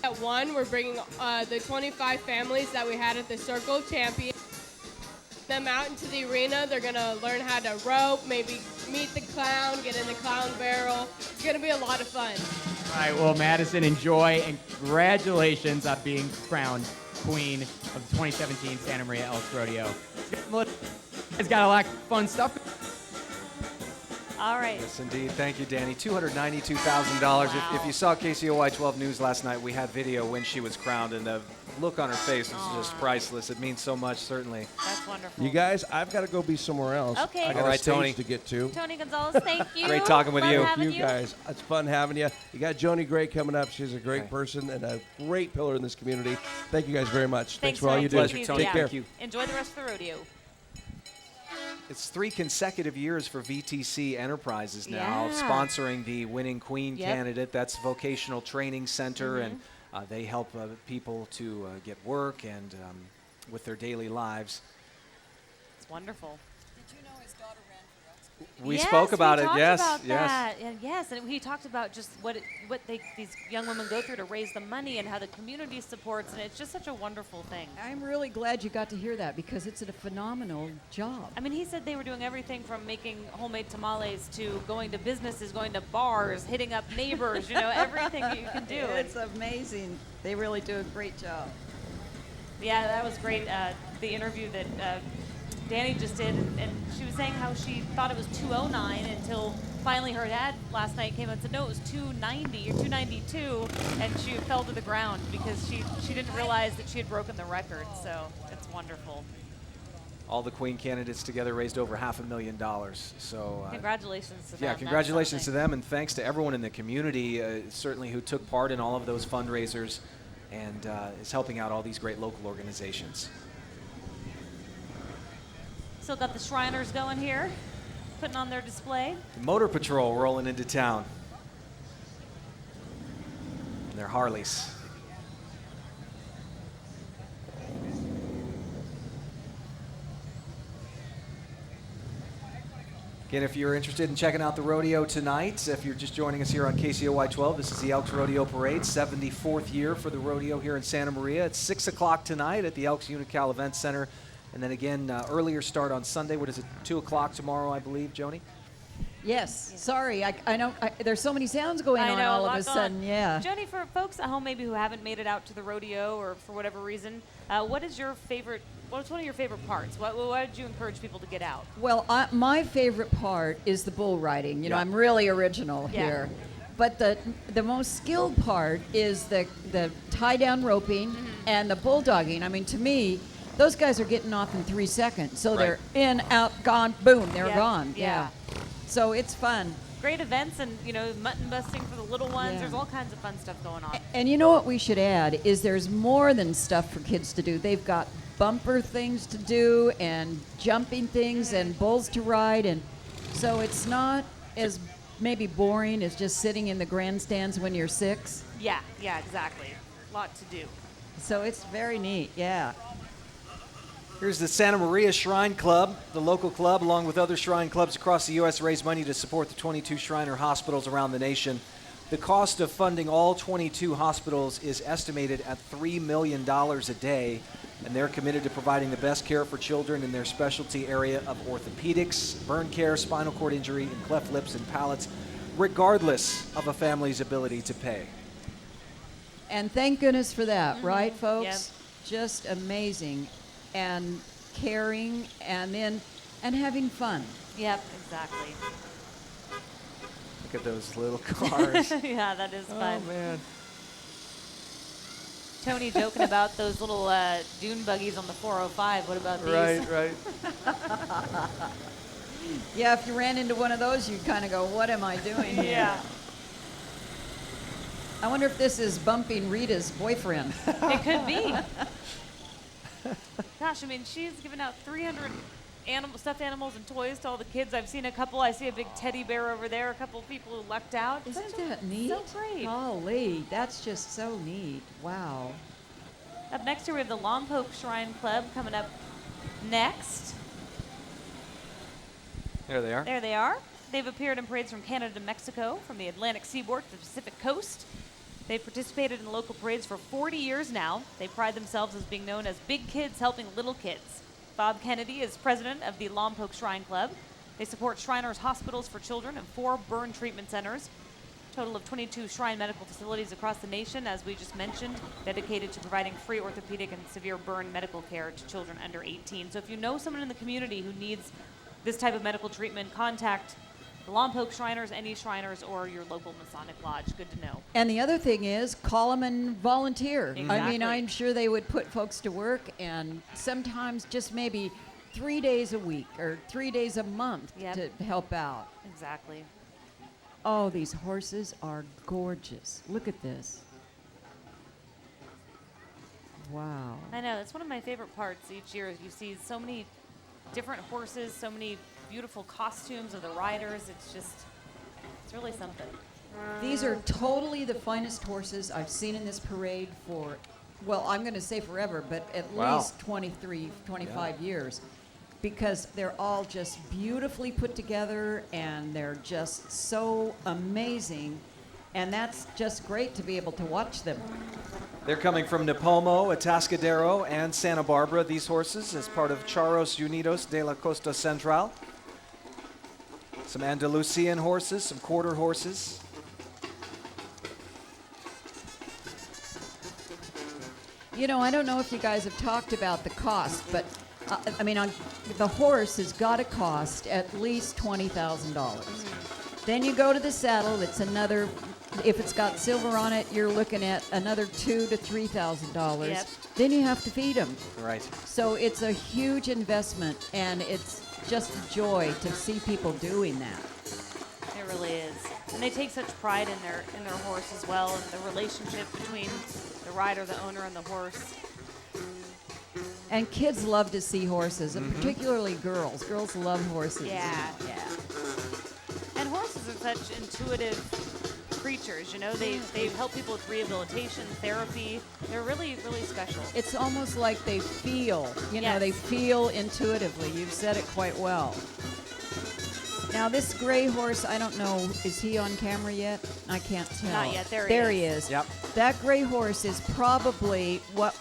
at 1. We're bringing the 25 families that we had at the Circle Champion them out into the arena. They're going to learn how to rope, maybe meet the clown, get in the clown barrel. It's going to be a lot of fun. All right, well, Madison, enjoy, and congratulations on being crowned Queen of the 2017 Santa Maria Elks Rodeo. It's got a lot of fun stuff. All right. Yes, indeed. Thank you, Danny. $292,000. If you saw KCOY 12 News last night, we had video when she was crowned, and the look on her face was just priceless. It means so much, certainly. That's wonderful. You guys, I've got to go be somewhere else. Okay. I got All right, a stage Tony. to get to. Tony Gonzalez, thank you. Great talking with Love you. having You guys, it's fun having you. You got Joni Gray coming up. She's a great person and a great pillar in this community. Thank you guys very much. Thanks for all you do. Pleasure, Tony. Take care. Thank you. Enjoy the rest of the rodeo. It's 3 consecutive years for VTC Enterprises now, Yeah. sponsoring the winning Queen Yep. candidate. That's Vocational Training Center, and they help people to get work and with their daily lives. It's wonderful. Did you know his daughter ran for Elks? We Yes, spoke about we it. talked Yes, about yes. that. And yes, and he talked about just these young women go through to raise the money and how the community supports, and it's just such a wonderful thing. I'm really glad you got to hear that because it's a phenomenal job. I mean, he said they were doing everything from making homemade tamales to going to businesses, going to bars, hitting up neighbors, everything you can do. It's amazing. They really do a great job. Yeah, that was great. The interview that Danny just did, and she was saying how she thought it was 209 until finally her dad last night came out and said, no, it was 290 or 292, and she fell to the ground because she didn't realize that she had broken the record, so it's wonderful. All the Queen candidates together raised over $500,000. So congratulations to them. Yeah, congratulations to them, and thanks to everyone in the community, certainly who took part in all of those fundraisers and is helping out all these great local organizations. Still got the Shriners going here, putting on their display. The Motor Patrol rolling into town. And their Harleys. Again, if you're interested in checking out the rodeo tonight, if you're just joining us here on KCOY 12, this is the Elks Rodeo Parade, 74th year for the rodeo here in Santa Maria. It's 6 o'clock tonight at the Elks Unocal Event Center. And then again, earlier start on Sunday. What is it, 2 o'clock tomorrow, I believe, Joni? Yes. Sorry, I know there's so many sounds going on all of a sudden. Yeah. Joni, for folks at home maybe who haven't made it out to the rodeo or for whatever reason, what's one of your favorite parts? Why did you encourage people to get out? Well, my favorite part is the bull riding. I'm really original here. But the most skilled part is the tie-down roping and the bulldogging. I mean, to me, those guys are getting off in 3 seconds. So they're in, out, gone, boom, they're gone. Yeah. So it's fun. Great events and, mutton busting for the little ones. There's all kinds of fun stuff going on. And you know what we should add is there's more than stuff for kids to do. They've got bumper things to do and jumping things and bulls to ride. And so it's not as maybe boring as just sitting in the grandstands when you're 6. Yeah, exactly. A lot to do. So it's very neat, yeah. Here's the Santa Maria Shrine Club. The local club, along with other shrine clubs across the U.S., raise money to support the 22 Shriner hospitals around the nation. The cost of funding all 22 hospitals is estimated at $3 million a day, and they're committed to providing the best care for children in their specialty area of orthopedics, burn care, spinal cord injury, and cleft lips and palates, regardless of a family's ability to pay. And thank goodness for that, right, folks? Yep. Just amazing. And caring and having fun. Yep, exactly. Look at those little cars. Yeah, that is fun. Oh, man. Tony joking about those little dune buggies on the 405. What about these? Right. Yeah, if you ran into one of those, you'd kind of go, what am I doing here? Yeah. I wonder if this is bumping Rita's boyfriend. It could be. Gosh, I mean, she's given out 300 stuffed animals and toys to all the kids. I've seen a couple. I see a big teddy bear over there. A couple of people who lucked out. Isn't that neat? So great. Golly, that's just so neat. Wow. Up next here, we have the Lompoc Shrine Club coming up next. There they are. There they are. They've appeared in parades from Canada to Mexico, from the Atlantic seaboard to the Pacific coast. They've participated in local parades for 40 years now. They pride themselves as being known as big kids helping little kids. Bob Kennedy is president of the Lompoc Shrine Club. They support Shriners hospitals for children and 4 burn treatment centers. Total of 22 Shrine medical facilities across the nation, as we just mentioned, dedicated to providing free orthopedic and severe burn medical care to children under 18. So if you know someone in the community who needs this type of medical treatment, contact the Lompoc Shriners, any Shriners, or your local Masonic Lodge. Good to know. And the other thing is, call them and volunteer. Exactly. I mean, I'm sure they would put folks to work, and sometimes just maybe 3 days a week or 3 days a month to help out. Exactly. Oh, these horses are gorgeous. Look at this. Wow. I know. It's one of my favorite parts each year. You see so many different horses, so many beautiful costumes of the riders. It's really something. These are totally the finest horses I've seen in this parade for, well, I'm going to say forever, but at least 23, 25 years. because they're all just beautifully put together and they're just so amazing. And that's just great to be able to watch them. They're coming from Nipomo, Atascadero, and Santa Barbara, these horses, as part of Charros Unidos de la Costa Central. Some Andalusian horses, some quarter horses. You know, I don't know if you guys have talked about the cost, but I mean, the horse has got to cost at least $20,000. Then you go to the saddle. It's another. If it's got silver on it, you're looking at another $2,000 to $3,000. Yep. Then you have to feed them. Right. So it's a huge investment, and it's just a joy to see people doing that. It really is. And they take such pride in their horse as well, and the relationship between the rider, the owner, and the horse. And kids love to see horses, and particularly girls. Girls love horses. Yeah. And horses are such intuitive creatures, you know. They help people with rehabilitation, therapy. They're really, really special. It's almost like they feel, you know, Yes. they feel intuitively. You've said it quite well. Now, this gray horse, I don't know, is he on camera yet? I can't tell. Not yet. There he is. Yep. That gray horse is probably,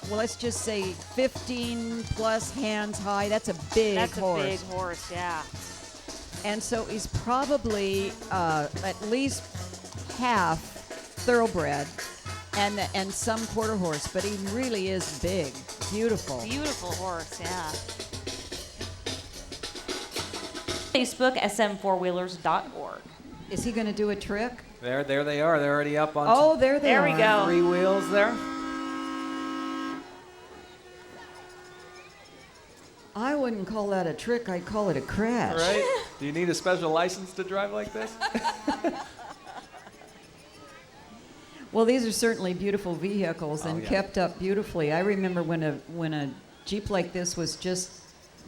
let's just say 15 plus hands high. That's a big horse. That's a big horse, yeah. And so he's probably at least half thoroughbred and some quarter horse, but he really is big. Beautiful. Beautiful horse, yeah. Facebook, sm4wheelers.org. Is he going to do a trick? There they are. They're already up on. Oh, there they are. There we go. 3 wheels there. I wouldn't call that a trick. I'd call it a crash. Right? Do you need a special license to drive like this? Well, these are certainly beautiful vehicles and yeah. kept up beautifully. I remember when a Jeep like this was just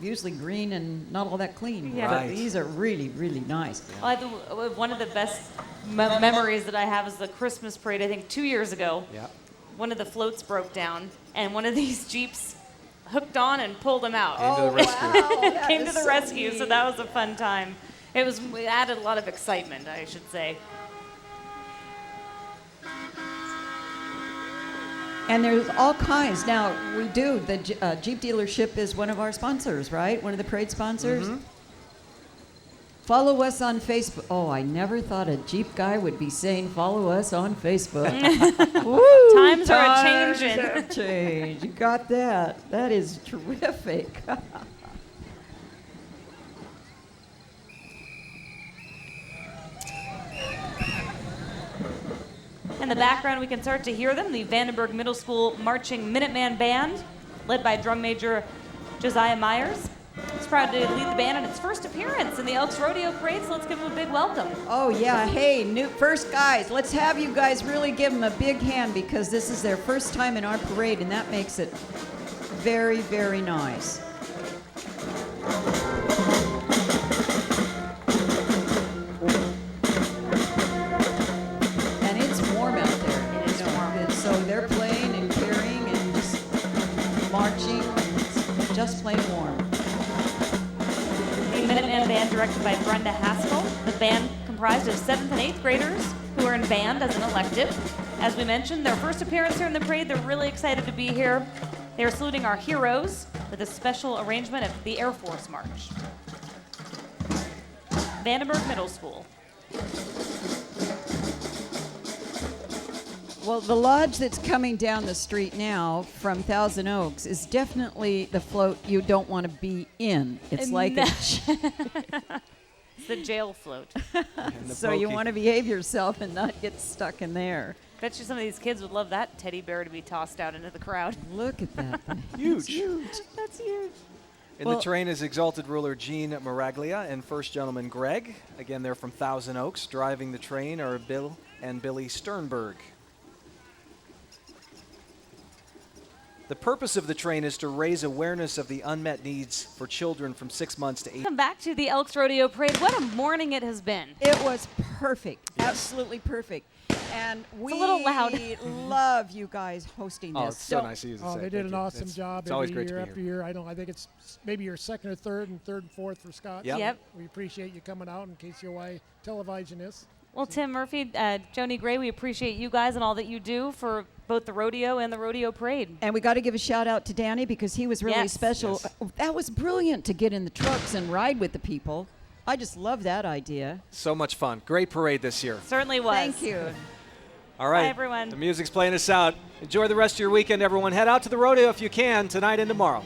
usually green and not all that clean. Yeah. But Right. these are really, really nice. Well, one of the best memories that I have is the Christmas parade, I think 2 years ago. Yeah. One of the floats broke down, and one of these Jeeps hooked on and pulled him out. Came to the rescue. Wow, Came to the rescue, so that was a fun time. It added a lot of excitement, I should say. And there's all kinds. Now, the Jeep dealership is one of our sponsors, right? One of the parade sponsors. Follow us on Facebook. Oh, I never thought a Jeep guy would be saying follow us on Facebook. Woo, Times are a-changin'. have changed. You got that. That is terrific. In the background, we can start to hear them, the Vandenberg Middle School Marching Minuteman Band, led by drum major Josiah Myers. He's proud to lead the band in its first appearance in the Elks Rodeo Parade, so let's give him a big welcome. Oh, yeah. Hey, first guys, let's have you guys really give them a big hand because this is their first time in our parade, and that makes it very, very nice. And it's warm out there. It is warm. So they're playing and carrying and just marching. It's just plain warm. The Minuteman Band, directed by Brenda Haskell. The band comprised of 7th and 8th graders who are in band as an elective. As we mentioned, their first appearance here in the parade. They're really excited to be here. They are saluting our heroes with a special arrangement of the Air Force March. Vandenberg Middle School. Well, the lodge that's coming down the street now from Thousand Oaks is definitely the float you don't want to be in. It's like It's the jail float. so you want to behave yourself and not get stuck in there. Bet you some of these kids would love that teddy bear to be tossed out into the crowd. Look at that. Huge. That's huge. In the train is Exalted Ruler Gene Maraglia and First Gentleman Greg. Again, they're from Thousand Oaks. Driving the train are Bill and Billy Sternberg. The purpose of the train is to raise awareness of the unmet needs for children from 6 months to 8. Welcome back to the Elks Rodeo Parade. What a morning it has been. It was perfect, absolutely perfect. And we a little loud. love you guys hosting this. Oh, it's so nice of you to say. They did Thank an you. awesome job It's always every great to year be after here. year. I think it's maybe your second or third and fourth for Scott. Yep. Yep. We appreciate you coming out in KCOY televising this. Well, Tim Murphy, Joni Gray, we appreciate you guys and all that you do for both the rodeo and the rodeo parade. And we got to give a shout out to Danny because he was really Yes. special. Yes. That was brilliant to get in the trucks and ride with the people. I just love that idea. So much fun. Great parade this year. Certainly was. Thank you. All right. Bye, everyone. The music's playing us out. Enjoy the rest of your weekend, everyone. Head out to the rodeo if you can tonight and tomorrow.